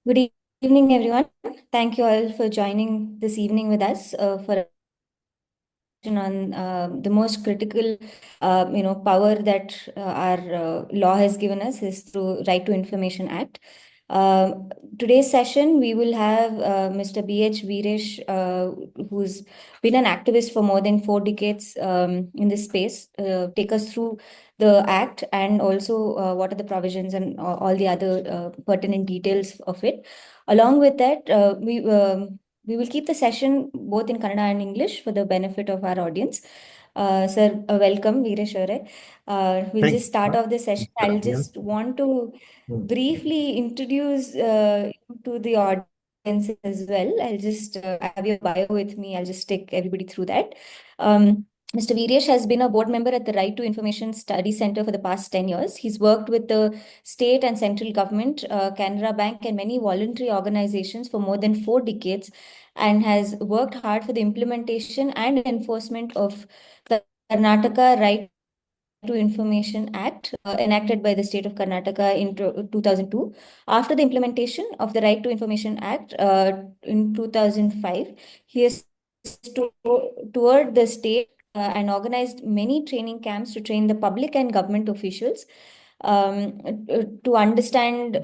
Good evening, everyone. Thank you all for joining this evening with us for on the most critical, power that our law has given us is through Right to Information Act. Uh, Today's session, we will have Mr. B.H. Veeresh, who's been an activist for more than 4 decades in this space, take us through the act and also what are the provisions and all the other pertinent details of it. Along with that, we will keep the session both in Kannada and English for the benefit of our audience. Sir, welcome, Veeresh Aure. We'll Thank just start off the session. I'll you. just want to Mm. briefly introduce to the audience as well. I have your bio with me. I'll just take everybody through that. Mr. Veeresh has been a board member at the Right to Information Study Center for the past 10 years. He's worked with the state and central government, Canara Bank, and many voluntary organizations for more than 4 decades and has worked hard for the implementation and enforcement of the Karnataka Right to Information Act enacted by the state of Karnataka in 2002. After the implementation of the Right to Information Act in 2005, he has toured the state and organized many training camps to train the public and government officials to understand,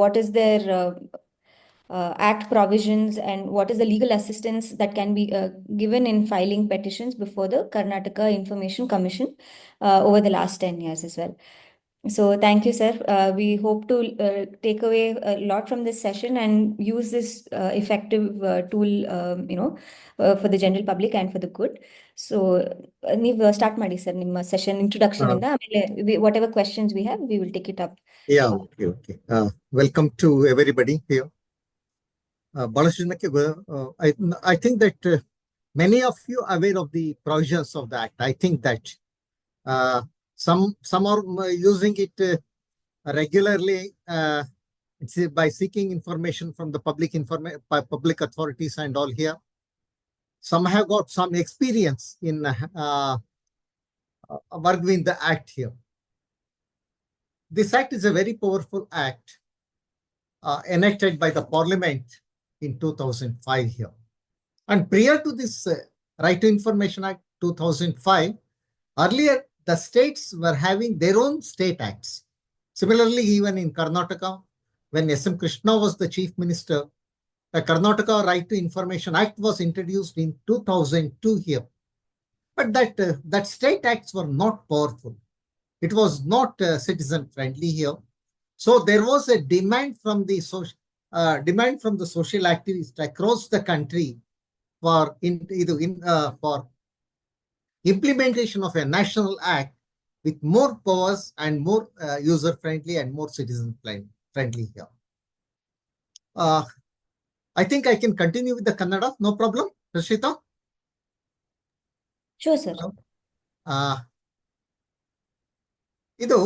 what is their act provisions and what is the legal assistance that can be given in filing petitions before the Karnataka Information Commission over the last 10 years as well. So thank you, sir. We hope to take away a lot from this session and use this effective tool, for the general public and for the good. So ನೀವು start ಮಾಡಿ sir ನಿಮ್ಮ session introduction Uh, ಇಂದ ಆಮೇಲೆ whatever questions we have, we will take it up. yeah, okay. Welcome to everybody here. ಬಹಳಷ್ಟು ಜನಕ್ಕೆ I think that many of you are aware of the provisions of the act. I think that uh, some are using it regularly by seeking information from the public authorities and all here. Some have got some experience in working in the act here. This act is a very powerful act enacted by the parliament in 2005 here. And prior to this Right to Information Act 2005, earlier the states were having their own state acts. Similarly, even in Karnataka, when S.M. Krishna was the chief minister, the Karnataka Right to Information Act was introduced in 2002 here. But that state acts were not powerful. It was not citizen friendly here. So there was a demand from the social activists across the country for for implementation of a national act with more powers and more user friendly and more citizen friendly here. I think I can continue with the Kannada, no problem, Rashita. Sure, sir. ಇದು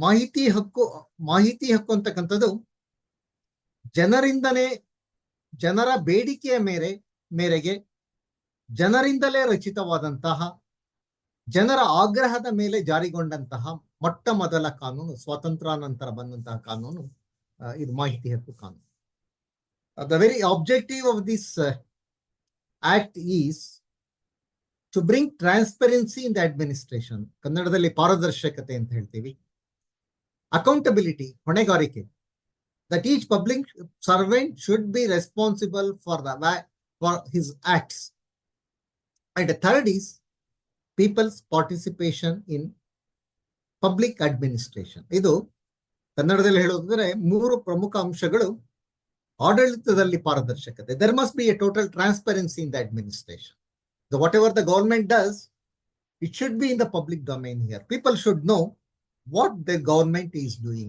ಮಾಹಿತಿ ಹಕ್ಕು ಅಂತಕ್ಕಂಥದ್ದು ಜನರ ಬೇಡಿಕೆಯ ಮೇರೆಗೆ ಜನರಿಂದಲೇ ರಚಿತವಾದಂತಹ, ಜನರ ಆಗ್ರಹದ ಮೇಲೆ ಜಾರಿಗೊಂಡಂತಹ ಮೊಟ್ಟ ಮೊದಲ ಕಾನೂನು, ಸ್ವಾತಂತ್ರ್ಯಾನಂತರ ಬಂದಂತಹ ಕಾನೂನು ಇದು ಮಾಹಿತಿ ಹಕ್ಕು ಕಾನೂನು. The very objective of this act is to bring transparency in the administration. ಕನ್ನಡದಲ್ಲಿ ಪಾರದರ್ಶಕತೆ ಅಂತ ಹೇಳ್ತೀವಿ. Accountability, ಹೊಣೆಗಾರಿಕೆ, that each public servant should be responsible for his acts. And the third is people's participation in public administration. ಇದು ಕನ್ನಡದಲ್ಲಿ ಹೇಳೋದಾದ್ರೆ 3 ಪ್ರಮುಖ ಅಂಶಗಳು. ಆಡಳಿತದಲ್ಲಿ ಪಾರದರ್ಶಕತೆ. There must be a total transparency in the administration. So whatever the government does, it should be in the public domain here. People should know what the government is doing.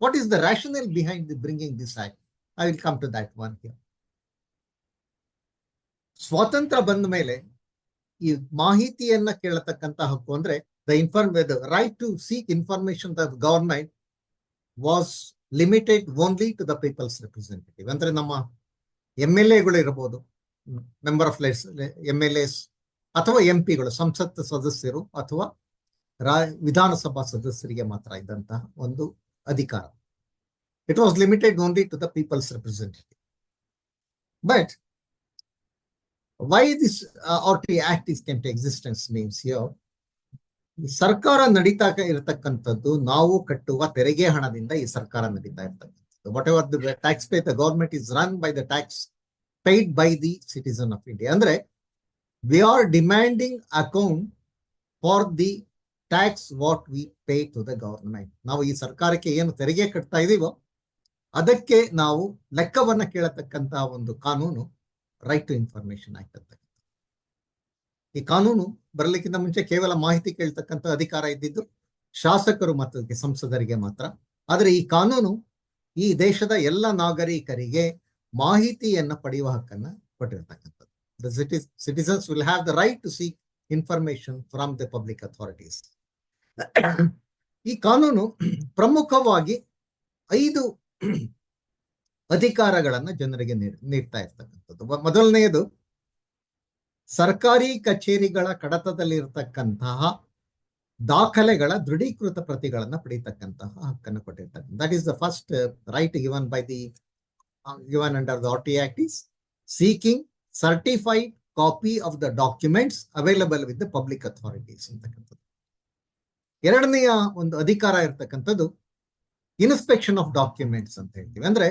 What is the rationale behind bringing this act? I will come to that one here. ಸ್ವಾತಂತ್ರ್ಯ ಬಂದ ಮೇಲೆ ಈ ಮಾಹಿತಿಯನ್ನ ಕೇಳತಕ್ಕಂತ ಹಕ್ಕು ಅಂದ್ರೆ the right to seek information of the government was limited only to the people's representative. ಅಂದ್ರೆ ನಮ್ಮ MLA-ಗಳು ಇರಬಹುದು, ಮೆಂಬರ್ ಆಫ್ MLAs, ಅಥವಾ MP-ಗಳು, ಸಂಸತ್ ಸದಸ್ಯರು ಅಥವಾ ವಿಧಾನಸಭಾ ಸದಸ್ಯರಿಗೆ ಮಾತ್ರ ಇದ್ದಂತಹ ಒಂದು ಅಧಿಕಾರ. It was limited only to the people's representative. But why this RT Act is came to existence means here, ಸರ್ಕಾರ ನಡೀತಾ ಇರತಕ್ಕಂಥದ್ದು ನಾವು ಕಟ್ಟುವ ತೆರಿಗೆ ಹಣದಿಂದ ಈ ಸರ್ಕಾರ ನಡೀತಾ ಇರ್ತಕ್ಕಂಥದ್ದು. Whatever the tax pay, the government is run by the tax paid by the citizen of India. ಅಂದ್ರೆ we are demanding account for the tax what we pay to the government. ನಾವು ಈ ಸರ್ಕಾರಕ್ಕೆ ಏನು ತೆರಿಗೆ ಕಟ್ತಾ ಇದೀವೋ ಅದಕ್ಕೆ ನಾವು ಲೆಕ್ಕವನ್ನ ಕೇಳತಕ್ಕಂತಹ ಒಂದು ಕಾನೂನು ರೈಟ್ ಟು ಇನ್ಫಾರ್ಮೇಶನ್ ಆಕ್ಟ್. ಈ ಕಾನೂನು ಬರಲಿಕ್ಕಿಂತ ಮುಂಚೆ ಕೇವಲ ಮಾಹಿತಿ ಕೇಳ್ತಕ್ಕಂಥ ಅಧಿಕಾರ ಇದ್ದಿದ್ದು ಶಾಸಕರು ಮತ್ತು ಸಂಸದರಿಗೆ ಮಾತ್ರ. ಆದರೆ ಈ ಕಾನೂನು ಈ ದೇಶದ ಎಲ್ಲ ನಾಗರಿಕರಿಗೆ ಮಾಹಿತಿಯನ್ನ ಪಡೆಯುವ ಹಕ್ಕನ್ನ ಕೊಟ್ಟಿರ್ತಕ್ಕಂಥದ್ದು. The citizens will have the right to seek information from the public authorities. ಈ ಕಾನೂನು ಪ್ರಮುಖವಾಗಿ 5 ಅಧಿಕಾರಗಳನ್ನ ಜನರಿಗೆ ನೀಡ್ತಾ ಇರ್ತಕ್ಕಂಥದ್ದು. ಮೊದಲನೆಯದು, ಸರ್ಕಾರಿ ಕಚೇರಿಗಳ ಕಡತದಲ್ಲಿ ಇರತಕ್ಕಂತಹ ದಾಖಲೆಗಳ ದೃಢೀಕೃತ ಪ್ರತಿಗಳನ್ನ ಪಡೆಯತಕ್ಕಂತಹ ಹಕ್ಕನ್ನು ಕೊಟ್ಟಿರ್ತಕ್ಕಂಥ. That is the first write given by the given under the RT Act is seeking certified copy of the documents available with the public authorities ಅಂತಕ್ಕಂಥದ್ದು. ಎರಡನೆಯ ಒಂದು ಅಧಿಕಾರ ಇರ್ತಕ್ಕಂಥದ್ದು ಇನ್ಸ್ಪೆಕ್ಷನ್ ಆಫ್ ಡಾಕ್ಯುಮೆಂಟ್ಸ್ ಅಂತ ಹೇಳ್ತೀವಿ. ಅಂದ್ರೆ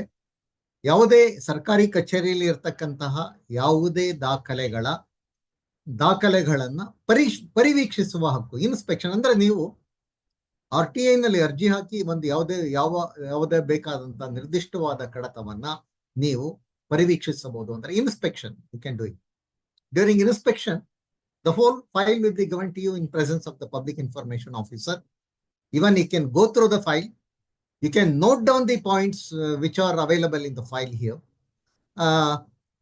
ಯಾವುದೇ ಸರ್ಕಾರಿ ಕಚೇರಿಯಲ್ಲಿ ಇರ್ತಕ್ಕಂತಹ ಯಾವುದೇ ದಾಖಲೆಗಳನ್ನ ಪರಿವೀಕ್ಷಿಸುವ ಹಕ್ಕು. ಇನ್ಸ್ಪೆಕ್ಷನ್ ಅಂದ್ರೆ ನೀವು RTI ನಲ್ಲಿ ಅರ್ಜಿ ಹಾಕಿ ಒಂದು ಯಾವುದೇ ಬೇಕಾದಂತಹ ನಿರ್ದಿಷ್ಟವಾದ ಕಡತವನ್ನ ನೀವು ಪರಿವೀಕ್ಷಿಸಬಹುದು. ಅಂದ್ರೆ inspection you can do it. During inspection the whole file will be given to you in presence of the public information officer. Even you can go through the file, you can note down the points which are available in the file here.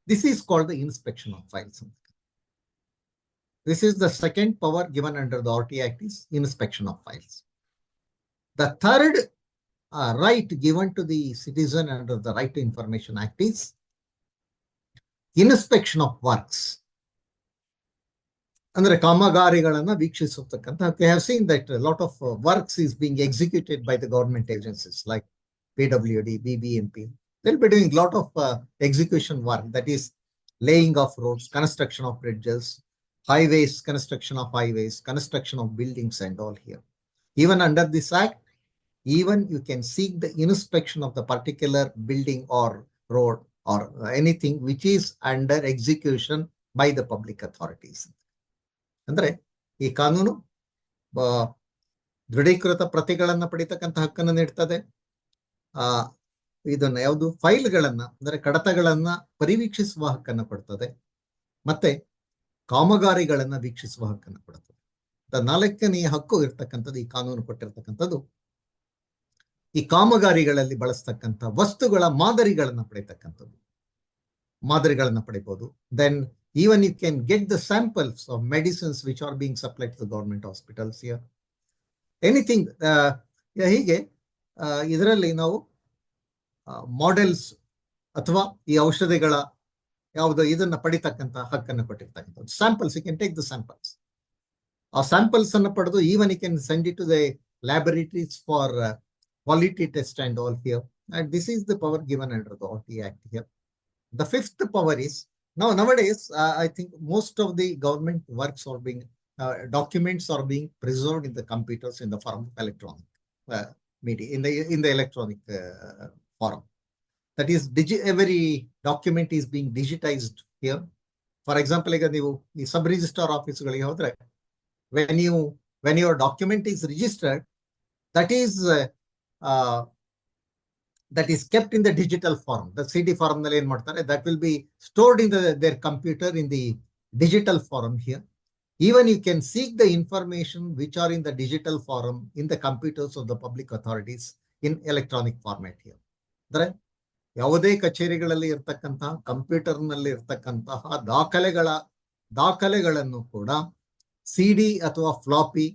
This is called the inspection of files. This is the second power given under the RT Act is inspection of files. The third right given to the citizen under the Right to Information Act is inspection of works. ಅಂದ್ರೆ ಕಾಮಗಾರಿಗಳನ್ನ ವೀಕ್ಷಿಸತಕ್ಕಂಥ. We have seen that a lot of works is being executed by the government agencies like PWD, BBMP. They'll be doing a lot of execution work, that is laying of roads, construction of bridges, highways, construction of highways, construction of buildings and all here. Even under this act, even you can seek the inspection of the particular building or road or anything which is under execution by the public authorities. ಅಂದ್ರೆ ಈ ಕಾನೂನು ದೃಢೀಕೃತ ಪ್ರತಿಗಳನ್ನ ಪಡಿತಕ್ಕಂಥ ಹಕ್ಕನ್ನು ನೀಡ್ತದೆ. ಇದನ್ನ ಯಾವುದು ಫೈಲ್ಗಳನ್ನ ಅಂದ್ರೆ ಕಡತಗಳನ್ನ ಪರಿವೀಕ್ಷಿಸುವ ಹಕ್ಕನ್ನು ಕೊಡ್ತದೆ. ಮತ್ತೆ ಕಾಮಗಾರಿಗಳನ್ನ ವೀಕ್ಷಿಸುವ ಹಕ್ಕನ್ನು ಕೊಡುತ್ತದೆ. 4ನೆಯ ಹಕ್ಕು ಇರ್ತಕ್ಕಂಥದ್ದು ಈ ಕಾನೂನು ಕೊಟ್ಟಿರ್ತಕ್ಕಂಥದ್ದು ಈ ಕಾಮಗಾರಿಗಳಲ್ಲಿ ಬಳಸ್ತಕ್ಕಂಥ ವಸ್ತುಗಳ ಮಾದರಿಗಳನ್ನ ಪಡಿಬಹುದು. Then even you can get the samples of medicines which are being supplied to the government hospitals here. Anything ಹೀಗೆ ಇದರಲ್ಲಿ ನಾವು ಮಾಡೆಲ್ಸ್ ಅಥವಾ ಈ ಔಷಧಿಗಳ ಯಾವುದು ಇದನ್ನ ಪಡಿತಕ್ಕಂಥ ಹಕ್ಕನ್ನು ಕೊಟ್ಟಿರ್ತಕ್ಕಂಥದ್ದು. Samples, you can take the samples. ಆ ಸ್ಯಾಂಪಲ್ಸ್ ಅನ್ನು ಪಡೆದು even you can send it to the laboratories for quality test and all here. And this is the power given under the RT Act here. The 5th power is, nowadays, I think most of the government works are being, documents are being preserved in the computers in the form of electronic media, in the electronic form. That is, every document is being digitized here. For example, ಈಗ ನೀವು ಈ sub registrar ಆಫೀಸ್ಗಳಿಗೆ ಹೋದ್ರೆ, when your document is registered, that is kept in the digital form. The CD form ನಲ್ಲಿ ಏನ್ ಮಾಡ್ತಾರೆ, that will be stored in their computer in the digital form here. Even you can seek the information which are in the digital form in the computers of the public authorities in electronic format here. ಅಂದ್ರೆ ಯಾವುದೇ ಕಚೇರಿಗಳಲ್ಲಿ ಇರ್ತಕ್ಕಂತಹ computer ನಲ್ಲಿ ಇರ್ತಕ್ಕಂತಹ ದಾಖಲೆಗಳನ್ನು ಕೂಡ CD ಅಥವಾ floppy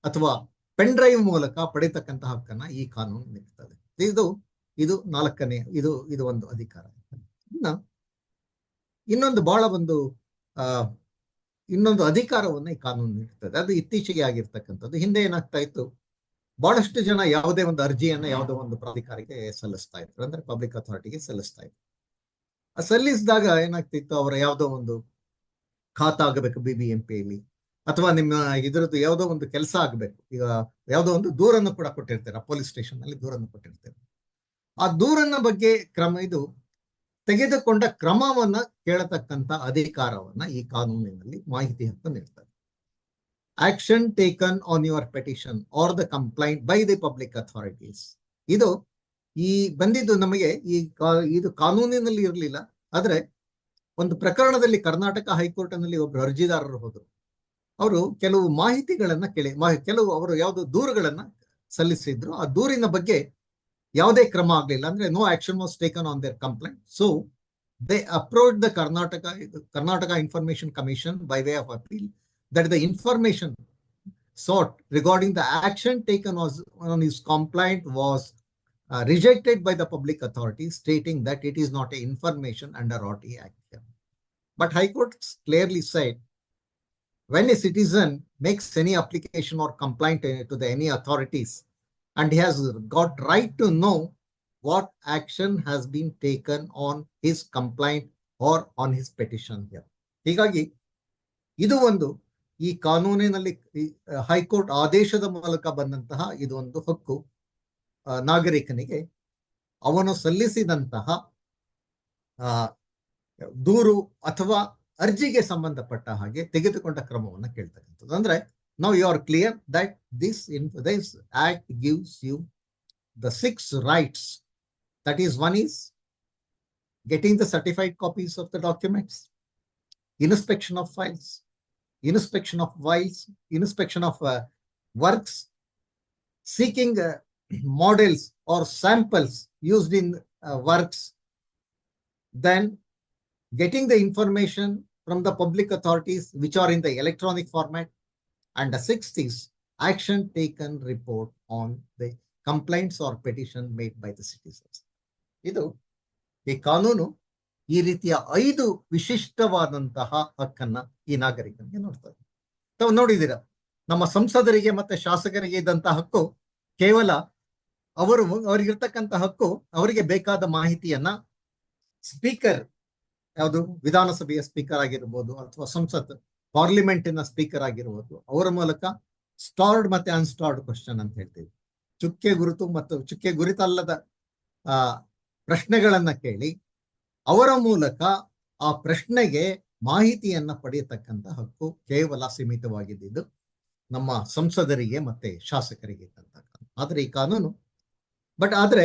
ಅಥವಾ ಪೆನ್ ಡ್ರೈವ್ ಮೂಲಕ ಪಡಿತಕ್ಕಂತಹ ಹಕ್ಕನ್ನ ಈ ಕಾನೂನು ನೀಡುತ್ತದೆ. ಇದು 4ನೇ, ಇದು ಒಂದು ಅಧಿಕಾರ. ಇನ್ನೊಂದು ಅಧಿಕಾರವನ್ನು ಈ ಕಾನೂನು ನೀಡುತ್ತದೆ. ಅದು ಇತ್ತೀಚೆಗೆ ಆಗಿರ್ತಕ್ಕಂಥದ್ದು. ಹಿಂದೆ ಏನಾಗ್ತಾ ಇತ್ತು, ಬಹಳಷ್ಟು ಜನ ಯಾವುದೇ ಒಂದು ಅರ್ಜಿಯನ್ನ ಯಾವುದೋ ಒಂದು ಪ್ರಾಧಿಕಾರಕ್ಕೆ ಸಲ್ಲಿಸ್ತಾ ಇದ್ರು, ಅಂದ್ರೆ ಪಬ್ಲಿಕ್ ಅಥಾರಿಟಿಗೆ ಸಲ್ಲಿಸ್ತಾ ಇದ್ರು. ಸಲ್ಲಿಸಿದಾಗ ಏನಾಗ್ತಿತ್ತು, ಅವರ ಯಾವುದೋ ಒಂದು ಖಾತಾ ಆಗಬೇಕು BBMPಯಲ್ಲಿ, ಅಥವಾ ನಿಮ್ಮ ಇದ್ರದ್ದು ಯಾವುದೋ ಒಂದು ಕೆಲಸ ಆಗಬೇಕು. ಈಗ ಯಾವುದೋ ಒಂದು ದೂರನ್ನು ಕೂಡ ಕೊಟ್ಟಿರ್ತಾರೆ, ಪೊಲೀಸ್ ಸ್ಟೇಷನ್ ನಲ್ಲಿ ದೂರನ್ನು ಕೊಟ್ಟಿರ್ತಾರೆ. ಆ ದೂರನ್ನ ಬಗ್ಗೆ ತೆಗೆದುಕೊಂಡ ಕ್ರಮವನ್ನ ಕೇಳತಕ್ಕಂತ ಅಧಿಕಾರವನ್ನ ಈ ಕಾನೂನಿನಲ್ಲಿ ಮಾಹಿತಿ ಹಕ್ಕು ನೀಡ್ತಾರೆ. Action taken on your petition or the complaint by the public authorities. ಇದು ಬಂದಿದ್ದು ನಮಗೆ ಇದು ಕಾನೂನಿನಲ್ಲಿ ಇರಲಿಲ್ಲ. ಆದ್ರೆ ಒಂದು ಪ್ರಕರಣದಲ್ಲಿ ಕರ್ನಾಟಕ ಹೈಕೋರ್ಟ್ ನಲ್ಲಿ ಒಬ್ರು ಅರ್ಜಿದಾರರು ಹೋದ್ರು. ಅವರು ಕೆಲವು ಮಾಹಿತಿಗಳನ್ನ ಕೆಲವು ಅವರು ಯಾವ್ದು ದೂರುಗಳನ್ನ ಸಲ್ಲಿಸಿದ್ರು. ಆ ದೂರಿನ ಬಗ್ಗೆ ಯಾವುದೇ ಕ್ರಮ ಆಗ್ಲಿಲ್ಲ, ಅಂದ್ರೆ no action was taken on their complaint. So they approach the Karnataka information commission by way of appeal that the information sought regarding the action taken on his complaint was rejected by the public authorities, stating that it is not a information under RTI Act. But High Court clearly said, when a citizen makes any application or complaint to any authorities, and he has got right to know what action has been taken on his complaint or on his petition here. ಹೀಗಾಗಿ ಇದು ಒಂದು ಈ ಕಾನೂನಿನಲ್ಲಿ high court ಆದೇಶದ ಮೂಲಕ ಬಂದಂತಹ ಇದು ಒಂದು ಹಕ್ಕು. ನಾಗರಿಕನಿಗೆ ಅವನು ಸಲ್ಲಿಸಿದಂತಹ ದೂರು ಅಥವಾ ಅರ್ಜಿಗೆ ಸಂಬಂಧಪಟ್ಟ ಹಾಗೆ ತೆಗೆದುಕೊಂಡ ಕ್ರಮವನ್ನು ಕೇಳ್ತಕ್ಕಂಥದ್ದು. ಅಂದ್ರೆ ನಾವು you are clear that this act gives you the 6 rights. That is, one is getting the certified copies of the documents, inspection of files, inspection of works, seeking models or samples used in works, then getting the information from the public authorities which are in the electronic format, and the 6th is action taken report on the complaints or petition made by the citizens. ಇದು ಈ ಕಾನೂನು ಈ ರೀತಿಯ 5 ವಿಶಿಷ್ಟವಾದಂತಹ ಹಕ್ಕನ್ನ ಈ ನಾಗರಿಕನಿಗೆ ನೋಡ್ತಾರೆ. ತಾವು ನೋಡಿದ್ದೀರಾ, ನಮ್ಮ ಸಂಸದರಿಗೆ ಮತ್ತೆ ಶಾಸಕರಿಗೆ ಇದ್ದಂತಹ ಹಕ್ಕು ಕೇವಲ ಅವರಿಗಿರ್ತಕ್ಕಂಥ ಹಕ್ಕು ಅವರಿಗೆ ಬೇಕಾದ ಮಾಹಿತಿಯನ್ನ ಸ್ಪೀಕರ್, ಯಾವುದು ವಿಧಾನಸಭೆಯ ಸ್ಪೀಕರ್ ಆಗಿರ್ಬೋದು ಅಥವಾ ಸಂಸತ್ ಪಾರ್ಲಿಮೆಂಟಿನ ಸ್ಪೀಕರ್ ಆಗಿರ್ಬೋದು, ಅವರ ಮೂಲಕ ಸ್ಟಾರ್ಡ್ ಮತ್ತೆ ಅನ್ಸ್ಟಾರ್ಡ್ ಕ್ವಶನ್ ಅಂತ ಹೇಳ್ತೀವಿ, ಚುಕ್ಕೆ ಗುರುತು ಮತ್ತು ಚುಕ್ಕೆ ಗುರುತಲ್ಲದ ಪ್ರಶ್ನೆಗಳನ್ನ ಕೇಳಿ ಅವರ ಮೂಲಕ ಆ ಪ್ರಶ್ನೆಗೆ ಮಾಹಿತಿಯನ್ನ ಪಡೆಯತಕ್ಕಂಥ ಹಕ್ಕು ಕೇವಲ ಸೀಮಿತವಾಗಿದ್ದು ನಮ್ಮ ಸಂಸದರಿಗೆ ಮತ್ತೆ ಶಾಸಕರಿಗೆ ಇದ್ದಂತ. ಆದ್ರೆ ಈ ಕಾನೂನು ಆದ್ರೆ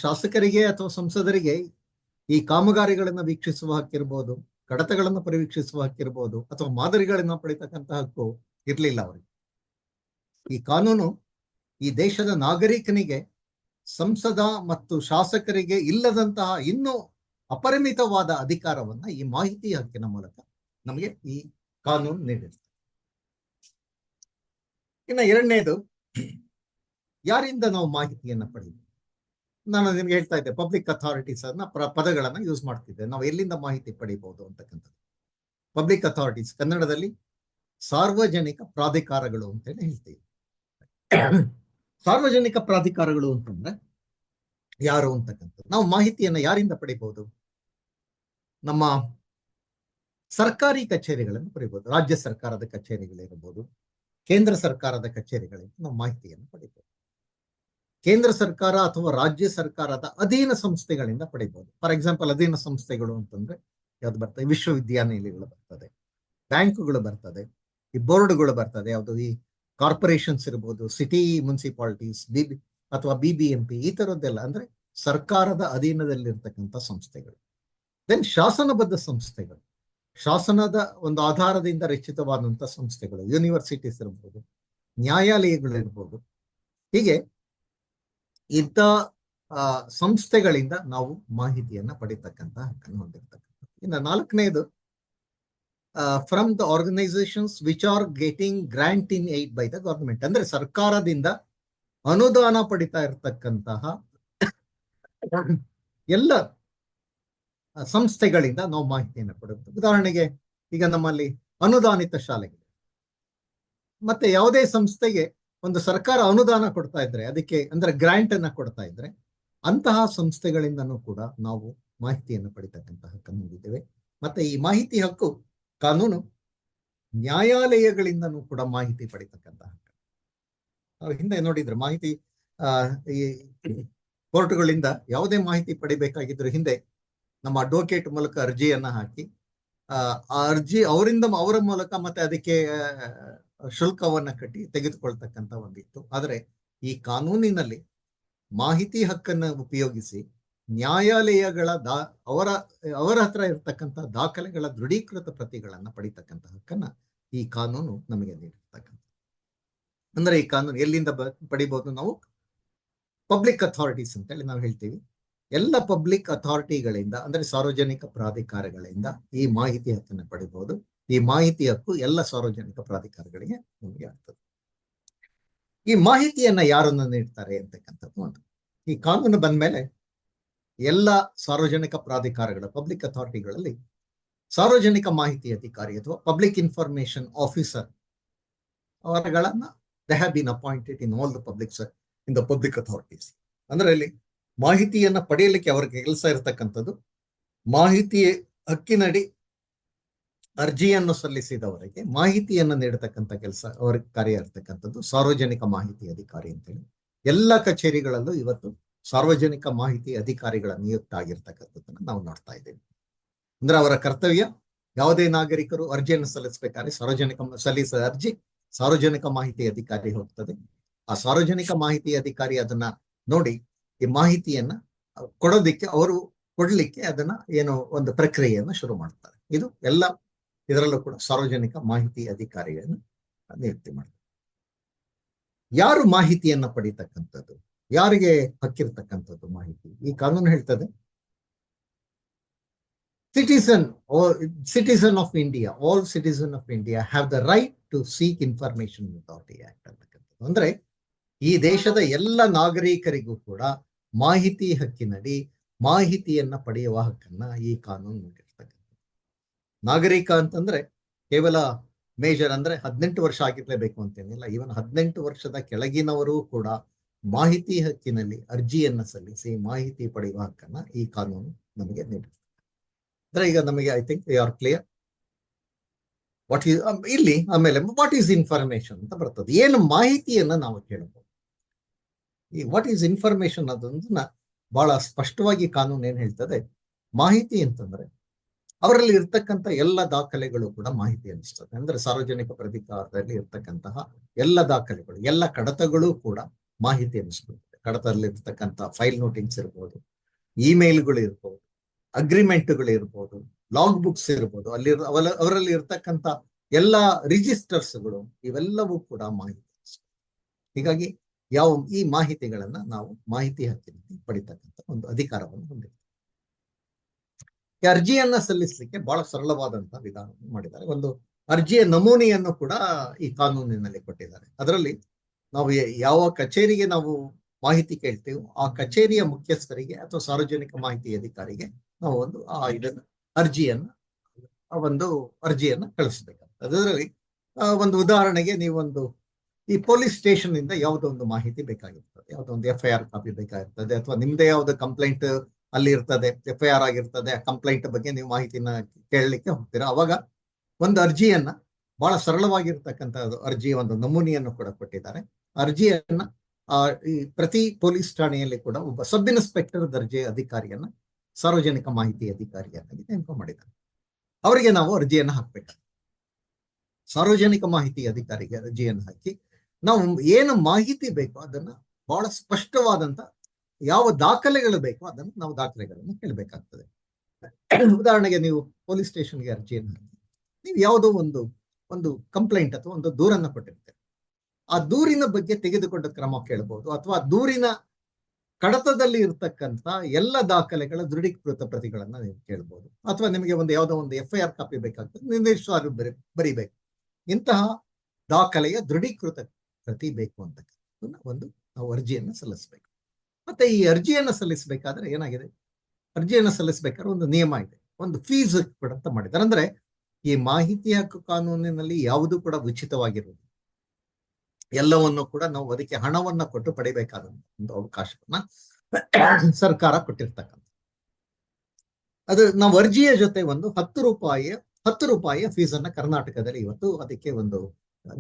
ಶಾಸಕರಿಗೆ ಅಥವಾ ಸಂಸದರಿಗೆ ಈ ಕಾಮಗಾರಿಗಳನ್ನ ವೀಕ್ಷಿಸುವ ಹಕ್ಕಿರ್ಬೋದು, ಕಡತಗಳನ್ನು ಪರಿವೀಕ್ಷಿಸುವ ಹಕ್ಕಿರ್ಬೋದು, ಅಥವಾ ಮಾದರಿಗಳನ್ನ ಪಡಿತಕ್ಕಂಥ ಹಕ್ಕು ಇರ್ಲಿಲ್ಲ ಅವರಿಗೆ. ಈ ಕಾನೂನು ಈ ದೇಶದ ನಾಗರಿಕನಿಗೆ ಸಂಸದ ಮತ್ತು ಶಾಸಕರಿಗೆ ಇಲ್ಲದಂತಹ ಇನ್ನೂ ಅಪರಿಮಿತವಾದ ಅಧಿಕಾರವನ್ನ ಈ ಮಾಹಿತಿ ಹಕ್ಕಿನ ಮೂಲಕ ನಮಗೆ ಈ ಕಾನೂನು ನೀಡಿರ್ತದೆ. ಇನ್ನು ಎರಡನೇದು, ಯಾರಿಂದ ನಾವು ಮಾಹಿತಿಯನ್ನ ಪಡೆಯುವುದು. ನಾನು ನಿಮ್ಗೆ ಹೇಳ್ತಾ ಇದ್ದೆ, ಪಬ್ಲಿಕ್ ಅಥಾರಿಟೀಸ್ ಅನ್ನ ಪದಗಳನ್ನ ಯೂಸ್ ಮಾಡ್ತಿದ್ದೆ. ನಾವು ಎಲ್ಲಿಂದ ಮಾಹಿತಿ ಪಡಿಬಹುದು ಅಂತಕ್ಕಂಥದ್ದು. ಪಬ್ಲಿಕ್ ಅಥಾರಿಟೀಸ್ ಕನ್ನಡದಲ್ಲಿ ಸಾರ್ವಜನಿಕ ಪ್ರಾಧಿಕಾರಗಳು ಅಂತೇಳಿ ಹೇಳ್ತೀವಿ. ಸಾರ್ವಜನಿಕ ಪ್ರಾಧಿಕಾರಗಳು ಅಂತಂದ್ರೆ ಯಾರು ಅಂತಕ್ಕಂಥದ್ದು. ನಾವು ಮಾಹಿತಿಯನ್ನ ಯಾರಿಂದ ಪಡಿಬಹುದು? ನಮ್ಮ ಸರ್ಕಾರಿ ಕಚೇರಿಗಳನ್ನು ಪಡಿಬಹುದು. ರಾಜ್ಯ ಸರ್ಕಾರದ ಕಚೇರಿಗಳಿರಬಹುದು, ಕೇಂದ್ರ ಸರ್ಕಾರದ ಕಚೇರಿಗಳಿಂದ ನಾವು ಮಾಹಿತಿಯನ್ನು ಪಡಿಬಹುದು. ಕೇಂದ್ರ ಸರ್ಕಾರ ಅಥವಾ ರಾಜ್ಯ ಸರ್ಕಾರದ ಅಧೀನ ಸಂಸ್ಥೆಗಳಿಂದ ಪಡಿಬಹುದು. ಫಾರ್ ಎಕ್ಸಾಂಪಲ್, ಅಧೀನ ಸಂಸ್ಥೆಗಳು ಅಂತಂದ್ರೆ ಯಾವ್ದು ಬರ್ತದೆ? ವಿಶ್ವವಿದ್ಯಾನಿಲಯಗಳು ಬರ್ತದೆ, ಬ್ಯಾಂಕ್ಗಳು ಬರ್ತದೆ, ಈ ಬೋರ್ಡ್ಗಳು ಬರ್ತದೆ, ಯಾವುದು ಈ ಕಾರ್ಪೊರೇಷನ್ಸ್ ಇರ್ಬೋದು, ಸಿಟಿ ಮುನ್ಸಿಪಾಲಿಟೀಸ್, ಅಥವಾ BBMP, ಈ ತರದ್ದೆಲ್ಲ ಅಂದ್ರೆ ಸರ್ಕಾರದ ಅಧೀನದಲ್ಲಿರ್ತಕ್ಕಂಥ ಸಂಸ್ಥೆಗಳು. ದೆನ್ ಶಾಸನಬದ್ಧ ಸಂಸ್ಥೆಗಳು, ಶಾಸನದ ಒಂದು ಆಧಾರದಿಂದ ರಚಿತವಾದಂತಹ ಸಂಸ್ಥೆಗಳು, ಯೂನಿವರ್ಸಿಟೀಸ್ ಇರ್ಬೋದು, ನ್ಯಾಯಾಲಯಗಳು ಇರ್ಬೋದು. ಹೀಗೆ ಇಂಥ ಸಂಸ್ಥೆಗಳಿಂದ ನಾವು ಮಾಹಿತಿಯನ್ನ ಪಡಿತಕ್ಕಂಥ ಹಕ್ಕನ್ನು ಹೊಂದಿರತಕ್ಕಂಥ. ಇನ್ನು ನಾಲ್ಕನೇದು, from the organisations which are getting grant in aid by the government. ಅಂದ್ರೆ ಸರ್ಕಾರದಿಂದ ಅನುದಾನ ಪಡಿತಾ ಇರತಕ್ಕಂತಹ ಎಲ್ಲ ಸಂಸ್ಥೆಗಳಿಂದ ನಾವು ಮಾಹಿತಿಯನ್ನು ಪಡೆಯುತ್ತೆ. ಉದಾಹರಣೆಗೆ, ಈಗ ನಮ್ಮಲ್ಲಿ ಅನುದಾನಿತ ಶಾಲೆಗಳು, ಮತ್ತೆ ಯಾವುದೇ ಸಂಸ್ಥೆಗೆ ಒಂದು ಸರ್ಕಾರ ಅನುದಾನ ಕೊಡ್ತಾ ಇದ್ರೆ, ಅದಕ್ಕೆ ಅಂದ್ರೆ ಗ್ರಾಂಟ್ ಅನ್ನ ಕೊಡ್ತಾ ಇದ್ರೆ, ಅಂತಹ ಸಂಸ್ಥೆಗಳಿಂದನೂ ಕೂಡ ನಾವು ಮಾಹಿತಿಯನ್ನು ಪಡಿತಕ್ಕಂತಹ ಹಕ್ಕನ್ನು ಹೊಂದಿದ್ದೇವೆ. ಮತ್ತೆ ಈ ಮಾಹಿತಿ ಹಕ್ಕು ಕಾನೂನು ನ್ಯಾಯಾಲಯಗಳಿಂದನೂ ಕೂಡ ಮಾಹಿತಿ ಪಡಿತಕ್ಕಂತಹ ಹಕ್ಕು. ನಾವು ಹಿಂದೆ ನೋಡಿದ್ರೆ ಮಾಹಿತಿ ಈ ಕೋರ್ಟ್ಗಳಿಂದ ಯಾವುದೇ ಮಾಹಿತಿ ಪಡಿಬೇಕಾಗಿದ್ರು ಹಿಂದೆ ನಮ್ಮ ಅಡ್ವೊಕೇಟ್ ಮೂಲಕ ಅರ್ಜಿಯನ್ನ ಹಾಕಿ ಆ ಅರ್ಜಿ ಅವರ ಮೂಲಕ ಮತ್ತೆ ಅದಕ್ಕೆ ಶುಲ್ಕವನ್ನ ಕಟ್ಟಿ ತೆಗೆದುಕೊಳ್ತಕ್ಕಂಥ ಒಂದಿತ್ತು. ಆದರೆ ಈ ಕಾನೂನಿನಲ್ಲಿ ಮಾಹಿತಿ ಹಕ್ಕನ್ನು ಉಪಯೋಗಿಸಿ ನ್ಯಾಯಾಲಯಗಳ ಅವರ ಹತ್ರ ಇರ್ತಕ್ಕಂಥ ದಾಖಲೆಗಳ ದೃಢೀಕೃತ ಪ್ರತಿಗಳನ್ನ ಪಡಿತಕ್ಕಂಥ ಹಕ್ಕನ್ನ ಈ ಕಾನೂನು ನಮಗೆ ನೀಡಿರ್ತಕ್ಕಂಥ. ಅಂದ್ರೆ ಈ ಕಾನೂನು ಎಲ್ಲಿಂದ ಪಡಿಬಹುದು? ನಾವು ಪಬ್ಲಿಕ್ ಅಥಾರಿಟೀಸ್ ಅಂತೇಳಿ ನಾವು ಹೇಳ್ತೀವಿ. ಎಲ್ಲ ಪಬ್ಲಿಕ್ ಅಥಾರಿಟಿಗಳಿಂದ ಅಂದ್ರೆ ಸಾರ್ವಜನಿಕ ಪ್ರಾಧಿಕಾರಗಳಿಂದ ಈ ಮಾಹಿತಿ ಹಕ್ಕನ್ನು ಪಡಿಬಹುದು. ಈ ಮಾಹಿತಿ ಹಕ್ಕು ಎಲ್ಲ ಸಾರ್ವಜನಿಕ ಪ್ರಾಧಿಕಾರಗಳಿಗೆ ನಮಗೆ ಆಗ್ತದೆ. ಈ ಮಾಹಿತಿಯನ್ನ ಯಾರನ್ನ ನೀಡ್ತಾರೆ ಅಂತಕ್ಕಂಥದ್ದು ಒಂದು. ಈ ಕಾನೂನು ಬಂದ್ಮೇಲೆ ಎಲ್ಲ ಸಾರ್ವಜನಿಕ ಪ್ರಾಧಿಕಾರಗಳ ಪಬ್ಲಿಕ್ ಅಥಾರಿಟಿಗಳಲ್ಲಿ ಸಾರ್ವಜನಿಕ ಮಾಹಿತಿ ಅಧಿಕಾರಿ ಅಥವಾ ಪಬ್ಲಿಕ್ ಇನ್ಫಾರ್ಮೇಶನ್ ಆಫೀಸರ್ ಅವರುಗಳನ್ನ they have been appointed in all the public authorities. ಅಂದ್ರೆ ಅಲ್ಲಿ ಮಾಹಿತಿಯನ್ನ ಪಡೆಯಲಿಕ್ಕೆ ಅವರಿಗೆ ಕೆಲಸ ಇರತಕ್ಕಂಥದ್ದು, ಮಾಹಿತಿ ಹಕ್ಕಿನಡಿ ಅರ್ಜಿಯನ್ನು ಸಲ್ಲಿಸಿದವರಿಗೆ ಮಾಹಿತಿಯನ್ನು ನೀಡತಕ್ಕಂಥ ಕೆಲಸ ಅವರ ಕಾರ್ಯ ಇರತಕ್ಕಂಥದ್ದು ಸಾರ್ವಜನಿಕ ಮಾಹಿತಿ ಅಧಿಕಾರಿ ಅಂತೇಳಿ. ಎಲ್ಲ ಕಚೇರಿಗಳಲ್ಲೂ ಇವತ್ತು ಸಾರ್ವಜನಿಕ ಮಾಹಿತಿ ಅಧಿಕಾರಿಗಳ ನಿಯುಕ್ತ ಆಗಿರ್ತಕ್ಕಂಥದ್ದನ್ನು ನಾವು ನೋಡ್ತಾ ಇದ್ದೇವೆ. ಅಂದ್ರೆ ಅವರ ಕರ್ತವ್ಯ, ಯಾವುದೇ ನಾಗರಿಕರು ಅರ್ಜಿಯನ್ನು ಸಲ್ಲಿಸಬೇಕಾದ್ರೆ ಸಲ್ಲಿಸಿದ ಅರ್ಜಿ ಸಾರ್ವಜನಿಕ ಮಾಹಿತಿ ಅಧಿಕಾರಿ ಹೋಗ್ತದೆ. ಆ ಸಾರ್ವಜನಿಕ ಮಾಹಿತಿ ಅಧಿಕಾರಿ ಅದನ್ನ ನೋಡಿ ಈ ಮಾಹಿತಿಯನ್ನ ಕೊಡ್ಲಿಕ್ಕೆ ಅದನ್ನ ಏನೋ ಒಂದು ಪ್ರಕ್ರಿಯೆಯನ್ನು ಶುರು ಮಾಡ್ತಾರೆ. ಇದು ಎಲ್ಲ ಇದರಲ್ಲೂ ಕೂಡ ಸಾರ್ವಜನಿಕ ಮಾಹಿತಿ ಅಧಿಕಾರಿಯನ್ನು ನಿಯುಕ್ತಿ ಮಾಡ್ತಾರೆ. ಯಾರು ಮಾಹಿತಿಯನ್ನ ಪಡಿತಕ್ಕಂಥದ್ದು, ಯಾರಿಗೆ ಹಕ್ಕಿರ್ತಕ್ಕಂಥದ್ದು ಮಾಹಿತಿ? ಈ ಕಾನೂನು ಹೇಳ್ತದೆ citizen of India, all citizen of India have the right to seek information without the act ಅಂತಕ್ಕಂಥದ್ದು. ಅಂದ್ರೆ ಈ ದೇಶದ ಎಲ್ಲ ನಾಗರಿಕರಿಗೂ ಕೂಡ ಮಾಹಿತಿ ಹಕ್ಕಿನಡಿ ಮಾಹಿತಿಯನ್ನ ಪಡೆಯುವ ಹಕ್ಕನ್ನ ಈ ಕಾನೂನು ನೀಡಿರ್ತಕ್ಕಂಥದ್ದು. ನಾಗರಿಕ ಅಂತಂದ್ರೆ ಕೇವಲ ಮೇಜರ್ ಅಂದ್ರೆ 18 ವರ್ಷ ಆಗಿರ್ಲೇಬೇಕು ಅಂತೇನಿಲ್ಲ. ಈವನ್ 18 ವರ್ಷದ ಕೆಳಗಿನವರು ಕೂಡ ಮಾಹಿತಿ ಹಕ್ಕಿನಲ್ಲಿ ಅರ್ಜಿಯನ್ನ ಸಲ್ಲಿಸಿ ಮಾಹಿತಿ ಪಡೆಯುವ ಹಕ್ಕನ್ನ ಈ ಕಾನೂನು ನಮಗೆ ನೀಡಿರ್ತದೆ. ಅಂದ್ರೆ ಈಗ ನಮಗೆ I think we are clear what is ಇಲ್ಲಿ. ಆಮೇಲೆ ವಾಟ್ ಈಸ್ ಇನ್ಫಾರ್ಮೇಶನ್ ಅಂತ ಬರ್ತದೆ. ಏನು ಮಾಹಿತಿಯನ್ನ ನಾವು ಕೇಳಬಹುದು. ಈ ವಾಟ್ ಈಸ್ ಇನ್ಫಾರ್ಮೇಶನ್ ಅದನ್ನ ಬಹಳ ಸ್ಪಷ್ಟವಾಗಿ ಕಾನೂನು ಏನ್ ಹೇಳ್ತದೆ, ಮಾಹಿತಿ ಅಂತಂದ್ರೆ ಅವರಲ್ಲಿ ಇರ್ತಕ್ಕಂಥ ಎಲ್ಲ ದಾಖಲೆಗಳು ಕೂಡ ಮಾಹಿತಿ ಅನಿಸ್ತದೆ. ಅಂದ್ರೆ ಸಾರ್ವಜನಿಕ ಪ್ರಾಧಿಕಾರದಲ್ಲಿ ಇರ್ತಕ್ಕಂತಹ ಎಲ್ಲ ದಾಖಲೆಗಳು, ಎಲ್ಲ ಕಡತಗಳು ಕೂಡ ಮಾಹಿತಿ ಅನಿಸ್ತದೆ. ಕಡತದಲ್ಲಿ ಇರ್ತಕ್ಕಂಥ ಫೈಲ್ ನೋಟಿಂಗ್ಸ್ ಇರ್ಬೋದು, ಇಮೇಲ್ಗಳು ಇರ್ಬೋದು, ಅಗ್ರಿಮೆಂಟ್ಗಳು ಇರ್ಬೋದು, ಲಾಗ್ ಬುಕ್ಸ್ ಇರ್ಬೋದು, ಅವರಲ್ಲಿ ಇರ್ತಕ್ಕಂಥ ಎಲ್ಲ ರಿಜಿಸ್ಟರ್ಸ್ಗಳು ಇವೆಲ್ಲವೂ ಕೂಡ ಮಾಹಿತಿ. ಹೀಗಾಗಿ ಈ ಮಾಹಿತಿಗಳನ್ನ ನಾವು ಮಾಹಿತಿ ಹಕ್ಕಿನಲ್ಲಿ ಪಡಿತಕ್ಕಂಥ ಒಂದು ಅಧಿಕಾರವನ್ನು ಹೊಂದಿರ್ತೀವಿ. ಈ ಅರ್ಜಿಯನ್ನ ಸಲ್ಲಿಸಲಿಕ್ಕೆ ಬಹಳ ಸರಳವಾದಂತಹ ವಿಧಾನ ಮಾಡಿದ್ದಾರೆ. ಒಂದು ಅರ್ಜಿಯ ನಮೂನೆಯನ್ನು ಕೂಡ ಈ ಕಾನೂನಿನಲ್ಲಿ ಕೊಟ್ಟಿದ್ದಾರೆ. ಅದರಲ್ಲಿ ನಾವು ಯಾವ ಕಚೇರಿಗೆ ನಾವು ಮಾಹಿತಿ ಕೇಳ್ತೇವೆ ಆ ಕಚೇರಿಯ ಮುಖ್ಯಸ್ಥರಿಗೆ ಅಥವಾ ಸಾರ್ವಜನಿಕ ಮಾಹಿತಿ ಅಧಿಕಾರಿಗೆ ನಾವು ಒಂದು ಅರ್ಜಿಯನ್ನ ಕಳಿಸ್ಬೇಕಾಗ್ತದೆ. ಅದರಲ್ಲಿ ಒಂದು ಉದಾಹರಣೆಗೆ ನೀವೊಂದು ಈ ಪೊಲೀಸ್ ಸ್ಟೇಷನ್ ಇಂದ ಯಾವುದೋ ಒಂದು ಮಾಹಿತಿ ಬೇಕಾಗಿರ್ತದೆ, ಯಾವುದೋ ಒಂದು FIR ಕಾಪಿ ಬೇಕಾಗಿರ್ತದೆ, ಅಥವಾ ನಿಮ್ದೇ ಯಾವ್ದು ಕಂಪ್ಲೇಂಟ್ ಅಲ್ಲಿ ಇರ್ತದೆ, FIR ಆಗಿರ್ತದೆ. ಆ ಕಂಪ್ಲೇಂಟ್ ಬಗ್ಗೆ ನೀವು ಮಾಹಿತಿನ ಕೇಳಲಿಕ್ಕೆ ಹೋಗ್ತೀರಾ. ಅವಾಗ ಒಂದು ಅರ್ಜಿಯನ್ನ ಬಹಳ ಸರಳವಾಗಿರ್ತಕ್ಕಂಥ ಅರ್ಜಿಯ ಒಂದು ನಮೂನೆಯನ್ನು ಕೂಡ ಕೊಟ್ಟಿದ್ದಾರೆ. ಅರ್ಜಿಯನ್ನ ಈ ಪ್ರತಿ ಪೊಲೀಸ್ ಠಾಣೆಯಲ್ಲಿ ಕೂಡ ಒಬ್ಬ ಸಬ್ ಇನ್ಸ್ಪೆಕ್ಟರ್ ದರ್ಜೆಯ ಅಧಿಕಾರಿಯನ್ನ ಸಾರ್ವಜನಿಕ ಮಾಹಿತಿ ಅಧಿಕಾರಿಯನ್ನಾಗಿ ನೇಮಕ ಮಾಡಿದ್ದಾರೆ. ಅವರಿಗೆ ನಾವು ಅರ್ಜಿಯನ್ನು ಹಾಕ್ಬೇಕು. ಸಾರ್ವಜನಿಕ ಮಾಹಿತಿ ಅಧಿಕಾರಿಗೆ ಅರ್ಜಿಯನ್ನು ಹಾಕಿ ನಾವು ಏನು ಮಾಹಿತಿ ಬೇಕೋ ಅದನ್ನ ಬಹಳ ಸ್ಪಷ್ಟವಾದಂತ ಯಾವ ದಾಖಲೆಗಳು ಬೇಕೋ ಅದನ್ನು ನಾವು ದಾಖಲೆಗಳನ್ನು ಕೇಳಬೇಕಾಗ್ತದೆ. ಉದಾಹರಣೆಗೆ ನೀವು ಪೊಲೀಸ್ ಸ್ಟೇಷನ್ಗೆ ಅರ್ಜಿಯನ್ನು ಹಾಕಿ ನೀವು ಯಾವುದೋ ಒಂದು ಕಂಪ್ಲೇಂಟ್ ಅಥವಾ ಒಂದು ದೂರನ್ನು ಕೊಟ್ಟಿರ್ತೀರಿ. ಆ ದೂರಿನ ಬಗ್ಗೆ ತೆಗೆದುಕೊಂಡ ಕ್ರಮ ಕೇಳಬಹುದು, ಅಥವಾ ದೂರಿನ ಕಡತದಲ್ಲಿ ಇರ್ತಕ್ಕಂಥ ಎಲ್ಲ ದಾಖಲೆಗಳ ದೃಢೀಕೃತ ಪ್ರತಿಗಳನ್ನ ನೀವು ಕೇಳಬಹುದು, ಅಥವಾ ನಿಮಗೆ ಯಾವುದೋ ಒಂದು FIR ಕಾಪಿ ಬೇಕಾಗ್ತದೆ, ನಿರ್ದಿಷ್ಟವಾಗಿ ಬರಿಬೇಕು. ಇಂತಹ ದಾಖಲೆಯ ದೃಢೀಕೃತ ಪ್ರತಿ ಬೇಕು ಅಂತ ನಾವು ಅರ್ಜಿಯನ್ನು ಸಲ್ಲಿಸಬೇಕು. ಮತ್ತೆ ಈ ಅರ್ಜಿಯನ್ನು ಸಲ್ಲಿಸಬೇಕಾದ್ರೆ ಏನಾಗಿದೆ, ಅರ್ಜಿಯನ್ನು ಸಲ್ಲಿಸಬೇಕಾದ್ರೆ ಒಂದು ನಿಯಮ ಇದೆ, ಒಂದು ಫೀಸ್ ಕೂಡ ಅಂತ ಮಾಡಿದ್ದಾರೆ. ಅಂದ್ರೆ ಈ ಮಾಹಿತಿ ಹಕ್ಕು ಕಾನೂನಿನಲ್ಲಿ ಯಾವುದು ಕೂಡ ಉಚಿತವಾಗಿರುವುದು. ಎಲ್ಲವನ್ನು ಕೂಡ ನಾವು ಅದಕ್ಕೆ ಹಣವನ್ನ ಕೊಟ್ಟು ಪಡಿಬೇಕಾದ ಒಂದು ಅವಕಾಶವನ್ನ ಸರ್ಕಾರ ಕೊಟ್ಟಿರ್ತಕ್ಕಂಥ. ಅದು ನಾವು ಅರ್ಜಿಯ ಜೊತೆ ಒಂದು 10 ರೂಪಾಯಿಯ ಫೀಸನ್ನ ಕರ್ನಾಟಕದಲ್ಲಿ ಇವತ್ತು ಅದಕ್ಕೆ ಒಂದು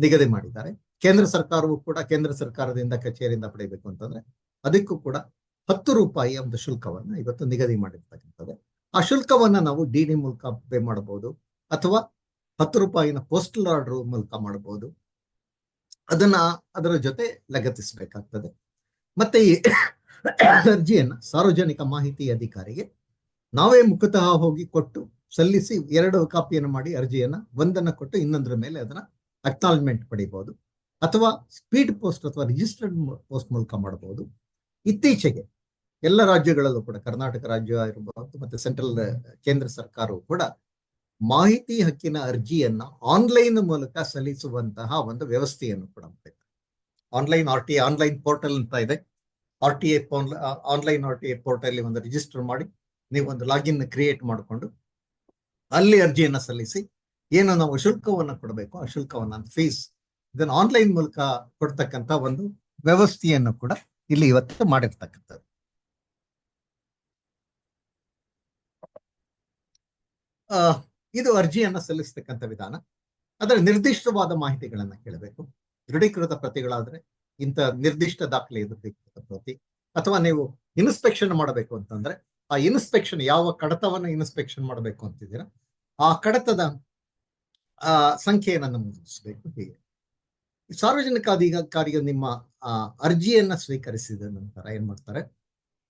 ನಿಗದಿ ಮಾಡಿದ್ದಾರೆ. ಕೇಂದ್ರ ಸರ್ಕಾರವು ಕೂಡ ಕೇಂದ್ರ ಸರ್ಕಾರದಿಂದ ಕಚೇರಿಯಿಂದ ಪಡಿಬೇಕು ಅಂತಂದ್ರೆ ಅದಕ್ಕೂ ಕೂಡ 10 ರೂಪಾಯಿಯ ಒಂದು ಶುಲ್ಕವನ್ನ ಇವತ್ತು ನಿಗದಿ ಮಾಡಿರ್ತಕ್ಕಂಥದ್ದು. ಆ ಶುಲ್ಕವನ್ನ ನಾವು ಡಿ ಮೂಲಕ ಪೇ ಮಾಡಬಹುದು, ಅಥವಾ 10 ರೂಪಾಯಿನ ಪೋಸ್ಟಲ್ ಆರ್ಡರ್ ಮೂಲಕ ಮಾಡಬಹುದು. ಅದರ ಜೊತೆ ಲಗತ್ತಿಸಬೇಕಾಗ್ತದೆ. ಮತ್ತೆ ಈ ಅರ್ಜಿಯನ್ನ ಸಾರ್ವಜನಿಕ ಮಾಹಿತಿ ಅಧಿಕಾರಿಗೆ ನಾವೇ ಮುಖತಃ ಹೋಗಿ ಕೊಟ್ಟು ಸಲ್ಲಿಸಿ 2 ಕಾಪಿಯನ್ನು ಮಾಡಿ ಅರ್ಜಿಯನ್ನ ಒಂದನ್ನ ಕೊಟ್ಟು ಇನ್ನೊಂದರ ಮೇಲೆ ಅದನ್ನ ಅಕ್ನಾಲಜ್ಮೆಂಟ್ ಪಡಿಬಹುದು, ಅಥವಾ ಸ್ಪೀಡ್ ಪೋಸ್ಟ್ ಅಥವಾ ರಿಜಿಸ್ಟರ್ಡ್ ಪೋಸ್ಟ್ ಮೂಲಕ ಮಾಡಬಹುದು. ಇತ್ತೀಚೆಗೆ ಎಲ್ಲ ರಾಜ್ಯಗಳಲ್ಲೂ ಕೂಡ, ಕರ್ನಾಟಕ ರಾಜ್ಯ ಇರಬಹುದು ಮತ್ತೆ ಸೆಂಟ್ರಲ್ ಕೇಂದ್ರ ಸರ್ಕಾರವು ಕೂಡ ಮಾಹಿತಿ ಹಕ್ಕಿನ ಅರ್ಜಿಯನ್ನ ಆನ್ಲೈನ್ ಮೂಲಕ ಸಲ್ಲಿಸುವಂತಹ ಒಂದು ವ್ಯವಸ್ಥೆಯನ್ನು ಕೂಡ ಮಾಡಿದೆ. ಆನ್ಲೈನ್ RTA ಆನ್ಲೈನ್ ಪೋರ್ಟಲ್ ಅಂತ ಇದೆ. ಆನ್ಲೈನ್ RTA ಪೋರ್ಟಲ್ ಒಂದು ರಿಜಿಸ್ಟರ್ ಮಾಡಿ ನೀವು ಒಂದು ಲಾಗಿನ್ ಕ್ರಿಯೇಟ್ ಮಾಡಿಕೊಂಡು ಅಲ್ಲಿ ಅರ್ಜಿಯನ್ನ ಸಲ್ಲಿಸಿ ಏನು ನಾವು ಶುಲ್ಕವನ್ನ ಕೊಡಬೇಕು ಆ ಶುಲ್ಕವನ್ನ ಫೀಸ್ ಇದನ್ನು ಆನ್ಲೈನ್ ಮೂಲಕ ಕೊಡ್ತಕ್ಕಂಥ ಒಂದು ವ್ಯವಸ್ಥೆಯನ್ನು ಕೂಡ ಇಲ್ಲಿ ಇವತ್ತು ಮಾಡಿರ್ತಕ್ಕಂಥದ್ದು. ಇದು ಅರ್ಜಿಯನ್ನ ಸಲ್ಲಿಸ್ತಕ್ಕಂಥ ವಿಧಾನ. ಅದರ ನಿರ್ದಿಷ್ಟವಾದ ಮಾಹಿತಿಗಳನ್ನ ಕೇಳಬೇಕು. ದೃಢೀಕೃತ ಪ್ರತಿಗಳಾದ್ರೆ ಇಂಥ ನಿರ್ದಿಷ್ಟ ದಾಖಲೆ ದೃಢೀಕೃತ ಪ್ರತಿ, ಅಥವಾ ನೀವು ಇನ್ಸ್ಪೆಕ್ಷನ್ ಮಾಡಬೇಕು ಅಂತಂದ್ರೆ ಆ ಇನ್ಸ್ಪೆಕ್ಷನ್ ಯಾವ ಕಡತವನ್ನ ಇನ್ಸ್ಪೆಕ್ಷನ್ ಮಾಡಬೇಕು ಅಂತಿದ್ದೀರಾ ಆ ಕಡತದ ಸಂಖ್ಯೆಯನ್ನು ನಮೂದಿಸಬೇಕು. ಹೀಗೆ ಸಾರ್ವಜನಿಕ ಅಧಿಕಾರಿಗಳು ನಿಮ್ಮ ಅರ್ಜಿಯನ್ನ ಸ್ವೀಕರಿಸಿದ ನಂತರ ಏನ್ ಮಾಡ್ತಾರೆ,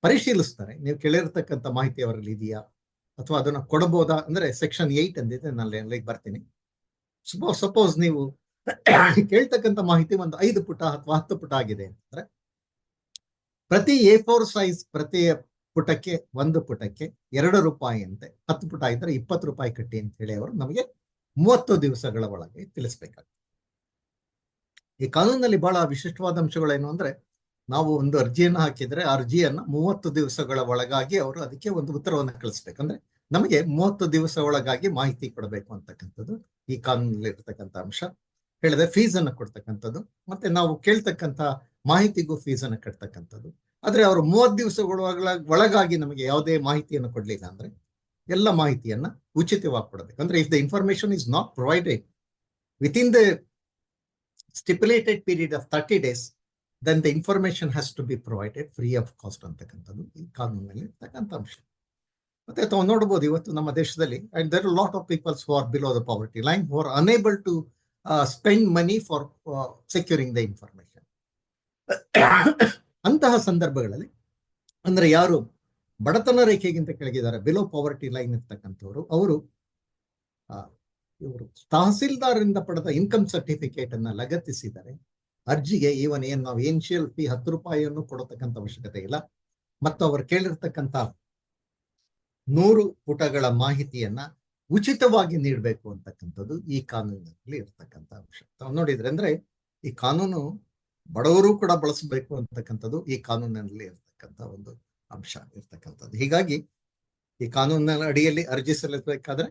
ಪರಿಶೀಲಿಸ್ತಾರೆ. ನೀವು ಕೇಳಿರ್ತಕ್ಕಂಥ ಮಾಹಿತಿ ಅವರಲ್ಲಿ ಇದೆಯಾ ಅಥವಾ ಅದನ್ನ ಕೊಡಬಹುದಾ ಅಂದ್ರೆ Section 8 ಅಂದಿದೆ, ನಾನು ಅಲ್ಲಿಗೆ ಬರ್ತೀನಿ. ಸಪೋಸ್ ನೀವು ಕೇಳ್ತಕ್ಕಂಥ ಮಾಹಿತಿ ಒಂದು 5 ಪುಟ ಅಥವಾ 10 ಪುಟ ಆಗಿದೆ ಅಂತಂದ್ರೆ ಪ್ರತಿ A4 ಸೈಜ್ ಪ್ರತಿ ಪುಟಕ್ಕೆ 1 ಪುಟಕ್ಕೆ 2 ರೂಪಾಯಿ ಅಂತೆ, 10 ಪುಟ ಇದ್ರೆ 20 ರೂಪಾಯಿ ಕಟ್ಟಿ ಅಂತ ಹೇಳಿ ಅವರು ನಮಗೆ 30 ದಿವಸಗಳ ಒಳಗೆ ತಿಳಿಸ್ಬೇಕಾಗ್ತದೆ. ಈ ಕಾನೂನಿನಲ್ಲಿ ಬಹಳ ವಿಶಿಷ್ಟವಾದ ಅಂಶಗಳೇನು ಅಂದ್ರೆ ನಾವು ಒಂದು ಅರ್ಜಿಯನ್ನು ಹಾಕಿದ್ರೆ ಆ ಅರ್ಜಿಯನ್ನ 30 ದಿವಸಗಳ ಒಳಗಾಗಿ ಅವರು ಅದಕ್ಕೆ ಒಂದು ಉತ್ತರವನ್ನು ಕಳಿಸ್ಬೇಕಂದ್ರೆ ನಮಗೆ 30 ದಿವಸ ಒಳಗಾಗಿ ಮಾಹಿತಿ ಕೊಡಬೇಕು ಅಂತಕ್ಕಂಥದ್ದು ಈ ಕಾನೂನಲ್ಲಿ ಇರ್ತಕ್ಕಂಥ ಅಂಶ. ಹೇಳಿದ್ರೆ ಫೀಸ್ ಅನ್ನು ಕೊಡ್ತಕ್ಕಂಥದ್ದು, ಮತ್ತೆ ನಾವು ಕೇಳ್ತಕ್ಕಂಥ ಮಾಹಿತಿಗೂ ಫೀಸ್ ಅನ್ನು ಕಟ್ತಕ್ಕಂಥದ್ದು. ಆದ್ರೆ ಅವರು 30 ದಿವಸಗಳ ಒಳಗಾಗಿ ನಮಗೆ ಯಾವುದೇ ಮಾಹಿತಿಯನ್ನು ಕೊಡ್ಲಿಲ್ಲ ಅಂದ್ರೆ ಎಲ್ಲ ಮಾಹಿತಿಯನ್ನ ಉಚಿತವಾಗಿ ಕೊಡಬೇಕು. ಅಂದ್ರೆ if the information is not provided within the stipulated period of 30 days then the information has to be provided free of cost ಅಂತಕ್ಕಂಥದ್ದು ಈ ಕಾನೂನಲ್ಲಿ ಇರ್ತಕ್ಕಂಥ ಅಂಶ. ಮತ್ತೆ ತಾವು ನೋಡಬಹುದು ಇವತ್ತು ನಮ್ಮ ದೇಶದಲ್ಲಿ and there are a lot of people who are below the poverty line who are unable to spend money for securing the information. ಅಂತಹ ಸಂದರ್ಭಗಳಲ್ಲಿ ಅಂದ್ರೆ ಯಾರು ಬಡತನ ರೇಖೆಗಿಂತ ಕೆಳಗಿದ್ದಾರೆ, ಬಿಲೋ ಪಾವರ್ಟಿ ಲೈನ್ ಇರ್ತಕ್ಕಂಥವ್ರು, ಇವರು ತಹಸೀಲ್ದಾರ್ರಿಂದ ಪಡೆದ ಇನ್ಕಮ್ ಸರ್ಟಿಫಿಕೇಟ್ ಅನ್ನ ಲಗತ್ತಿಸಿದ್ದಾರೆ ಅರ್ಜಿಗೆ. ಇವನ್ ನಾವು ಇನಿಷಿಯಲ್ ಫೀ 10 ರೂಪಾಯಿಯನ್ನು ಕೊಡತಕ್ಕಂಥ ಅವಶ್ಯಕತೆ ಇಲ್ಲ, ಮತ್ತು ಅವರು ಕೇಳಿರ್ತಕ್ಕಂಥ 100 ಪುಟಗಳ ಮಾಹಿತಿಯನ್ನ ಉಚಿತವಾಗಿ ನೀಡಬೇಕು ಅಂತಕ್ಕಂಥದ್ದು ಈ ಕಾನೂನಿನಲ್ಲಿ ಇರ್ತಕ್ಕಂಥ ಅಂಶ. ತಾವು ನೋಡಿದ್ರೆ ಅಂದ್ರೆ ಈ ಕಾನೂನು ಬಡವರು ಕೂಡ ಬಳಸಬೇಕು ಅಂತಕ್ಕಂಥದ್ದು ಈ ಕಾನೂನಿನಲ್ಲಿ ಇರ್ತಕ್ಕಂಥ ಒಂದು ಅಂಶ ಇರ್ತಕ್ಕಂಥದ್ದು. ಹೀಗಾಗಿ ಈ ಕಾನೂನಿನ ಅಡಿಯಲ್ಲಿ ಅರ್ಜಿ ಸಲ್ಲಿಸಬೇಕಾದ್ರೆ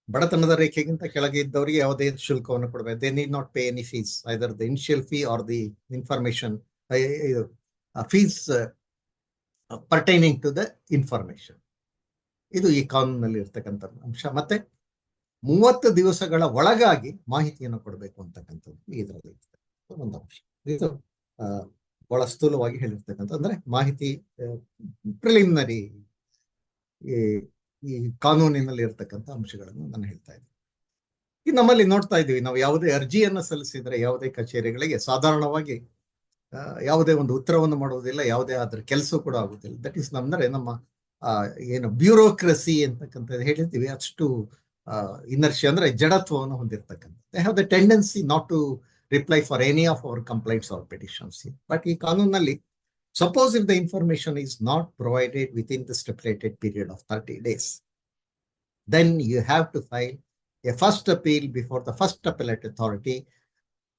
ಬಡತನದ ರೇಖೆಗಿಂತ ಕೆಳಗೆ ಇದ್ದವರಿಗೆ ಯಾವುದೇ ಶುಲ್ಕವನ್ನು ಕೊಡಬೇಕು. They need not pay any fees, either the initial fee or the information fees pertaining to the information. ಇದು ಈ ಕಾನೂನಿನಲ್ಲಿ ಇರ್ತಕ್ಕಂಥ ಅಂಶ. ಮತ್ತೆ 30 ದಿವಸಗಳ ಒಳಗಾಗಿ ಮಾಹಿತಿಯನ್ನು ಕೊಡಬೇಕು ಅಂತಕ್ಕಂಥದ್ದು ಇದರಲ್ಲಿ ಒಂದು ಅಂಶ. ಇದು ಬಹಳ ಸ್ಥೂಲವಾಗಿ ಹೇಳಿರ್ತಕ್ಕಂಥ ಅಂದ್ರೆ ಮಾಹಿತಿ ಪ್ರಿಲಿಮಿನರಿ ಈ ಕಾನೂನಿನಲ್ಲಿ ಇರ್ತಕ್ಕಂಥ ಅಂಶಗಳನ್ನು ನಾನು ಹೇಳ್ತಾ ಇದ್ದೀನಿ. ಈ ನಮ್ಮಲ್ಲಿ ನೋಡ್ತಾ ಇದ್ದೀವಿ, ನಾವು ಯಾವುದೇ ಅರ್ಜಿಯನ್ನು ಸಲ್ಲಿಸಿದ್ರೆ ಯಾವುದೇ ಕಚೇರಿಗಳಿಗೆ ಸಾಧಾರಣವಾಗಿ ಯಾವುದೇ ಒಂದು ಉತ್ತರವನ್ನು ಮಾಡುವುದಿಲ್ಲ, ಯಾವುದೇ ಅದ್ರ ಕೆಲಸ ಕೂಡ ಆಗುದಿಲ್ಲ. ದಟ್ ಈಸ್ ನಮ್ಮಂದ್ರೆ ನಮ್ಮ ಏನು ಬ್ಯೂರೋಕ್ರಸಿ ಅಂತಕ್ಕಂಥದ್ದು ಹೇಳಿರ್ತೀವಿ, ಅಷ್ಟು ಇನರ್ಷಿ ಅಂದ್ರೆ ಜಡತ್ವವನ್ನು ಹೊಂದಿರತಕ್ಕಂಥ. They have the tendency not to reply for any of our complaints or petitions. But ಈ ಕಾನೂನಲ್ಲಿ suppose if the information is not provided within the stipulated period of 30 days, then you have to file a first appeal before the first appellate authority,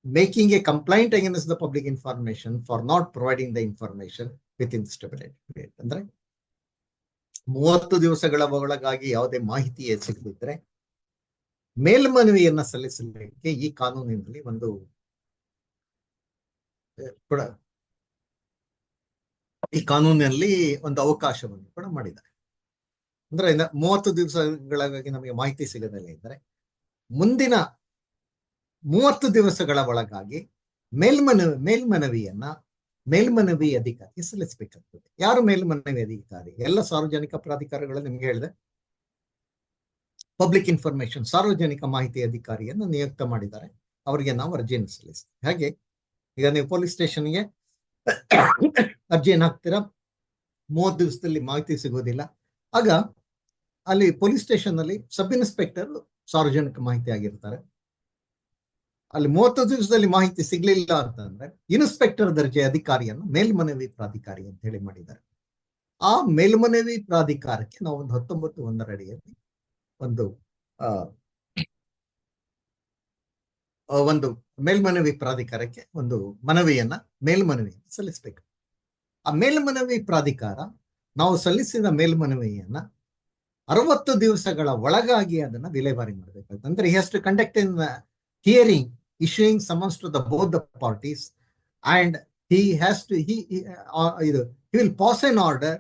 making a complaint against the public information for not providing the information within the stipulated period. ಅಂದ್ರೆ 30 ದಿವಸಗಳ ಒಳಗಾಗಿ ಯಾವುದೇ ಮಾಹಿತಿ ಸಿಗದಿದ್ರೆ ಮೇಲ್ಮನವಿಯನ್ನ ಸಲ್ಲಿಸಲಿಕ್ಕೆ ಈ ಕಾನೂನಿನಲ್ಲಿ ಒಂದು ಕೂಡ ಈ ಕಾನೂನಿನಲ್ಲಿ ಒಂದು ಅವಕಾಶವನ್ನು ಕೂಡ ಮಾಡಿದ್ದಾರೆ. ಅಂದ್ರೆ 30 ದಿವಸಗಳಾಗಿ ನಮಗೆ ಮಾಹಿತಿ ಸಿಗದಲ್ಲೇ ಇದ್ದರೆ ಮುಂದಿನ 30 ದಿವಸಗಳ ಒಳಗಾಗಿ ಮೇಲ್ಮನವಿ ಅಧಿಕಾರಿ ಸಲ್ಲಿಸಬೇಕಾಗ್ತದೆ. ಯಾರು ಮೇಲ್ಮನವಿ ಅಧಿಕಾರಿ? ಎಲ್ಲ ಸಾರ್ವಜನಿಕ ಪ್ರಾಧಿಕಾರಗಳು ನಿಮ್ಗೆ ಹೇಳಿದೆ ಪಬ್ಲಿಕ್ ಇನ್ಫಾರ್ಮೇಶನ್ ಸಾರ್ವಜನಿಕ ಮಾಹಿತಿ ಅಧಿಕಾರಿಯನ್ನು ನಿಯುಕ್ತ ಮಾಡಿದ್ದಾರೆ. ಅವರಿಗೆ ನಾವು ಅರ್ಜಿಯನ್ನು ಸಲ್ಲಿಸ್ತೀವಿ. ಹಾಗೆ ಈಗ ನೀವು ಪೊಲೀಸ್ ಸ್ಟೇಷನ್ಗೆ ಅರ್ಜಿಯನ್ನು ಹಾಕ್ತೀರಾ, 30 ದಿವಸದಲ್ಲಿ ಮಾಹಿತಿ ಸಿಗೋದಿಲ್ಲ. ಆಗ ಅಲ್ಲಿ ಪೊಲೀಸ್ ಸ್ಟೇಷನ್ ಅಲ್ಲಿ ಸಬ್ ಇನ್ಸ್ಪೆಕ್ಟರ್ ಸಾರ್ವಜನಿಕ ಮಾಹಿತಿ ಆಗಿರ್ತಾರೆ. ಅಲ್ಲಿ 30 ದಿವಸದಲ್ಲಿ ಮಾಹಿತಿ ಸಿಗ್ಲಿಲ್ಲ ಅಂತಂದ್ರೆ ಇನ್ಸ್ಪೆಕ್ಟರ್ ದರ್ಜೆ ಅಧಿಕಾರಿಯನ್ನು ಮೇಲ್ಮನವಿ ಪ್ರಾಧಿಕಾರಿ ಅಂತ ಹೇಳಿ ಮಾಡಿದ್ದಾರೆ. ಆ ಮೇಲ್ಮನವಿ ಪ್ರಾಧಿಕಾರಕ್ಕೆ ನಾವು ಒಂದು 19(1) ಅಡಿಯಲ್ಲಿ ಒಂದು ಮೇಲ್ಮನವಿ ಪ್ರಾಧಿಕಾರಕ್ಕೆ ಒಂದು ಮೇಲ್ಮನವಿಯನ್ನು ಸಲ್ಲಿಸಬೇಕು. ಆ ಮೇಲ್ಮನವಿ ಪ್ರಾಧಿಕಾರ ನಾವು ಸಲ್ಲಿಸಿದ ಮೇಲ್ಮನವಿಯನ್ನ 60 ದಿವಸಗಳ ಒಳಗಾಗಿ ಅದನ್ನ ವಿಲೇವಾರಿ ಮಾಡಬೇಕಾಗುತ್ತೆ. ಅಂದ್ರೆ he has to conduct an hearing issuing summons to both the parties, and he will pass an order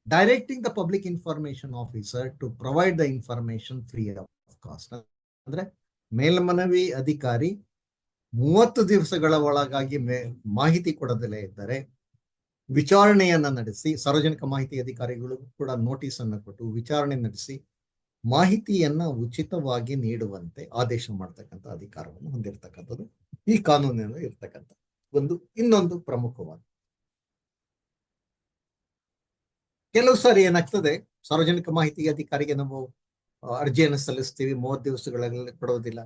directing the public information officer to provide the information free of cost. ಅಂದ್ರೆ ಮೇಲ್ಮನವಿ ಅಧಿಕಾರಿ 30 ದಿವಸಗಳ ಒಳಗಾಗಿ ಮಾಹಿತಿ ಕೊಡದಲೇ ಇದ್ದರೆ ವಿಚಾರಣೆಯನ್ನ ನಡೆಸಿ, ಸಾರ್ವಜನಿಕ ಮಾಹಿತಿ ಅಧಿಕಾರಿಗಳು ಕೂಡ ನೋಟಿಸ್ ಅನ್ನು ಕೊಟ್ಟು ವಿಚಾರಣೆ ನಡೆಸಿ ಮಾಹಿತಿಯನ್ನ ಉಚಿತವಾಗಿ ನೀಡುವಂತೆ ಆದೇಶ ಮಾಡತಕ್ಕಂಥ ಅಧಿಕಾರವನ್ನು ಹೊಂದಿರತಕ್ಕಂಥದ್ದು ಈ ಕಾನೂನಿನಲ್ಲಿ ಇರ್ತಕ್ಕಂಥ ಇನ್ನೊಂದು ಪ್ರಮುಖವಾದ. ಕೆಲವು ಸಾರಿ ಏನಾಗ್ತದೆ, ಸಾರ್ವಜನಿಕ ಮಾಹಿತಿ ಅಧಿಕಾರಿಗೆ ನಾವು ಅರ್ಜಿಯನ್ನು ಸಲ್ಲಿಸ್ತೀವಿ, 30 ದಿವಸಗಳಲ್ಲಿ ಕೊಡೋದಿಲ್ಲ.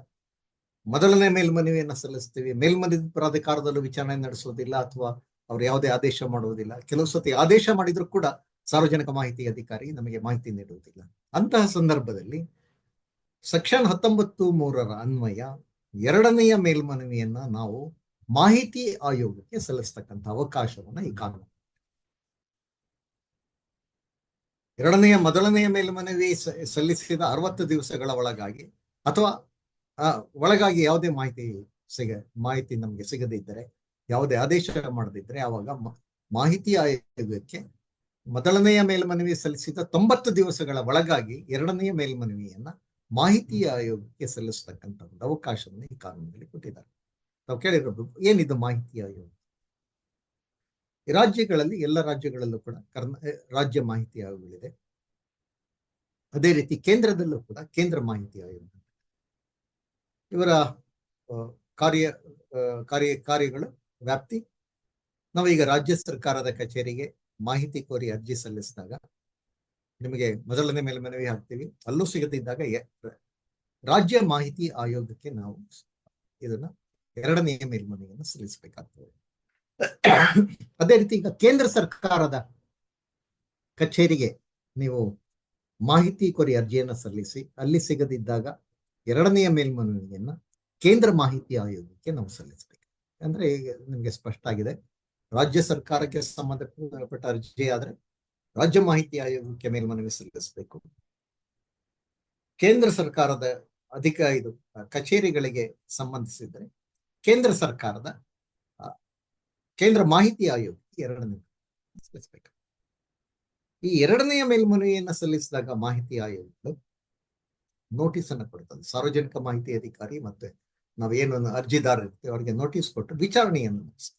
ಮೊದಲನೇ ಮೇಲ್ಮನವಿಯನ್ನ ಸಲ್ಲಿಸ್ತೀವಿ, ಮೇಲ್ಮನವಿ ಪ್ರಾಧಿಕಾರದಲ್ಲೂ ವಿಚಾರಣೆ ನಡೆಸೋದಿಲ್ಲ ಅಥವಾ ಅವ್ರು ಯಾವುದೇ ಆದೇಶ ಮಾಡುವುದಿಲ್ಲ. ಕೆಲವು ಸತಿ ಆದೇಶ ಮಾಡಿದ್ರು ಕೂಡ ಸಾರ್ವಜನಿಕ ಮಾಹಿತಿ ಅಧಿಕಾರಿ ನಮಗೆ ಮಾಹಿತಿ ನೀಡುವುದಿಲ್ಲ. ಅಂತಹ ಸಂದರ್ಭದಲ್ಲಿ ಸೆಕ್ಷನ್ 19(3) ಅನ್ವಯ 2ನೆಯ ಮೇಲ್ಮನವಿಯನ್ನ ನಾವು ಮಾಹಿತಿ ಆಯೋಗಕ್ಕೆ ಸಲ್ಲಿಸ್ತಕ್ಕಂಥ ಅವಕಾಶವನ್ನ ಈ ಕಾನೂನು. ಮೊದಲನೆಯ ಮೇಲ್ಮನವಿ ಸಲ್ಲಿಸಿದ 60 ದಿವಸಗಳ ಒಳಗಾಗಿ ಅಥವಾ ಒಳಗಾಗಿ ಯಾವುದೇ ಮಾಹಿತಿ ನಮಗೆ ಸಿಗದಿದ್ದರೆ, ಯಾವುದೇ ಆದೇಶ ಮಾಡದಿದ್ದರೆ, ಆವಾಗ ಮಾಹಿತಿ ಆಯೋಗಕ್ಕೆ ಮೊದಲನೆಯ ಮೇಲ್ಮನವಿ ಸಲ್ಲಿಸಿದ 90 ದಿವಸಗಳ ಒಳಗಾಗಿ 2ನೆಯ ಮೇಲ್ಮನವಿಯನ್ನ ಮಾಹಿತಿ ಆಯೋಗಕ್ಕೆ ಸಲ್ಲಿಸತಕ್ಕಂಥ ಒಂದು ಅವಕಾಶವನ್ನು ಈ ಕಾನೂನಿನಲ್ಲಿ ಕೊಟ್ಟಿದ್ದಾರೆ. ನಾವು ಕೇಳಿರೋದು ಏನಿದು ಮಾಹಿತಿ ಆಯೋಗ? ರಾಜ್ಯಗಳಲ್ಲಿ, ಎಲ್ಲ ರಾಜ್ಯಗಳಲ್ಲೂ ಕೂಡ ರಾಜ್ಯ ಮಾಹಿತಿ ಆಯೋಗಗಳಿದೆ. ಅದೇ ರೀತಿ ಕೇಂದ್ರದಲ್ಲೂ ಕೂಡ ಕೇಂದ್ರ ಮಾಹಿತಿ ಆಯೋಗ. ಇವರ ಕಾರ್ಯಗಳು ವ್ಯಾಪ್ತಿ, ನಾವೀಗ ರಾಜ್ಯ ಸರ್ಕಾರದ ಕಚೇರಿಗೆ ಮಾಹಿತಿ ಕೋರಿ ಅರ್ಜಿ ಸಲ್ಲಿಸಿದಾಗ ನಿಮಗೆ ಮೊದಲನೇ ಮೇಲ್ಮನವಿ ಹಾಕ್ತೀವಿ, ಅಲ್ಲೂ ಸಿಗದಿದ್ದಾಗ ರಾಜ್ಯ ಮಾಹಿತಿ ಆಯೋಗಕ್ಕೆ ನಾವು ಇದನ್ನ 2ನೆಯ ಮೇಲ್ಮನವಿಯನ್ನು ಸಲ್ಲಿಸಬೇಕಾಗ್ತದೆ. ಅದೇ ರೀತಿ ಈಗ ಕೇಂದ್ರ ಸರ್ಕಾರದ ಕಚೇರಿಗೆ ನೀವು ಮಾಹಿತಿ ಕೋರಿ ಅರ್ಜಿಯನ್ನು ಸಲ್ಲಿಸಿ ಅಲ್ಲಿ ಸಿಗದಿದ್ದಾಗ 2ನೆಯ ಮೇಲ್ಮನವಿಯನ್ನ ಕೇಂದ್ರ ಮಾಹಿತಿ ಆಯೋಗಕ್ಕೆ ನಾವು ಸಲ್ಲಿಸಬೇಕು. ಅಂದ್ರೆ ಈಗ ನಿಮ್ಗೆ ಸ್ಪಷ್ಟ ಆಗಿದೆ, ರಾಜ್ಯ ಸರ್ಕಾರಕ್ಕೆ ಸಂಬಂಧಪಟ್ಟ ಅರ್ಜಿ ಆದ್ರೆ ರಾಜ್ಯ ಮಾಹಿತಿ ಆಯೋಗಕ್ಕೆ ಮೇಲ್ಮನವಿ ಸಲ್ಲಿಸಬೇಕು. ಕೇಂದ್ರ ಸರ್ಕಾರದ ಕಚೇರಿಗಳಿಗೆ ಸಂಬಂಧಿಸಿದ್ರೆ ಕೇಂದ್ರ ಮಾಹಿತಿ ಆಯೋಗಕ್ಕೆ 2ನೇ ಸಲ್ಲಿಸಬೇಕು. ಈ 2ನೆಯ ಮೇಲ್ಮನವಿಯನ್ನ ಸಲ್ಲಿಸಿದಾಗ ಮಾಹಿತಿ ಆಯೋಗಗಳು ನೋಟಿಸ್ ಅನ್ನು ಕೊಡ್ತದೆ. ಸಾರ್ವಜನಿಕ ಮಾಹಿತಿ ಅಧಿಕಾರಿ ಮತ್ತೆ ನಾವೇನು ಅರ್ಜಿದಾರ ಇರ್ತೀವಿ ಅವರಿಗೆ ನೋಟಿಸ್ ಕೊಟ್ಟು ವಿಚಾರಣೆಯನ್ನು ನಡೆಸ್ತೀವಿ.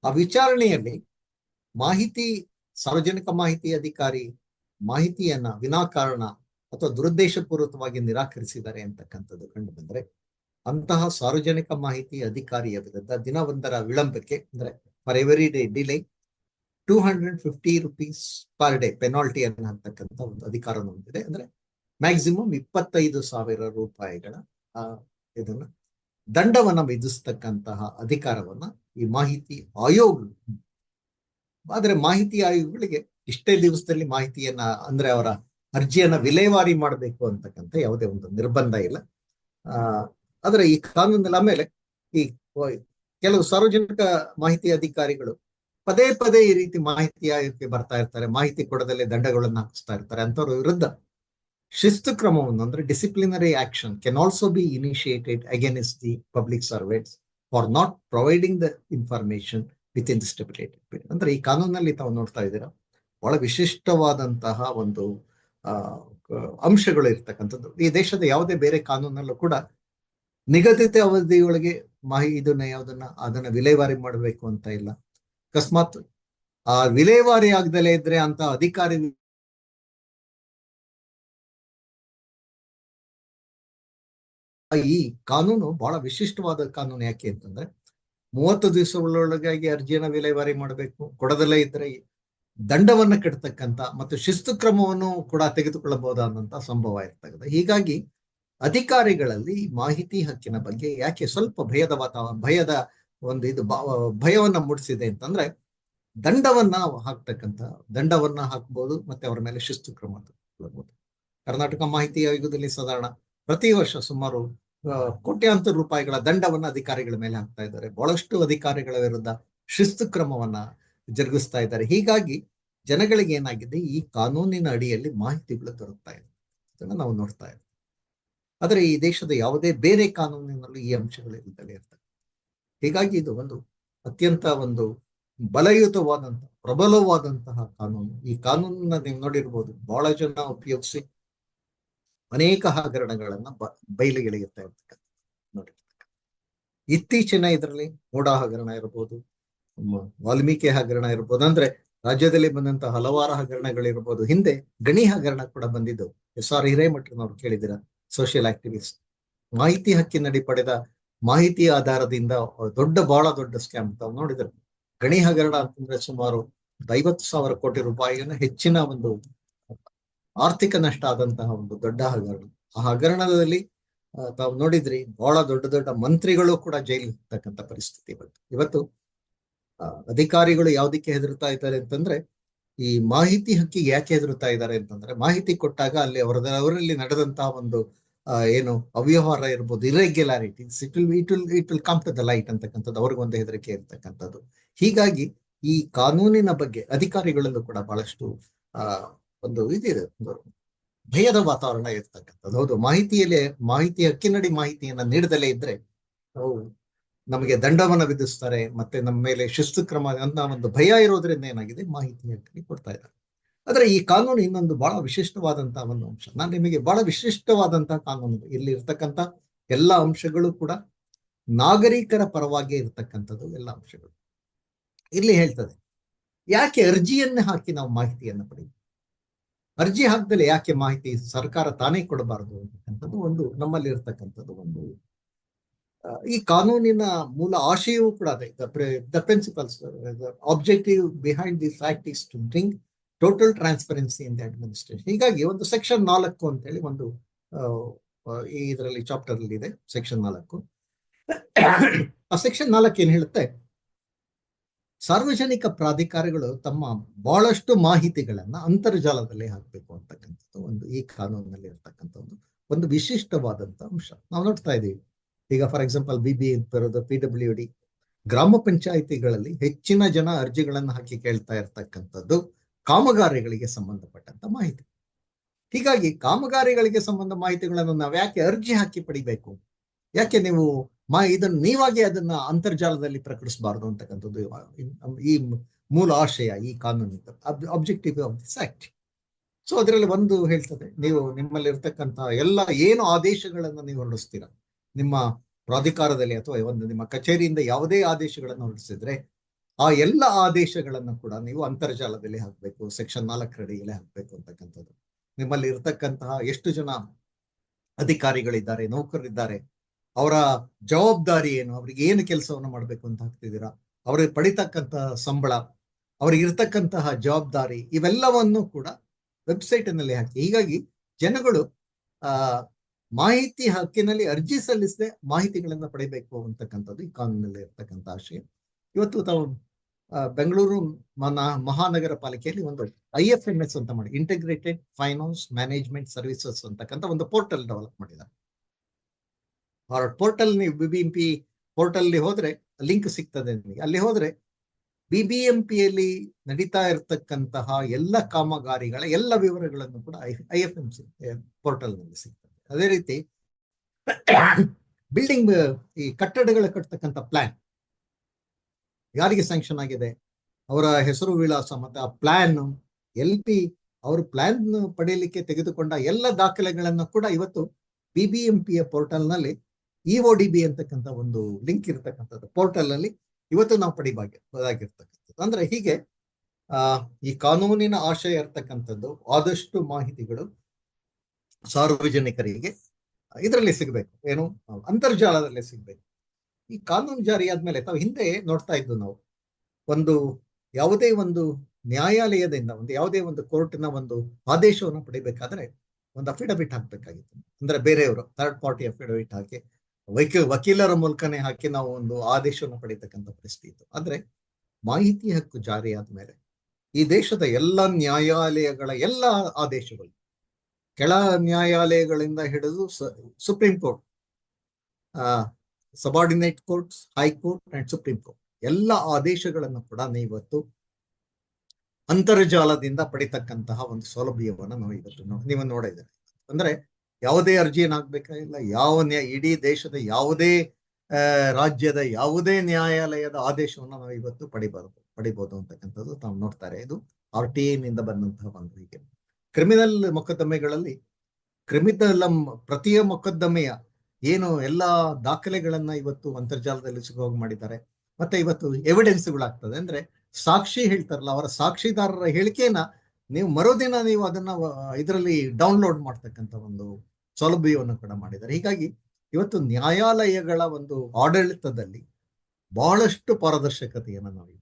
ಆ ವಿಚಾರಣೆಯಲ್ಲಿ ಸಾರ್ವಜನಿಕ ಮಾಹಿತಿ ಅಧಿಕಾರಿ ಮಾಹಿತಿಯನ್ನ ವಿನಾಕಾರಣ ಅಥವಾ ದುರುದ್ದೇಶಪೂರ್ವಕವಾಗಿ ನಿರಾಕರಿಸಿದ್ದಾರೆ ಅಂತಕ್ಕಂಥದ್ದು ಕಂಡು ಬಂದ್ರೆ ಅಂತಹ ಸಾರ್ವಜನಿಕ ಮಾಹಿತಿ ಅಧಿಕಾರಿಯ ವಿರುದ್ಧ ದಿನ 1ರ ವಿಳಂಬಕ್ಕೆ, ಅಂದ್ರೆ for every day delay 250 rupees per day penalty ಅನ್ನು ಹಾಕ್ತಕ್ಕಂಥ ಒಂದು ಅಧಿಕಾರವನ್ನು ಹೊಂದಿದೆ. ಅಂದ್ರೆ ಮ್ಯಾಕ್ಸಿಮಮ್ 25,000 ರೂಪಾಯಿಗಳ ಇದನ್ನ ದಂಡವನ್ನ ವಿಧಿಸ್ತಕ್ಕಂತಹ ಅಧಿಕಾರವನ್ನ ಈ ಮಾಹಿತಿ ಆಯೋಗ. ಆದ್ರೆ ಮಾಹಿತಿ ಆಯೋಗಗಳಿಗೆ ಇಷ್ಟೇ ದಿವಸದಲ್ಲಿ ಮಾಹಿತಿಯನ್ನ, ಅಂದ್ರೆ ಅವರ ಅರ್ಜಿಯನ್ನ ವಿಲೇವಾರಿ ಮಾಡಬೇಕು ಅಂತಕ್ಕಂಥ ಯಾವುದೇ ಒಂದು ನಿರ್ಬಂಧ ಇಲ್ಲ. ಆದ್ರೆ ಈ ಕಾನೂನಲ್ಲಿ ಆಮೇಲೆ ಈ ಕೆಲವು ಸಾರ್ವಜನಿಕ ಮಾಹಿತಿ ಅಧಿಕಾರಿಗಳು ಪದೇ ಪದೇ ಈ ರೀತಿ ಮಾಹಿತಿ ಆಯೋಗಕ್ಕೆ ಬರ್ತಾ ಇರ್ತಾರೆ, ಮಾಹಿತಿ ಕೊಡದಲ್ಲೇ ದಂಡಗಳನ್ನು ಹಾಕಿಸ್ತಾ ಇರ್ತಾರೆ. ಅಂತವ್ರ ವಿರುದ್ಧ ಶಿಸ್ತು ಕ್ರಮವನ್ನು, ಅಂದ್ರೆ disciplinary action can also be initiated against the public servants for not providing the information within the stipulated period. ಅಂದ್ರೆ ಈ ಕಾನೂನಲ್ಲಿ ತಾವು ನೋಡ್ತಾ ಇದ್ದೀರಾ ಬಹಳ ವಿಶಿಷ್ಟವಾದಂತಹ ಒಂದು ಅಂಶಗಳು ಇರ್ತಕ್ಕಂಥದ್ದು. ಈ ದೇಶದ ಯಾವುದೇ ಬೇರೆ ಕಾನೂನಲ್ಲೂ ಕೂಡ ನಿಗದಿತ ಅವಧಿಯೊಳಗೆ ಇದನ್ನ ಯಾವುದನ್ನ ಅದನ್ನ ವಿಲೇವಾರಿ ಮಾಡಬೇಕು ಅಂತ ಇಲ್ಲ. ಅಕಸ್ಮಾತ್ ಆ ವಿಲೇವಾರಿ ಆಗದಲೇ ಇದ್ರೆ ಅಂತ ಅಧಿಕಾರಿ ಈ ಕಾನೂನು ಬಹಳ ವಿಶಿಷ್ಟವಾದ ಕಾನೂನು. ಯಾಕೆ ಅಂತಂದ್ರೆ 30 ದಿವಸಗಳೊಳಗಾಗಿ ಅರ್ಜಿಯನ್ನ ವಿಲೇವಾರಿ ಮಾಡಬೇಕು, ಕೊಡದಲ್ಲೇ ಇದ್ರೆ ದಂಡವನ್ನ ಕಟ್ಟತಕ್ಕಂತ ಮತ್ತು ಶಿಸ್ತು ಕ್ರಮವನ್ನು ಕೂಡ ತೆಗೆದುಕೊಳ್ಳಬಹುದಾದಂತ ಸಂಭವ ಇರ್ತದೆ. ಹೀಗಾಗಿ ಅಧಿಕಾರಿಗಳಲ್ಲಿ ಮಾಹಿತಿ ಹಕ್ಕಿನ ಬಗ್ಗೆ ಯಾಕೆ ಸ್ವಲ್ಪ ಭಯದ ಒಂದು ಇದು ಭಯವನ್ನ ಮೂಡಿಸಿದೆ ಅಂತಂದ್ರೆ ದಂಡವನ್ನ ಹಾಕಬಹುದು ಮತ್ತೆ ಅವರ ಮೇಲೆ ಶಿಸ್ತು ಕ್ರಮ ತಗೊಳ್ಬಹುದು. ಕರ್ನಾಟಕ ಮಾಹಿತಿ ಆಯೋಗದಲ್ಲಿ ಸಾಧಾರಣ ಪ್ರತಿ ವರ್ಷ ಸುಮಾರು ಕೋಟ್ಯಾಂತರ ರೂಪಾಯಿಗಳ ದಂಡವನ್ನ ಅಧಿಕಾರಿಗಳ ಮೇಲೆ ಹಾಕ್ತಾ ಇದ್ದಾರೆ. ಬಹಳಷ್ಟು ಅಧಿಕಾರಿಗಳ ವಿರುದ್ಧ ಶಿಸ್ತು ಕ್ರಮವನ್ನ ಜರುಗಿಸ್ತಾ ಇದ್ದಾರೆ. ಹೀಗಾಗಿ ಜನಗಳಿಗೆ ಏನಾಗಿದೆ, ಈ ಕಾನೂನಿನ ಅಡಿಯಲ್ಲಿ ಮಾಹಿತಿಗಳು ದೊರಕ್ತಾ ಇದೆ, ಅದನ್ನ ನಾವು ನೋಡ್ತಾ ಇದ್ದೀವಿ. ಆದರೆ ಈ ದೇಶದ ಯಾವುದೇ ಬೇರೆ ಕಾನೂನಿನಲ್ಲೂ ಈ ಅಂಶಗಳು ಇಲ್ಲದಲೇ ಇರ್ತವೆ. ಹೀಗಾಗಿ ಇದು ಒಂದು ಅತ್ಯಂತ ಒಂದು ಬಲಯುತವಾದಂತಹ ಪ್ರಬಲವಾದಂತಹ ಕಾನೂನು. ಈ ಕಾನೂನನ್ನ ನೀವು ನೋಡಿರ್ಬೋದು, ಬಹಳ ಜನ ಉಪಯೋಗಿಸಿ ಅನೇಕ ಹಗರಣಗಳನ್ನ ಬಯಲಿಗೆ ಎಳೆಯುತ್ತಾ ಇರ್ತಕ್ಕಂಥ ನೋಡಿರ್ತಕ್ಕಂಥ. ಇತ್ತೀಚಿನ ಇದರಲ್ಲಿ ಮೂಡಾ ಹಗರಣ ಇರ್ಬೋದು, ವಾಲ್ಮೀಕಿ ಹಗರಣ ಇರ್ಬೋದು, ಅಂದ್ರೆ ರಾಜ್ಯದಲ್ಲಿ ಬಂದಂತಹ ಹಲವಾರು ಹಗರಣಗಳಿರ್ಬೋದು. ಹಿಂದೆ ಗಣಿ ಹಗರಣ ಕೂಡ ಬಂದಿದ್ದು. SR ಹಿರೇಮಠನವ್ರು ಕೇಳಿದಿರ, ಸೋಷಿಯಲ್ ಆಕ್ಟಿವಿಸ್ಟ್. ಮಾಹಿತಿ ಹಕ್ಕಿನಡಿ ಪಡೆದ ಮಾಹಿತಿ ಆಧಾರದಿಂದ ಬಹಳ ದೊಡ್ಡ ಸ್ಕ್ಯಾಮ್ ತಾವು ನೋಡಿದ್ರು. ಗಣಿ ಹಗರಣ ಅಂತಂದ್ರೆ ಸುಮಾರು 50,000 ಕೋಟಿ ರೂಪಾಯಿಯನ್ನು ಹೆಚ್ಚಿನ ಒಂದು ಆರ್ಥಿಕ ನಷ್ಟ ಆದಂತಹ ಒಂದು ದೊಡ್ಡ ಹಗರಣ. ಆ ಹಗರಣದಲ್ಲಿ ತಾವು ನೋಡಿದ್ರಿ, ಬಹಳ ದೊಡ್ಡ ಮಂತ್ರಿಗಳು ಕೂಡ ಜೈಲಿಗೆ ಹೋಗ್ತಕ್ಕಂಥ ಪರಿಸ್ಥಿತಿ ಬಂತು. ಇವತ್ತು ಅಧಿಕಾರಿಗಳು ಯಾವ್ದಕ್ಕೆ ಹೆದರ್ತಾ ಇದ್ದಾರೆ ಅಂತಂದ್ರೆ, ಈ ಮಾಹಿತಿ ಹಕ್ಕಿಗೆ ಯಾಕೆ ಹೆದರ್ತಾ ಇದ್ದಾರೆ ಅಂತಂದ್ರೆ, ಮಾಹಿತಿ ಕೊಟ್ಟಾಗ ಅಲ್ಲಿ ಅವರಲ್ಲಿ ನಡೆದಂತಹ ಒಂದು ಏನು ಅವ್ಯವಹಾರ ಇರ್ಬೋದು, irregularities, it will come to the light ಅಂತಕ್ಕಂಥದ್ದು ಅವ್ರಿಗೊಂದು ಹೆದರಿಕೆ ಇರ್ತಕ್ಕಂಥದ್ದು. ಹೀಗಾಗಿ ಈ ಕಾನೂನಿನ ಬಗ್ಗೆ ಅಧಿಕಾರಿಗಳಲ್ಲೂ ಕೂಡ ಬಹಳಷ್ಟು ಒಂದು ಇದಿದೆ, ಒಂದು ಭಯದ ವಾತಾವರಣ ಇರ್ತಕ್ಕಂಥದ್ದು. ಹೌದು, ಮಾಹಿತಿ ಹಕ್ಕಿನಡಿ ಮಾಹಿತಿಯನ್ನ ನೀಡದಲೇ ಇದ್ರೆ ನಾವು ನಮಗೆ ದಂಡವನ್ನ ವಿಧಿಸ್ತಾರೆ, ಮತ್ತೆ ನಮ್ಮ ಮೇಲೆ ಶಿಸ್ತು ಕ್ರಮ ಅನ್ನೋ ಒಂದು ಭಯ ಇರೋದ್ರಿಂದ ಏನಾಗಿದೆ, ಮಾಹಿತಿ ಹಕ್ಕಿಗೆ ಕೊಡ್ತಾ ಇದ್ದಾರೆ. ಆದ್ರೆ ಈ ಕಾನೂನು ಇನ್ನೊಂದು ಬಹಳ ವಿಶಿಷ್ಟವಾದಂತಹ ಒಂದು ಅಂಶ. ನಾನು ನಿಮಗೆ ಬಹಳ ವಿಶಿಷ್ಟವಾದಂತಹ ಕಾನೂನು, ಇಲ್ಲಿ ಇರ್ತಕ್ಕಂಥ ಎಲ್ಲ ಅಂಶಗಳು ಕೂಡ ನಾಗರಿಕರ ಪರವಾಗಿ ಇರ್ತಕ್ಕಂಥದ್ದು. ಎಲ್ಲ ಅಂಶಗಳು ಇಲ್ಲಿ ಹೇಳ್ತದೆ, ಯಾಕೆ ಅರ್ಜಿಯನ್ನ ಹಾಕಿ ನಾವು ಮಾಹಿತಿಯನ್ನು ಪಡೆಯುವುದು, ಅರ್ಜಿ ಹಾಕದಲ್ಲೇ ಯಾಕೆ ಮಾಹಿತಿ ಸರ್ಕಾರ ತಾನೇ ಕೊಡಬಾರದು ಅಂತಕ್ಕಂಥದ್ದು ಒಂದು ನಮ್ಮಲ್ಲಿ ಇರ್ತಕ್ಕಂಥದ್ದು ಒಂದು ಈ ಕಾನೂನಿನ ಮೂಲ ಆಶಯವೂ ಕೂಡ ಅದೇ. The principles, objective behind this act is to bring total transparency in the administration. ಹೀಗಾಗಿ ಒಂದು ಸೆಕ್ಷನ್ 4 ಅಂತೇಳಿ ಒಂದು ಈ ಇದರಲ್ಲಿ ಚಾಪ್ಟರ್ ಅಲ್ಲಿ ಇದೆ, ಸೆಕ್ಷನ್ 4. ಆ ಸೆಕ್ಷನ್ 4 ಏನ್ ಹೇಳುತ್ತೆ, ಸಾರ್ವಜನಿಕ ಪ್ರಾಧಿಕಾರಗಳು ತಮ್ಮ ಬಹಳಷ್ಟು ಮಾಹಿತಿಗಳನ್ನ ಅಂತರ್ಜಾಲದಲ್ಲಿ ಹಾಕಬೇಕು ಅಂತಕ್ಕಂಥದ್ದು ಒಂದು ಈ ಕಾನೂನಿನಲ್ಲಿ ಇರ್ತಕ್ಕಂಥ ಒಂದು ವಿಶಿಷ್ಟವಾದಂತ ಅಂಶ ನಾವು ನೋಡ್ತಾ ಇದ್ದೀವಿ. ಈಗ ಫಾರ್ ಎಕ್ಸಾಂಪಲ್ ಬರೋದು PWD, ಗ್ರಾಮ ಪಂಚಾಯಿತಿಗಳಲ್ಲಿ ಹೆಚ್ಚಿನ ಜನ ಅರ್ಜಿಗಳನ್ನು ಹಾಕಿ ಕೇಳ್ತಾ ಇರ್ತಕ್ಕಂಥದ್ದು ಕಾಮಗಾರಿಗಳಿಗೆ ಸಂಬಂಧಪಟ್ಟಂತ ಮಾಹಿತಿ. ಹೀಗಾಗಿ ಕಾಮಗಾರಿಗಳಿಗೆ ಸಂಬಂಧ ಮಾಹಿತಿಗಳನ್ನು ನಾವು ಯಾಕೆ ಅರ್ಜಿ ಹಾಕಿ ಪಡಿಬೇಕು, ಯಾಕೆ ನೀವು ಇದನ್ನು ನೀವಾಗಿ ಅದನ್ನ ಅಂತರ್ಜಾಲದಲ್ಲಿ ಪ್ರಕಟಿಸಬಾರದು ಅಂತಕ್ಕಂಥದ್ದು ಈ ಮೂಲ ಆಶಯ ಈ ಕಾನೂನಿನ objective of this act. So ಅದರಲ್ಲಿ ಒಂದು ಹೇಳ್ತದೆ, ನೀವು ನಿಮ್ಮಲ್ಲಿ ಇರ್ತಕ್ಕಂಥ ಎಲ್ಲ ಏನು ಆದೇಶಗಳನ್ನು ನೀವು ಹೊರಡಿಸ್ತೀರಾ, ನಿಮ್ಮ ಪ್ರಾಧಿಕಾರದಲ್ಲಿ ಅಥವಾ ಒಂದು ನಿಮ್ಮ ಕಚೇರಿಯಿಂದ ಯಾವುದೇ ಆದೇಶಗಳನ್ನು ಹೊರಡಿಸಿದ್ರೆ ಆ ಎಲ್ಲ ಆದೇಶಗಳನ್ನು ಕೂಡ ನೀವು ಅಂತರ್ಜಾಲದಲ್ಲಿ ಹಾಕಬೇಕು, ಸೆಕ್ಷನ್ 4 ಅಡಿಯಲ್ಲಿ ಹಾಕಬೇಕು ಅಂತಕ್ಕಂಥದ್ದು. ನಿಮ್ಮಲ್ಲಿ ಇರ್ತಕ್ಕಂತಹ ಎಷ್ಟು ಜನ ಅಧಿಕಾರಿಗಳಿದ್ದಾರೆ, ನೌಕರರಿದ್ದಾರೆ, ಅವರ ಜವಾಬ್ದಾರಿ ಏನು, ಅವ್ರಿಗೆ ಏನು ಕೆಲಸವನ್ನು ಮಾಡಬೇಕು ಅಂತ ಹಾಕ್ತಿದ್ದೀರಾ, ಅವ್ರಿಗೆ ಪಡಿತಕ್ಕಂತಹ ಸಂಬಳ, ಅವ್ರಿಗೆ ಇರ್ತಕ್ಕಂತಹ ಜವಾಬ್ದಾರಿ, ಇವೆಲ್ಲವನ್ನು ಕೂಡ ವೆಬ್ಸೈಟ್ ನಲ್ಲಿ ಹಾಕಿ. ಹೀಗಾಗಿ ಜನಗಳು ಮಾಹಿತಿ ಹಕ್ಕಿನಲ್ಲಿ ಅರ್ಜಿ ಸಲ್ಲಿಸದೆ ಮಾಹಿತಿಗಳನ್ನ ಪಡಿಬೇಕು ಅಂತಕ್ಕಂಥದ್ದು ಈ ಕಾನೂನಲ್ಲಿ ಇರ್ತಕ್ಕಂಥ ಆಶಯ. ಇವತ್ತು ತಾವು ಬೆಂಗಳೂರು ಮಹಾನಗರ ಪಾಲಿಕೆಯಲ್ಲಿ ಒಂದು IFMS ಅಂತ ಮಾಡಿ, ಇಂಟಿಗ್ರೇಟೆಡ್ ಫೈನಾನ್ಸ್ ಮ್ಯಾನೇಜ್ಮೆಂಟ್ ಸರ್ವಿಸಸ್ ಅಂತಕ್ಕಂಥ ಒಂದು ಪೋರ್ಟಲ್ ಡೆವಲಪ್ ಮಾಡಿದ್ದಾರೆ. ಆ ಪೋರ್ಟಲ್ ನೀವು BBMP ಪೋರ್ಟಲ್ ಹೋದ್ರೆ ಲಿಂಕ್ ಸಿಗ್ತದೆ ನಿಮಗೆ. ಅಲ್ಲಿ ಹೋದ್ರೆ BBMPಯಲ್ಲಿ ನಡೀತಾ ಇರತಕ್ಕಂತಹ ಎಲ್ಲ ಕಾಮಗಾರಿಗಳ ಎಲ್ಲ ವಿವರಗಳನ್ನು ಕೂಡ IFMC ಪೋರ್ಟಲ್ ನಲ್ಲಿ ಸಿಗ್ತದೆ. ಅದೇ ರೀತಿ ಬಿಲ್ಡಿಂಗ್ ಈ ಕಟ್ಟಡಗಳ ಕಟ್ತಕ್ಕಂಥ ಪ್ಲಾನ್ ಯಾರಿಗೆ ಸ್ಯಾಂಕ್ಷನ್ ಆಗಿದೆ, ಅವರ ಹೆಸರು ವಿಳಾಸ ಮತ್ತೆ ಆ ಪ್ಲಾನ್ LP ಅವರು ಪ್ಲಾನ್ ಪಡೆಯಲಿಕ್ಕೆ ತೆಗೆದುಕೊಂಡ ಎಲ್ಲ ದಾಖಲೆಗಳನ್ನು ಕೂಡ ಇವತ್ತು BBMPಯ ಪೋರ್ಟಲ್ನಲ್ಲಿ EODB ಅಂತಕ್ಕಂಥ ಒಂದು ಲಿಂಕ್ ಇರತಕ್ಕಂಥದ್ದು ಪೋರ್ಟಲ್ನಲ್ಲಿ ಇವತ್ತು ನಾವು ಪಡಿಬಹುದಾಗಿರ್ತಕ್ಕಂಥದ್ದು. ಅಂದ್ರೆ ಹೀಗೆ ಈ ಕಾನೂನಿನ ಆಶಯ ಇರ್ತಕ್ಕಂಥದ್ದು ಆದಷ್ಟು ಮಾಹಿತಿಗಳು ಸಾರ್ವಜನಿಕರಿಗೆ ಇದರಲ್ಲಿ ಸಿಗಬೇಕು, ಏನು ಅಂತರ್ಜಾಲದಲ್ಲಿ ಸಿಗಬೇಕು. ಈ ಕಾನೂನು ಜಾರಿ ಆದ್ಮೇಲೆ ತಾವು ಹಿಂದೆ ನೋಡ್ತಾ ಇದ್ದು ನಾವು ಒಂದು ಯಾವುದೇ ಒಂದು ನ್ಯಾಯಾಲಯದಿಂದ ಯಾವುದೇ ಒಂದು ಕೋರ್ಟ್ನ ಒಂದು ಆದೇಶವನ್ನು ಪಡಿಬೇಕಾದ್ರೆ ಒಂದು ಅಫಿಡವಿಟ್ ಹಾಕ್ಬೇಕಾಗಿತ್ತು. ಅಂದ್ರೆ ಬೇರೆಯವರು ಥರ್ಡ್ ಪಾರ್ಟಿ ಅಫಿಡವಿಟ್ ಹಾಕಿ ವಕೀಲರ ಮೂಲಕನೇ ಹಾಕಿ ನಾವು ಒಂದು ಆದೇಶವನ್ನು ಪಡಿತಕ್ಕಂಥ ಪರಿಸ್ಥಿತಿ ಇತ್ತು. ಆದ್ರೆ ಮಾಹಿತಿ ಹಕ್ಕು ಜಾರಿ ಆದ್ಮೇಲೆ ಈ ದೇಶದ ಎಲ್ಲ ನ್ಯಾಯಾಲಯಗಳ ಎಲ್ಲ ಆದೇಶಗಳು, ಕೆಳ ನ್ಯಾಯಾಲಯಗಳಿಂದ ಹಿಡಿದು supreme court, subordinate courts, high court and supreme court ಎಲ್ಲ ಆದೇಶಗಳನ್ನು ಕೂಡ ಇವತ್ತು ಅಂತರ್ಜಾಲದಿಂದ ಪಡಿತಕ್ಕಂತಹ ಒಂದು ಸೌಲಭ್ಯವನ್ನು ನಾವು ಇವತ್ತು ನೀವು ನೋಡಿದ್ದೀರಿ. ಅಂದ್ರೆ ಯಾವುದೇ ಅರ್ಜಿಯನ್ನು ಹಾಕ್ಬೇಕಾಗಿಲ್ಲ, ಇಡೀ ದೇಶದ ಯಾವುದೇ ರಾಜ್ಯದ ಯಾವುದೇ ನ್ಯಾಯಾಲಯದ ಆದೇಶವನ್ನು ನಾವು ಇವತ್ತು ಪಡಿಬಹುದು ಅಂತಕ್ಕಂಥದ್ದು ನಾವು ನೋಡ್ತಾರೆ. ಇದು RTA ನಿಂದ ಬಂದಂತಹ ಒಂದು ಹೀಗೆ ಕ್ರಿಮಿನಲ್ ಮೊಕದ್ದಮೆಗಳಲ್ಲಿ ಪ್ರತಿಯ ಮೊಕದ್ದಮೆಯ ಏನು ಎಲ್ಲ ದಾಖಲೆಗಳನ್ನ ಇವತ್ತು ಅಂತರ್ಜಾಲದಲ್ಲಿ ಸಿಗುವಾಗ ಮಾಡಿದ್ದಾರೆ. ಮತ್ತೆ ಇವತ್ತು ಎವಿಡೆನ್ಸ್ಗಳಾಗ್ತದೆ, ಅಂದ್ರೆ ಸಾಕ್ಷಿ ಹೇಳ್ತಾರಲ್ಲ, ಅವರ ಸಾಕ್ಷಿದಾರರ ಹೇಳಿಕೆಯನ್ನ ನೀವು ಮರುದಿನ ನೀವು ಅದನ್ನ ಇದರಲ್ಲಿ ಡೌನ್ಲೋಡ್ ಮಾಡ್ತಕ್ಕಂಥ ಒಂದು ಸೌಲಭ್ಯವನ್ನು ಕೂಡ ಮಾಡಿದ್ದಾರೆ. ಹೀಗಾಗಿ ಇವತ್ತು ನ್ಯಾಯಾಲಯಗಳ ಒಂದು ಆಡಳಿತದಲ್ಲಿ ಬಹಳಷ್ಟು ಪಾರದರ್ಶಕತೆಯನ್ನು ನಾವು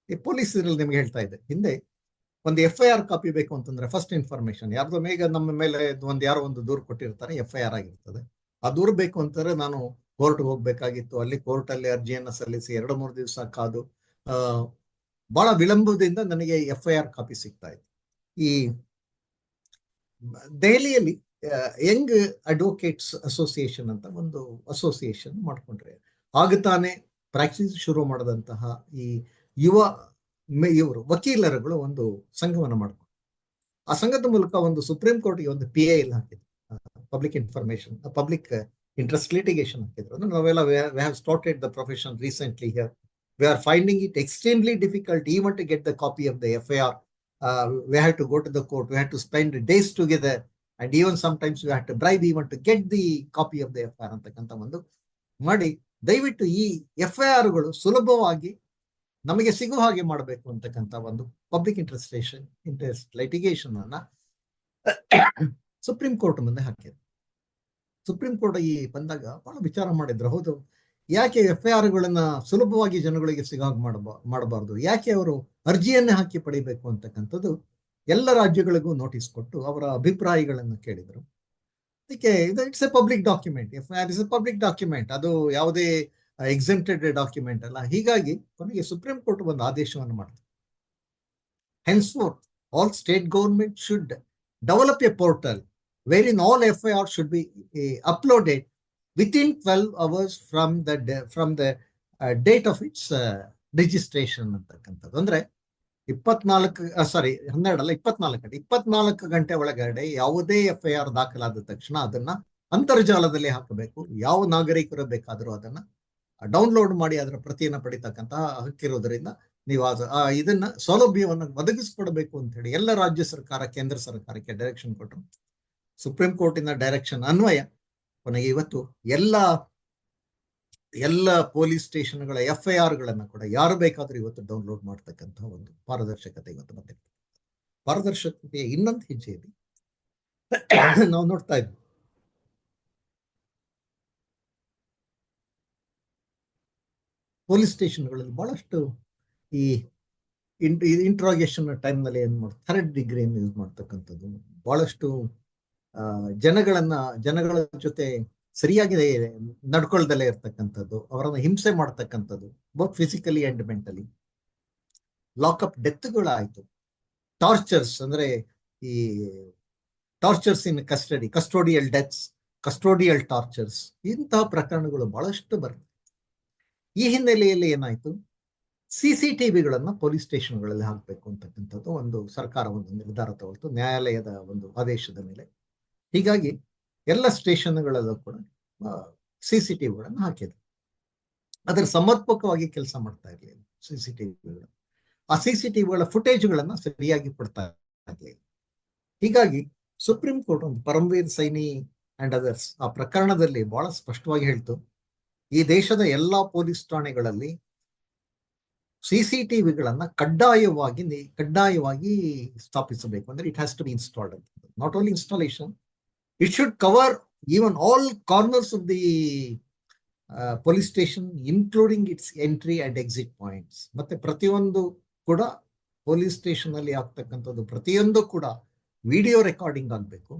ಈ ಪೊಲೀಸ್ ಇದರಲ್ಲಿ ನಿಮ್ಗೆ ಹೇಳ್ತಾ ಇದ್ದೆ, ಹಿಂದೆ ಒಂದು FIR ಕಾಪಿ ಬೇಕು ಅಂತಂದ್ರೆ ಫಸ್ಟ್ ಇನ್ಫಾರ್ಮೇಶನ್ ಯಾರ್ದೋ ನಮ್ಮ ಮೇಲೆ ಯಾರೋ ಒಂದು ದೂರು ಕೊಟ್ಟಿರ್ತಾರೆ, FIR ಆಗಿರ್ತದೆ. ಆ ದೂರು ಬೇಕು ಅಂತಂದ್ರೆ ನಾನು ಕೋರ್ಟ್ಗೆ ಹೋಗ್ಬೇಕಾಗಿತ್ತು, ಅಲ್ಲಿ ಕೋರ್ಟ್ ಅಲ್ಲಿ ಅರ್ಜಿಯನ್ನ ಸಲ್ಲಿಸಿ 2-3 ದಿವಸ ಕಾದು ಬಹಳ ವಿಳಂಬದಿಂದ ನನಗೆ FIR ಕಾಪಿ ಸಿಗ್ತಾ ಇತ್ತು. ಈ ದೆಹಲಿಯಲ್ಲಿ ಯಂಗ್ ಅಡ್ವೊಕೇಟ್ಸ್ ಅಸೋಸಿಯೇಷನ್ ಅಂತ ಒಂದು ಅಸೋಸಿಯೇಷನ್ ಮಾಡ್ಕೊಂಡ್ರೆ ಆಗ ತಾನೇ ಪ್ರಾಕ್ಟೀಸ್ ಶುರು ಮಾಡಿದಂತಹ ಈ ಇವರು ವಕೀಲರುಗಳು ಒಂದು ಸಂಘವನ್ನು ಮಾಡ್ಕೊಂಡು ಆ ಸಂಘದ ಮೂಲಕ ಒಂದು ಸುಪ್ರೀಂ ಕೋರ್ಟ್ಗೆ ಒಂದು PIL ಹಾಕಿದ್ರು, ಪಬ್ಲಿಕ್ ಇಂಟ್ರೆಸ್ಟ್ ಲಿಟಿಗೇಷನ್ ಹಾಕಿದ್ರು. ನಾವೆಲ್ಲ we have started the profession recently here. We are finding it extremely difficult even to get the copy of the FIR. We have to go to the court, we have to spend days together, and even sometimes we have to bribe even to get the copy of the FIR ಅಂತಕ್ಕಂಥ ಒಂದು ಮಾಡಿ ದಯವಿಟ್ಟು ಈ FIRಗಳು ಸುಲಭವಾಗಿ ನಮಗೆ ಸಿಗುವ ಹಾಗೆ ಮಾಡಬೇಕು ಅಂತಕ್ಕಂಥ ಒಂದು ಪಬ್ಲಿಕ್ ಇಂಟ್ರೆಸ್ಟ್ ಲೈಟಿಗೇಷನ್ ಅನ್ನ ಸುಪ್ರೀಂ ಕೋರ್ಟ್ ಮುಂದೆ ಹಾಕಿದ್ರು. ಸುಪ್ರೀಂ ಕೋರ್ಟ್ ಈ ಬಂದಾಗ ಬಹಳ ವಿಚಾರ ಮಾಡಿದ್ರು, ಹೌದು ಯಾಕೆ FIRಗಳನ್ನ ಸುಲಭವಾಗಿ ಜನಗಳಿಗೆ ಸಿಗಾಗ ಮಾಡಬಾರ್ದು, ಯಾಕೆ ಅವರು ಅರ್ಜಿಯನ್ನೇ ಹಾಕಿ ಪಡಿಬೇಕು ಅಂತಕ್ಕಂಥದ್ದು ಎಲ್ಲ ರಾಜ್ಯಗಳಿಗೂ ನೋಟಿಸ್ ಕೊಟ್ಟು ಅವರ ಅಭಿಪ್ರಾಯಗಳನ್ನು ಕೇಳಿದ್ರು. ಅದಕ್ಕೆ it's A public document, FIR is A public document, ಅದು ಯಾವುದೇ ಎಕ್ಸೆಂಪ್ಟೆಡ್ ಡಾಕ್ಯುಮೆಂಟ್ ಅಲ್ಲ. ಹೀಗಾಗಿ ಕೊನೆಗೆ ಸುಪ್ರೀಂ ಕೋರ್ಟ್ ಒಂದು ಆದೇಶವನ್ನು ಮಾಡಿದ್ರು, henceforth all state government should develop a portal wherein all FIR should be uploaded within 12 hours from the date of its registration ಅಂತಕ್ಕಂಥದ್ದು. ಅಂದ್ರೆ 24 ಗಂಟೆ ಒಳಗಡೆ ಯಾವುದೇ FIR ದಾಖಲಾದ ತಕ್ಷಣ ಅದನ್ನ ಅಂತರ್ಜಾಲದಲ್ಲಿ ಹಾಕಬೇಕು. ಯಾವ ನಾಗರಿಕರು ಬೇಕಾದರೂ ಅದನ್ನ ಡೌನ್ಲೋಡ್ ಮಾಡಿ ಅದರ ಪ್ರತಿಯನ್ನು ಪಡಿತಕ್ಕಂತಹ ಹಕ್ಕಿರೋದ್ರಿಂದ ನೀವು ಇದನ್ನ ಸೌಲಭ್ಯವನ್ನು ಒದಗಿಸಿಕೊಡಬೇಕು ಅಂತ ಹೇಳಿ ಎಲ್ಲ ರಾಜ್ಯ ಸರ್ಕಾರ, ಕೇಂದ್ರ ಸರ್ಕಾರಕ್ಕೆ ಡೈರೆಕ್ಷನ್ ಕೊಟ್ಟರು. ಸುಪ್ರೀಂ ಕೋರ್ಟಿನ ಡೈರೆಕ್ಷನ್ ಅನ್ವಯ ಕೊನೆಗೆ ಇವತ್ತು ಎಲ್ಲ ಪೊಲೀಸ್ ಸ್ಟೇಷನ್ಗಳ FIRಗಳನ್ನ ಕೂಡ ಯಾರು ಬೇಕಾದ್ರೂ ಇವತ್ತು ಡೌನ್ಲೋಡ್ ಮಾಡ್ತಕ್ಕಂಥ ಒಂದು ಪಾರದರ್ಶಕತೆ ಇವತ್ತು ಬಂದಿದೆ. ಪಾರದರ್ಶಕತೆಯ ಇನ್ನೊಂದು ಹೆಜ್ಜೆಯಲ್ಲಿ ನಾವು ನೋಡ್ತಾ ಇದ್ವಿ, ಪೊಲೀಸ್ ಸ್ಟೇಷನ್ಗಳಲ್ಲಿ ಬಹಳಷ್ಟು ಈ ಇಂಟ್ರಾಗೇಷನ್ ಟೈಮ್ನಲ್ಲಿ ಏನ್ ಮಾಡ್ತಾರೆ, ಥರ್ಡ್ ಡಿಗ್ರಿಯನ್ನು ಯೂಸ್ ಮಾಡ್ತಕ್ಕಂಥದ್ದು, ಬಹಳಷ್ಟು ಜನಗಳ ಜೊತೆ ಸರಿಯಾಗಿ ನಡ್ಕೊಳ್ದಲ್ಲೇ ಇರ್ತಕ್ಕಂಥದ್ದು, ಅವರನ್ನು ಹಿಂಸೆ ಮಾಡ್ತಕ್ಕಂಥದ್ದು, both physically and mentally. Lockup ಡೆತ್ಗಳಾಯ್ತು, ಟಾರ್ಚರ್ಸ್ ಅಂದ್ರೆ ಈ tortures in custodial deaths, custodial tortures, ಇಂತಹ ಪ್ರಕರಣಗಳು ಬಹಳಷ್ಟು ಬರ್ತವೆ. ಈ ಹಿನ್ನೆಲೆಯಲ್ಲಿ ಏನಾಯ್ತು, CCTVಗಳನ್ನ ಪೊಲೀಸ್ ಸ್ಟೇಷನ್ಗಳಲ್ಲಿ ಹಾಕಬೇಕು ಅಂತಕ್ಕಂಥದ್ದು ಒಂದು ಸರ್ಕಾರ ಒಂದು ನಿರ್ಧಾರ ತಗೊಳ್ತು ನ್ಯಾಯಾಲಯದ ಒಂದು ಆದೇಶದ ಮೇಲೆ. ಹೀಗಾಗಿ ಎಲ್ಲ ಸ್ಟೇಷನ್ಗಳಲ್ಲೂ ಕೂಡ CCTVಗಳನ್ನು ಹಾಕಿದ್ರು. ಅದರ ಸಮರ್ಪಕವಾಗಿ ಕೆಲಸ ಮಾಡ್ತಾ ಇರಲಿಲ್ಲ CCTVಗಳು. ಆ CCTVಗಳ ಫುಟೇಜ್ಗಳನ್ನ ಸರಿಯಾಗಿ ಕೊಡ್ತಾ ಇರಲಿಲ್ಲ. ಹೀಗಾಗಿ ಸುಪ್ರೀಂ ಕೋರ್ಟ್ ಒಂದು ಪರಮ್ವೀರ್ ಸೈನಿ ಅಂಡ್ ಅದರ್ಸ್ ಆ ಪ್ರಕರಣದಲ್ಲಿ ಬಹಳ ಸ್ಪಷ್ಟವಾಗಿ ಹೇಳ್ತು, ಈ ದೇಶದ ಎಲ್ಲಾ ಪೊಲೀಸ್ ಠಾಣೆಗಳಲ್ಲಿ CCTVಗಳನ್ನ ಕಡ್ಡಾಯವಾಗಿ ಸ್ಥಾಪಿಸಬೇಕು. ಅಂದ್ರೆ it has to be installed ಅಂತ. Not only installation, it should cover even all corners of the police station including its entry and exit points. ಮತ್ತೆ ಪ್ರತಿಯೊಂದು ಕೂಡ ಪೊಲೀಸ್ ಸ್ಟೇಷನ್ ಅಲ್ಲಿ ಆಗ್ತಕ್ಕಂಥದ್ದು ಪ್ರತಿಯೊಂದು ಕೂಡ ವಿಡಿಯೋ ರೆಕಾರ್ಡಿಂಗ್ ಆಗಬೇಕು.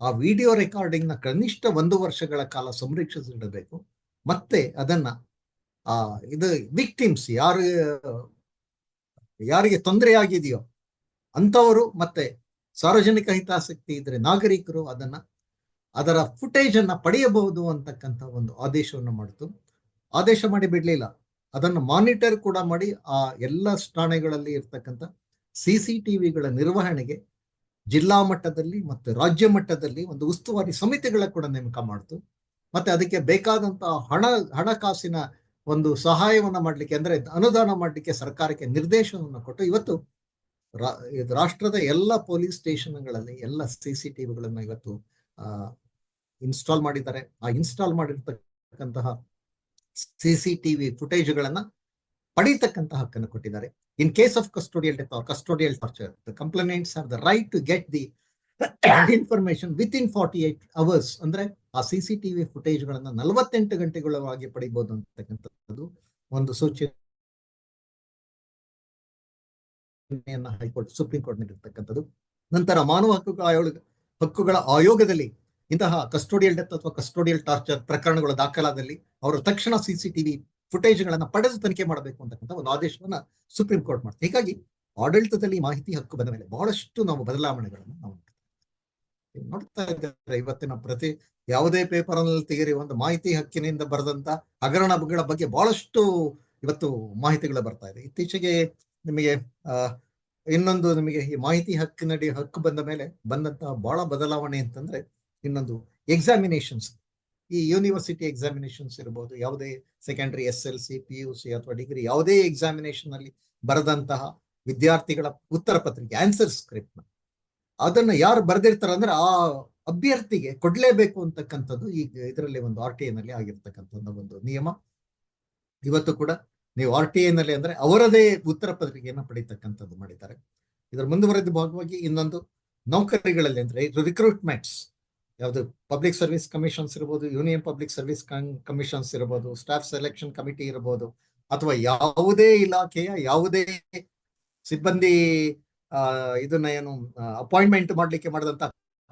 ಆ ವಿಡಿಯೋ ರೆಕಾರ್ಡಿಂಗ್ ನ ಕನಿಷ್ಠ 1 ವರ್ಷಗಳ ಕಾಲ ಸಂರಕ್ಷಿಸಿಡಬೇಕು. ಮತ್ತೆ ಅದನ್ನ ಇದು ವಿಕ್ಟಿಮ್ಸ್ ಯಾರಿಗೆ ತೊಂದರೆ ಆಗಿದೆಯೋ ಅಂತವರು ಮತ್ತೆ ಸಾರ್ವಜನಿಕ ಹಿತಾಸಕ್ತಿ ಇದ್ರೆ ನಾಗರಿಕರು ಅದರ ಫುಟೇಜ್ ಅನ್ನ ಪಡೆಯಬಹುದು ಅಂತಕ್ಕಂಥ ಒಂದು ಆದೇಶವನ್ನು ಮಾಡಿತು. ಆದೇಶ ಮಾಡಿ ಬಿಡ್ಲಿಲ್ಲ, ಅದನ್ನು ಮಾನಿಟರ್ ಕೂಡ ಮಾಡಿ ಆ ಎಲ್ಲ ಠಾಣೆಗಳಲ್ಲಿ ಇರ್ತಕ್ಕಂಥ CCTVಗಳ ನಿರ್ವಹಣೆಗೆ ಜಿಲ್ಲಾ ಮಟ್ಟದಲ್ಲಿ ಮತ್ತು ರಾಜ್ಯ ಮಟ್ಟದಲ್ಲಿ ಒಂದು ಉಸ್ತುವಾರಿ ಸಮಿತಿಗಳ ಕೂಡ ನೇಮಕ ಮಾಡಿತು. ಮತ್ತೆ ಅದಕ್ಕೆ ಬೇಕಾದಂತಹ ಹಣಕಾಸಿನ ಒಂದು ಸಹಾಯವನ್ನ ಮಾಡ್ಲಿಕ್ಕೆ, ಅಂದ್ರೆ ಅನುದಾನ ಮಾಡ್ಲಿಕ್ಕೆ ಸರ್ಕಾರಕ್ಕೆ ನಿರ್ದೇಶನವನ್ನು ಕೊಟ್ಟು ಇವತ್ತು ರಾಷ್ಟ್ರದ ಎಲ್ಲ ಪೊಲೀಸ್ ಸ್ಟೇಷನ್ಗಳಲ್ಲಿ ಎಲ್ಲ CCTVಗಳನ್ನ ಇವತ್ತು ಇನ್ಸ್ಟಾಲ್ ಮಾಡಿದ್ದಾರೆ. ಆ ಇನ್ಸ್ಟಾಲ್ ಮಾಡಿರ್ತಕ್ಕಂತಹ CCTV ಫುಟೇಜ್ಗಳನ್ನ ಪಡೀತಕ್ಕಂತಹ ಹಕ್ಕನ್ನು ಕೊಟ್ಟಿದ್ದಾರೆ. In case of custodial death or custodial torture, the complainants have the right to get the information within 48 hours. ಅಂದ್ರೆ ಆ CCTV ಫುಟೇಜ್ಗಳನ್ನ 48 ಗಂಟೆಗಳೊಳಗೆ ಪಡಿಬಹುದು ಅಂತಕ್ಕಂಥದ್ದು ಒಂದು ಸೂಚನೆಯನ್ನ ಹೈಕೋರ್ಟ್ ಸುಪ್ರೀಂ ಕೋರ್ಟ್ ನೀಡಿರ್ತಕ್ಕಂಥದ್ದು. ನಂತರ ಮಾನವ ಹಕ್ಕುಗಳ ಆಯೋಗದಲ್ಲಿ ಇಂತಹ ಕಸ್ಟೋಡಿಯಲ್ ಡೆತ್ ಅಥವಾ ಕಸ್ಟೋಡಿಯಲ್ ಟಾರ್ಚರ್ ಪ್ರಕರಣಗಳು ದಾಖಲಾದಲ್ಲಿ ಅವರು ತಕ್ಷಣ CCTV ಫುಟೇಜ್ಗಳನ್ನ ಪಡೆದು ತನಿಖೆ ಮಾಡಬೇಕು ಅಂತಕ್ಕಂಥ ಒಂದು ಆದೇಶವನ್ನ ಸುಪ್ರೀಂ ಕೋರ್ಟ್ ಮಾಡ್ತಾರೆ. ಹೀಗಾಗಿ ಆಡಳಿತದಲ್ಲಿ ಮಾಹಿತಿ ಹಕ್ಕು ಬಂದ ಮೇಲೆ ಬಹಳಷ್ಟು ನಾವು ಬದಲಾವಣೆಗಳನ್ನು ನಾವು ನೋಡ್ತಾ ಇದ್ದೇವೆ. ಇವತ್ತಿನ ಯಾವುದೇ ಪೇಪರ್ ನಲ್ಲಿ ತೆಗೆರಿ ಒಂದು ಮಾಹಿತಿ ಹಕ್ಕಿನಿಂದ ಬರೆದಂತ ಹಗರಣಗಳ ಬಗ್ಗೆ ಬಹಳಷ್ಟು ಇವತ್ತು ಮಾಹಿತಿಗಳು ಬರ್ತಾ ಇದೆ. ಇತ್ತೀಚೆಗೆ ನಿಮಗೆ ಇನ್ನೊಂದು ನಿಮಗೆ ಈ ಮಾಹಿತಿ ಹಕ್ಕು ಬಂದ ಮೇಲೆ ಬಂದಂತಹ ಬಹಳ ಬದಲಾವಣೆ ಅಂತಂದ್ರೆ ಇನ್ನೊಂದು ಎಕ್ಸಾಮಿನೇಷನ್ಸ್, ಈ ಯೂನಿವರ್ಸಿಟಿ ಎಕ್ಸಾಮಿನೇಷನ್ಸ್ ಇರ್ಬೋದು, ಯಾವುದೇ ಸೆಕೆಂಡರಿ SLC PUC ಅಥವಾ ಡಿಗ್ರಿ ಯಾವುದೇ ಎಕ್ಸಾಮಿನೇಷನ್ ಅಲ್ಲಿ ಬರೆದಂತಹ ವಿದ್ಯಾರ್ಥಿಗಳ ಉತ್ತರ ಪತ್ರಿಕೆ ಆನ್ಸರ್ ಸ್ಕ್ರಿಪ್ಟ್ ಅದನ್ನ ಯಾರು ಬರೆದಿರ್ತಾರೆ ಅಂದ್ರೆ ಆ ಅಭ್ಯರ್ಥಿಗೆ ಕೊಡ್ಲೇಬೇಕು ಅಂತಕ್ಕಂಥದ್ದು ಈಗ ಇದರಲ್ಲಿ ಒಂದು RTI ನಲ್ಲಿ ಆಗಿರ್ತಕ್ಕಂಥ ಒಂದು ನಿಯಮ. ಇವತ್ತು ಕೂಡ ನೀವು RTI ನಲ್ಲಿ ಅಂದ್ರೆ ಅವರದೇ ಉತ್ತರ ಪತ್ರಿಕೆಯನ್ನು ಪಡೀತಕ್ಕಂಥದ್ದು ಮಾಡಿದ್ದಾರೆ. ಇದರ ಮುಂದುವರೆದ ಭಾಗವಾಗಿ ಇನ್ನೊಂದು ನೌಕರಿಗಳಲ್ಲಿ ಅಂದ್ರೆ ರಿಕ್ರೂಟ್ಮೆಂಟ್ಸ್, ಯಾವುದು ಪಬ್ಲಿಕ್ ಸರ್ವಿಸ್ ಕಮಿಷನ್ಸ್ ಇರ್ಬೋದು, ಯೂನಿಯನ್ ಪಬ್ಲಿಕ್ ಸರ್ವಿಸ್ ಕಮಿಷನ್ಸ್ ಇರ್ಬೋದು, ಸ್ಟಾಫ್ ಸೆಲೆಕ್ಷನ್ ಕಮಿಟಿ ಇರ್ಬೋದು, ಅಥವಾ ಯಾವುದೇ ಇಲಾಖೆಯ ಯಾವುದೇ ಸಿಬ್ಬಂದಿ ಇದನ್ನ ಏನು ಅಪಾಯಿಂಟ್ಮೆಂಟ್ ಮಾಡ್ಲಿಕ್ಕೆ ಮಾಡಿದಂತ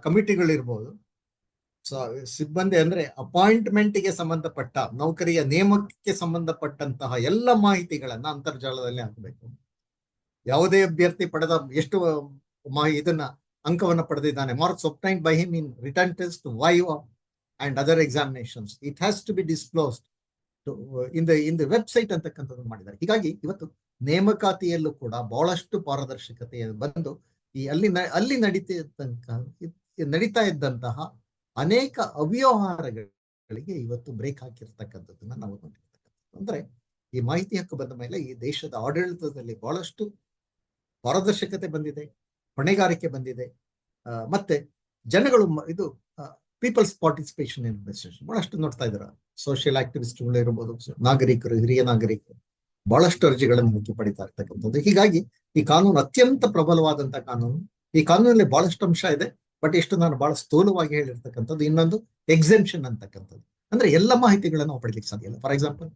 ಕಮಿಟಿಗಳಿರ್ಬೋದು. ಸಿಬ್ಬಂದಿ ಅಂದ್ರೆ ಅಪಾಯಿಂಟ್ಮೆಂಟ್ಗೆ ಸಂಬಂಧಪಟ್ಟ ನೌಕರಿಯ ನೇಮಕಕ್ಕೆ ಸಂಬಂಧಪಟ್ಟಂತಹ ಎಲ್ಲ ಮಾಹಿತಿಗಳನ್ನ ಅಂತರ್ಜಾಲದಲ್ಲಿ ಹಾಕಬೇಕು. ಯಾವುದೇ ಅಭ್ಯರ್ಥಿ ಪಡೆದ ಎಷ್ಟು ಇದನ್ನ ಅಂಕವನ್ನು ಪಡೆದಿದ್ದಾನೆ, marks obtained by him in written test, viva and other examinations, it has to be disclosed in the website ಅಂತಕ್ಕಂಥದ್ದು ಮಾಡಿದ್ದಾರೆ. ಹೀಗಾಗಿ ಇವತ್ತು ನೇಮಕಾತಿಯಲ್ಲೂ ಕೂಡ ಬಹಳಷ್ಟು ಪಾರದರ್ಶಕತೆ ಬಂದು ಈ ಅಲ್ಲಿ ನಡೀತಾ ಇದ್ದಂತಹ ಅನೇಕ ಅವ್ಯವಹಾರಗಳಿಗೆ ಇವತ್ತು ಬ್ರೇಕ್ ಹಾಕಿರ್ತಕ್ಕಂಥದ್ದನ್ನ ನಾವು ನೋಡಿರ್ತಕ್ಕಂಥದ್ದು. ಅಂದ್ರೆ ಈ ಮಾಹಿತಿ ಹಕ್ಕು ಬಂದ ಮೇಲೆ ಈ ದೇಶದ ಆಡಳಿತದಲ್ಲಿ ಬಹಳಷ್ಟು ಪಾರದರ್ಶಕತೆ ಬಂದಿದೆ, ಹೊಣೆಗಾರಿಕೆ ಬಂದಿದೆ. ಮತ್ತೆ ಜನಗಳು ಇದು ಪೀಪಲ್ಸ್ ಪಾರ್ಟಿಸಿಪೇಷನ್ ಇನ್ ಅಡ್ಮಿನಿಸ್ಟ್ರೇಷನ್ ಬಹಳಷ್ಟು ನೋಡ್ತಾ ಇದ್ದಾರೆ. ಸೋಷಿಯಲ್ ಆಕ್ಟಿವಿಸ್ಟ್ಗಳು ಇರ್ಬೋದು, ನಾಗರಿಕರು, ಹಿರಿಯ ನಾಗರಿಕರು ಬಹಳಷ್ಟು ಅರ್ಜಿಗಳನ್ನು ಪಡಿತಾ ಇರ್ತಕ್ಕಂಥದ್ದು. ಹೀಗಾಗಿ ಈ ಕಾನೂನು ಅತ್ಯಂತ ಪ್ರಬಲವಾದಂತಹ ಕಾನೂನು. ಈ ಕಾನೂನಲ್ಲಿ ಬಹಳಷ್ಟು ಅಂಶ ಇದೆ, ಬಟ್ ಇಷ್ಟು ನಾನು ಬಹಳ ಸ್ಥೂಲವಾಗಿ ಹೇಳಿರ್ತಕ್ಕಂಥದ್ದು. ಇನ್ನೊಂದು ಎಕ್ಸೆಂಪ್ಷನ್ ಅಂತಕ್ಕಂಥದ್ದು, ಅಂದ್ರೆ ಎಲ್ಲ ಮಾಹಿತಿಗಳನ್ನು ನಾವು ಪಡಿಲಿಕ್ಕೆ ಸಾಧ್ಯ ಇಲ್ಲ. ಫಾರ್ ಎಕ್ಸಾಂಪಲ್,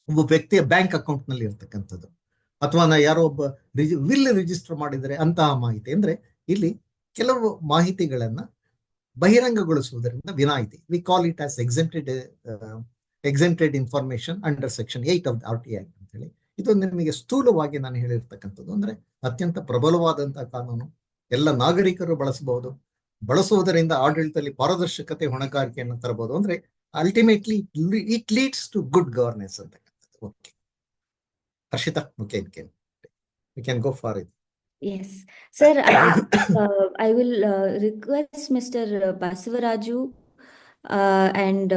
ಒಬ್ಬ ವ್ಯಕ್ತಿಯ ಬ್ಯಾಂಕ್ ಅಕೌಂಟ್ ನಲ್ಲಿ ಇರ್ತಕ್ಕಂಥದ್ದು, ಅಥವಾ ಯಾರೋ ಒಬ್ಬ ವಿಲ್ ರಿಜಿಸ್ಟರ್ ಮಾಡಿದರೆ ಅಂತಹ ಮಾಹಿತಿ, ಅಂದ್ರೆ ಇಲ್ಲಿ ಕೆಲವು ಮಾಹಿತಿಗಳನ್ನ ಬಹಿರಂಗಗೊಳಿಸುವುದರಿಂದ ವಿನಾಯಿತಿ. We call it as exempted information under section 8 of RTI act ಅಂತ ಹೇಳಿ. ಇದು ನಿಮಗೆ ಸ್ಥೂಲವಾಗಿ ನಾನು ಹೇಳಿರ್ತಕ್ಕಂಥದ್ದು. ಅಂದ್ರೆ ಅತ್ಯಂತ ಪ್ರಬಲವಾದಂತಹ ಕಾನೂನು, ಎಲ್ಲ ನಾಗರಿಕರು ಬಳಸುವುದರಿಂದ ಆಡಳಿತದಲ್ಲಿ ಪಾರದರ್ಶಕತೆ, ಹೊಣೆಗಾರಿಕೆಯನ್ನು ತರಬಹುದು. ಅಂದ್ರೆ ultimately it leads to good governance ಅಂತಕ್ಕಂಥದ್ದು. Okay Harshitha, we can go for it. Yes, sir. I will request Mr. Basavaraju And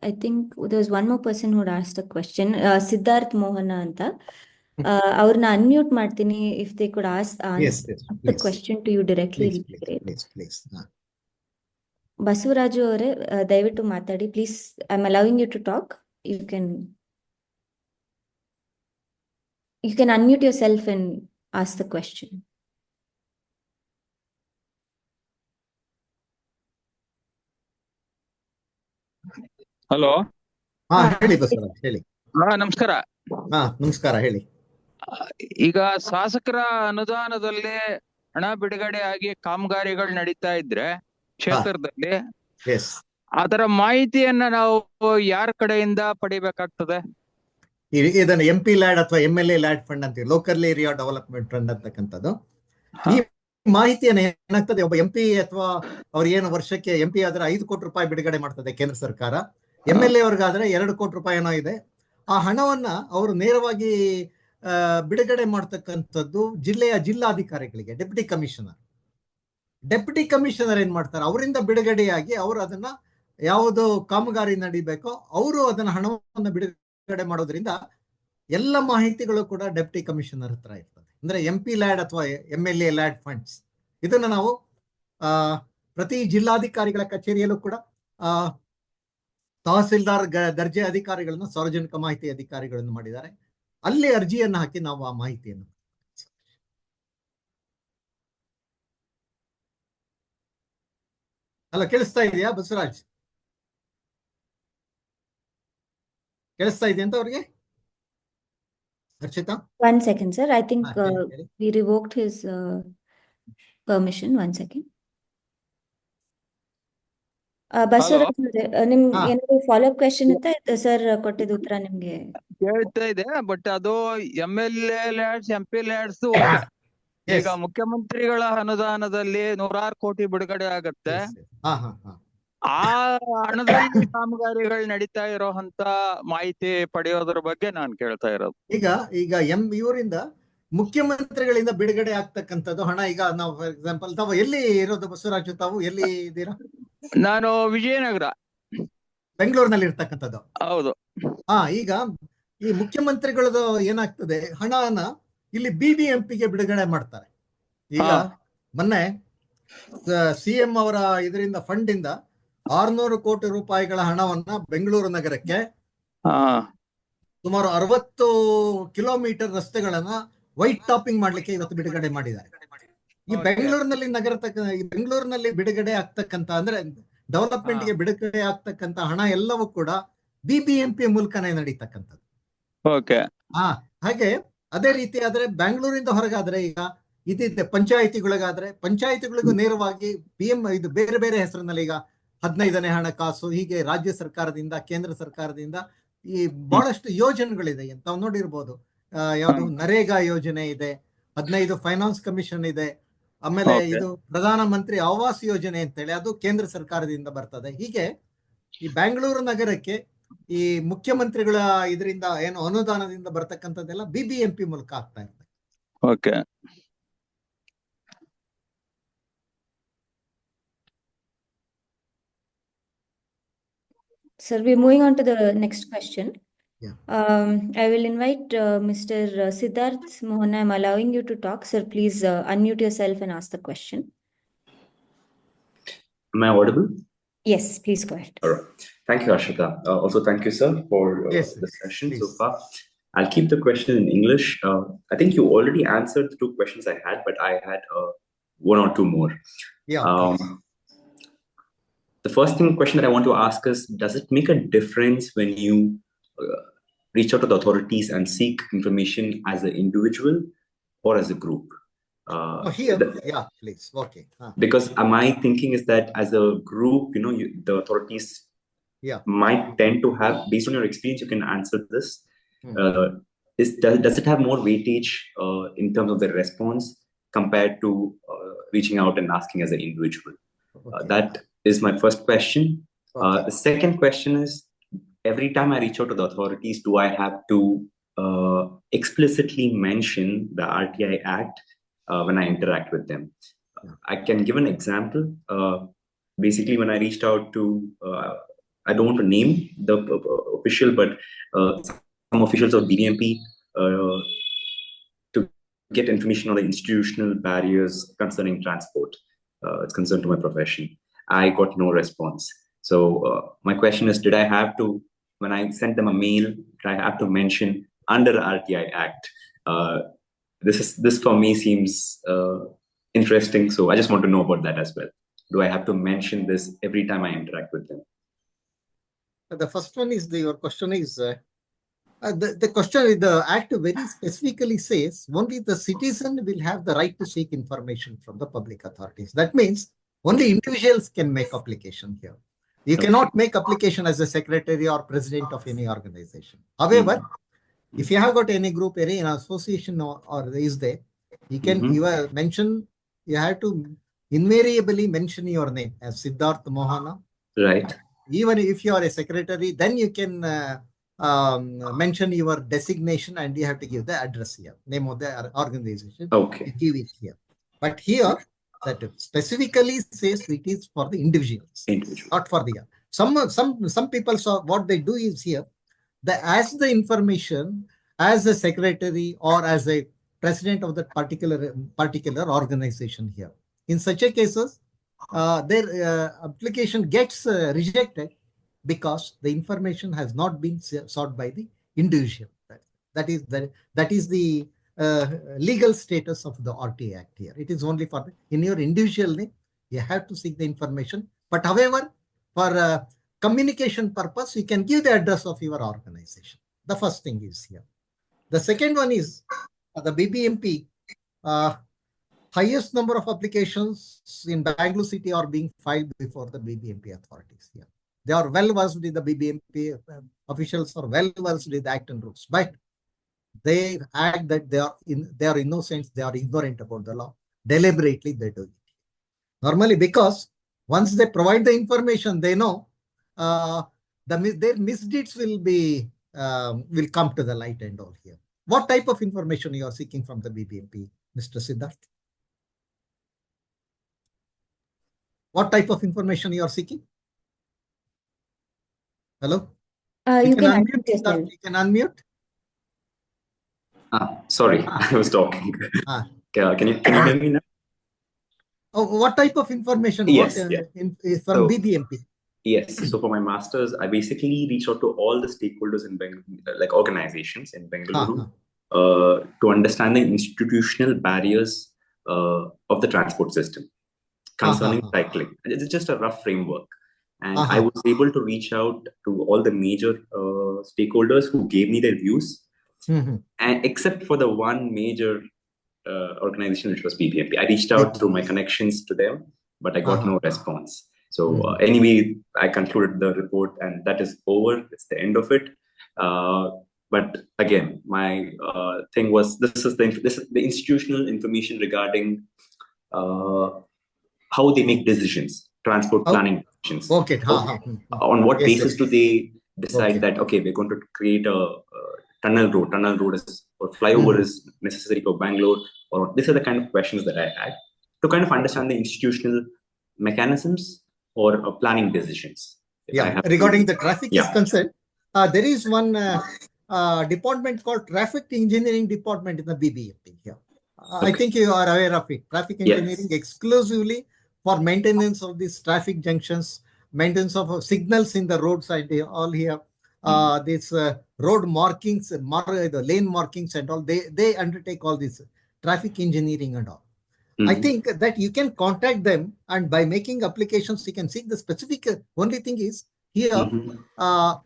I think there was one more person who had asked a question, Siddharth Mohana anta. ಅವ್ರನ್ನ unmute ಮಾಡ್ತೀನಿ. If they could ask Yes, answer yes, the please. question to you directly, Please, it'll be please, great. please, please. Basavaraju ಅವರೇ, ದಯವಿಟ್ಟು ಮಾತಾಡಿ please. I am allowing you to talk. You can unmute yourself and ask the question. Hello. ಹೇಳಿ ಬಸವರಾಜ್, ಹೇಳಿ. ನಮಸ್ಕಾರ. ನಮಸ್ಕಾರ, ಹೇಳಿ. ಈಗ ಶಾಸಕರ ಅನುದಾನದಲ್ಲಿ ಹಣ ಬಿಡುಗಡೆ ಆಗಿ ಕಾಮಗಾರಿಗಳು ನಡೀತಾ ಇದ್ರೆ ಕ್ಷೇತ್ರದಲ್ಲಿ ಅದರ ಮಾಹಿತಿಯನ್ನ ನಾವು ಯಾರ ಕಡೆಯಿಂದ ಪಡಿಬೇಕಾಗ್ತದೆ? ಇದನ್ನ MP ಲ್ಯಾಡ್ ಅಥವಾ MLA ಲ್ಯಾಡ್ ಫಂಡ್ ಅಂತೀವಿ, ಲೋಕಲ್ ಏರಿಯಾ ಡೆವಲಪ್ಮೆಂಟ್ ಫಂಡ್ ಅಂತಕ್ಕಂಥದ್ದು. ಈ ಮಾಹಿತಿಯನ್ನು ಏನಾಗ್ತದೆ, ಒಬ್ಬ MP ಅಥವಾ ಅವ್ರು ಏನು ವರ್ಷಕ್ಕೆ MP ಆದ್ರೆ 5 ಕೋಟಿ ರೂಪಾಯಿ ಬಿಡುಗಡೆ ಮಾಡ್ತದೆ ಕೇಂದ್ರ ಸರ್ಕಾರ. MLA ಅವ್ರಿಗಾದ್ರೆ 2 ಕೋಟಿ ರೂಪಾಯಿ ಏನೋ ಇದೆ. ಆ ಹಣವನ್ನ ಅವರು ನೇರವಾಗಿ ಬಿಡುಗಡೆ ಮಾಡ್ತಕ್ಕಂಥದ್ದು ಜಿಲ್ಲೆಯ ಜಿಲ್ಲಾಧಿಕಾರಿಗಳಿಗೆ, ಡೆಪ್ಯೂಟಿ ಕಮಿಷನರ್ ಏನ್ ಮಾಡ್ತಾರೆ, ಅವರಿಂದ ಬಿಡುಗಡೆಯಾಗಿ ಅವರು ಅದನ್ನ ಯಾವುದು ಕಾಮಗಾರಿ ನಡಿಬೇಕೋ ಅವರು ಅದನ್ನ ಹಣವನ್ನು ಬಿಡುಗಡೆ ಮಾಡೋದ್ರಿಂದ ಎಲ್ಲ ಮಾಹಿತಿಗಳು ಕೂಡ ಡೆಪ್ಯೂಟಿ ಕಮಿಷನರ್ ಹತ್ರ ಇರ್ತದೆ. ಅಂದ್ರೆ MP ಲ್ಯಾಡ್ ಅಥವಾ MLA ಲ್ಯಾಡ್ ಫಂಡ್ಸ್, ಇದನ್ನ ನಾವು ಪ್ರತಿ ಜಿಲ್ಲಾಧಿಕಾರಿಗಳ ಕಚೇರಿಯಲ್ಲೂ ಕೂಡ ತಹಸೀಲ್ದಾರ್ ದರ್ಜೆ ಅಧಿಕಾರಿಗಳನ್ನು ಸಾರ್ವಜನಿಕ ಮಾಹಿತಿ ಅಧಿಕಾರಿಗಳನ್ನು ಮಾಡಿದ್ದಾರೆ. ಅಲ್ಲಿ ಅರ್ಜಿಯನ್ನು ಹಾಕಿ ನಾವು ಆ ಮಾಹಿತಿಯನ್ನು. ಅಲ್ಲ, ಕೇಳಿಸ್ತಾ ಇದೆಯಾ ಬಸವರಾಜ್? ಕೇಳಿಸ್ತಾ ಇದೆಯಾ ಅಂತ ಅವ್ರಿಗೆ? Harshita, 1 second, sir. I think we revoked his permission. 1 second. Basavaraj ನಿಮ್ ಏನಾದ್ರು ಫಾಲೋ ಅಪ್ ಕ್ವೆಶ್ಚನ್ ಇತ್ತಾ ಸರ್? ಕೊಟ್ಟಿದ್ದ ಉತ್ತರ ನಿಮ್ಗೆ ಕೇಳ್ತಾ ಇದೆ, ಬಟ್ ಅದು MLA ಲ್ಯಾಡ್ಸ್ MP ಲ್ಯಾಡ್ಸ್ ಈಗ ಮುಖ್ಯಮಂತ್ರಿಗಳ ಅನುದಾನದಲ್ಲಿ 100 ಕೋಟಿ ಬಿಡುಗಡೆ ಆಗತ್ತೆ. ಆ ಹಣದಲ್ಲಿ ಕಾಮಗಾರಿಗಳು ನಡೀತಾ ಇರೋಂತ ಮಾಹಿತಿ ಪಡೆಯೋದ್ರ ಬಗ್ಗೆ ನಾನು ಕೇಳ್ತಾ ಇರೋದು. ಈಗ ಇವರಿಂದ ಮುಖ್ಯಮಂತ್ರಿಗಳಿಂದ ಬಿಡುಗಡೆ ಆಗ್ತಕ್ಕಂಥದ್ದು ಹಣ. ಈಗ ನಾವು ಫಾರ್ ಎಕ್ಸಾಂಪಲ್, ತಾವು ಎಲ್ಲಿ ಇರೋದು ಬಸವರಾಜು? ತಾವು ಎಲ್ಲಿ ಇದ್ದೀರಾ? ನಾನು ವಿಜಯನಗರ, ಬೆಂಗಳೂರಿನಲ್ಲಿ ಇರ್ತಕ್ಕಂಥದ್ದು. ಹೌದು. ಈಗ ಈ ಮುಖ್ಯಮಂತ್ರಿಗಳದ್ದು ಏನಾಗ್ತದೆ, ಹಣನ ಇಲ್ಲಿ BBMPಗೆ ಬಿಡುಗಡೆ ಮಾಡ್ತಾರೆ. ಈಗ ಮೊನ್ನೆ CM ಅವರ ಇದರಿಂದ ಫಂಡ್ ಇಂದ 600 ಕೋಟಿ ರೂಪಾಯಿಗಳ ಹಣವನ್ನ ಬೆಂಗಳೂರು ನಗರಕ್ಕೆ ಸುಮಾರು 60 ಕಿಲೋಮೀಟರ್ ರಸ್ತೆಗಳನ್ನ ವೈಟ್ ಟಾಪಿಂಗ್ ಮಾಡ್ಲಿಕ್ಕೆ ಇವತ್ತು ಬಿಡುಗಡೆ ಮಾಡಿದ್ದಾರೆ. ಈ ಬೆಂಗಳೂರಿನಲ್ಲಿ ಬಿಡುಗಡೆ ಆಗ್ತಕ್ಕಂತ, ಅಂದ್ರೆ ಡೆವಲಪ್ಮೆಂಟ್ ಗೆ ಬಿಡುಗಡೆ ಆಗ್ತಕ್ಕಂತ ಹಣ ಎಲ್ಲವೂ ಕೂಡ BBMP ಮೂಲಕನೇ ನಡೀತಕ್ಕಂಥದ್ದು. ಹಾಗೆ ಅದೇ ರೀತಿ ಆದ್ರೆ ಬೆಂಗಳೂರಿಂದ ಹೊರಗಾದ್ರೆ, ಈಗ ಇದಿದೆ ಪಂಚಾಯಿತಿಗಳಿಗೂ ನೇರವಾಗಿ ಇದು ಬೇರೆ ಬೇರೆ ಹೆಸರಿನಲ್ಲಿ ಈಗ 15ನೇ ಹಣಕಾಸು, ಹೀಗೆ ರಾಜ್ಯ ಸರ್ಕಾರದಿಂದ, ಕೇಂದ್ರ ಸರ್ಕಾರದಿಂದ ಈ ಬಹಳಷ್ಟು ಯೋಜನೆಗಳಿದೆ. ತಾವು ನೋಡಿರ್ಬೋದು, ಯಾವುದು ನರೇಗಾ ಯೋಜನೆ ಇದೆ, 15 ಫೈನಾನ್ಸ್ ಕಮಿಷನ್ ಇದೆ, ಆಮೇಲೆ ಇದು ಪ್ರಧಾನ ಮಂತ್ರಿ ಆವಾಸ್ ಯೋಜನೆ ಅಂತೇಳಿ ಅದು ಕೇಂದ್ರ ಸರ್ಕಾರದಿಂದ ಬರ್ತದೆ. ಹೀಗೆ ಈ ಬೆಂಗಳೂರು ನಗರಕ್ಕೆ ಈ ಮುಖ್ಯಮಂತ್ರಿಗಳ ಇದರಿಂದ ಏನು ಅನುದಾನದಿಂದ ಬರ್ತಕ್ಕಂಥದ್ದೆಲ್ಲ BBMP ಮೂಲಕ ಆಗ್ತಾ ಇರ್ತದೆ. Sir, we're moving on to the next question. I will invite Mr. Siddharth Mohana. I'm allowing you to talk. Sir, please unmute yourself and ask the question. Am I audible? Yes, please go ahead. All right. Thank you, Ashita. Also, thank you, sir, for the session so far. I'll keep the question in English. I think you already answered the 2 questions I had, but I had 1 or 2 more. The first question that I want to ask is, does it make a difference when you reach out to the authorities and seek information as an individual or as a group? Please. Okay. Because my thinking is that as a group, the authorities might tend to have, based on your experience, you can answer this. Does it have more weightage in terms of the response compared to reaching out and asking as an individual? That is my first question. The second question is, every time I reach out to the authorities, do I have to explicitly mention the RTI Act when I interact with them? I can give an example. basically when I reached out to, I don't want to name the official, but some officials of BBMP to get information on the institutional barriers concerning transport. It's concerned to my profession. I got no response. So my question is, did I have to, when I sent them a mail, did I have to mention under the RTI Act? This for me seems interesting. So I just want to know about that as well. Do I have to mention this every time I interact with them? The first one is your question is the question is the Act very specifically says only the citizen will have the right to seek information from the public authorities. That means only individuals can make application here. You cannot make application as a secretary or president of any organization. However, if you have got any group, any association or is there, you can mention, you have to invariably mention your name as Siddharth Mohana. Right. Even if you are a secretary, then you can mention your designation and you have to give the address here, name of the organization. Okay. You give it here. But here, that specifically says it is for the individuals, not for the other. Some people saw what they do is here, as the information, as a secretary or as a president of that particular organization here. In such a cases, their application gets rejected because the information has not been sought by the individual. That is the legal status of the RTI Act here. It is only for in your individual name, you have to seek the information. But however, for communication purpose, you can give the address of your organization. The first thing is here. The second one is the BBMP. Highest number of applications in Bangalore city are being filed before the BBMP authorities here. They are well versed with the BBMP officials are well versed with the Act and rules, but they act that they are innocent, they are ignorant about the law. Deliberately they do it. Normally, because once they provide the information, they know their misdeeds will come to the light and all here. What type of information you are seeking from the BBMP, Mr. Siddharth? What type of information you are seeking? Hello? You can unmute yourself. You can unmute. Sorry, I was talking. Can you hear me now? Oh, what type of information? Yes, from BBMP? Yes. So for my master's, I basically reached out to all the stakeholders in like organizations in Bengaluru to understand the institutional barriers of the transport system concerning cycling. It's just a rough framework. And I was able to reach out to all the major stakeholders who gave me their views, and except for the one major organization, which was BBMP. I reached out through my connections to them, but I got no response. So anyway, I concluded the report, and that is over. It's the end of it. But again, my thing was this is the institutional information regarding how they make decisions, transport planning decisions. Okay. On what basis do they decide that we're going to create a tunnel road is, or flyover is necessary for Bangalore? Or these are the kind of questions that I had to kind of understand the institutional mechanisms or planning decisions. Regarding the traffic is concerned, there is one department called Traffic Engineering Department in the BBMP here. I think you are aware of it. Traffic engineering exclusively for maintenance of these traffic junctions, maintenance of signals in the roadside, all here. These road markings, the lane markings and all, they undertake all this traffic engineering and all. I think that you can contact them, and by making applications, you can seek the specific. Only thing is here,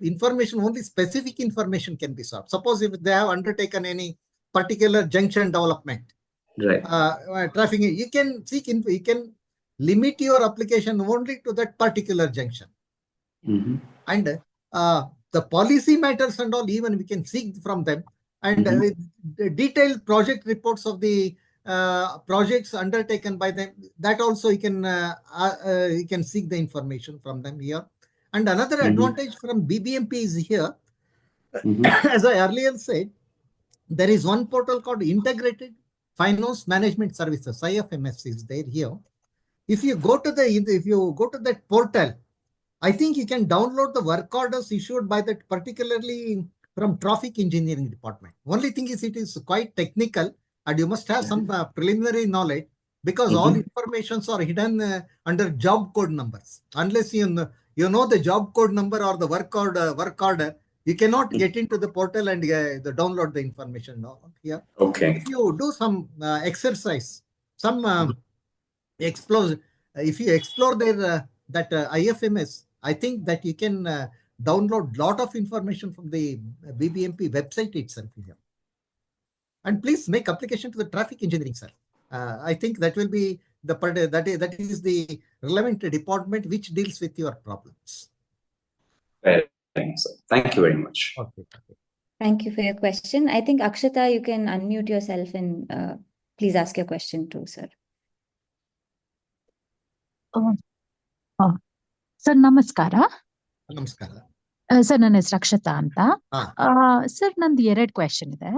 information, only specific information can be sought. Suppose if they have undertaken any particular junction development, traffic, you can seek, you can limit your application only to that particular junction. And the policy matters and all, even we can seek from them, and the detailed project reports of the projects undertaken by them, that also you can seek the information from them here. And another advantage from BBMP is here, as I earlier said, there is one portal called Integrated Finance Management Services, IFMS is there here. if you go to that portal, I think you can download the work orders issued by that, particularly from traffic engineering department. Only thing is it is quite technical and you must have some preliminary knowledge, because all informations are hidden under job code numbers. Unless you know the job code number or the work order, you cannot get into the portal and download the information. No? Yeah. Okay. If you do some exercise, some explore, if you explore their that IFMS, I think that you can download lot of information from the BBMP website itself. Here. And please make application to the traffic engineering, sir. I think that will be the part that is the relevant department which deals with your problems. Thank you very much. Okay. Thank you for your question. I think Akshata, you can unmute yourself and please ask your question too, sir. Sir ನಮಸ್ಕಾರ. ನಮಸ್ಕಾರ sir, ನನ್ನ ಹೆಸರು ಅಕ್ಷತಾ ಅಂತ. Sir, ನಂದು 2 question ಇದೆ.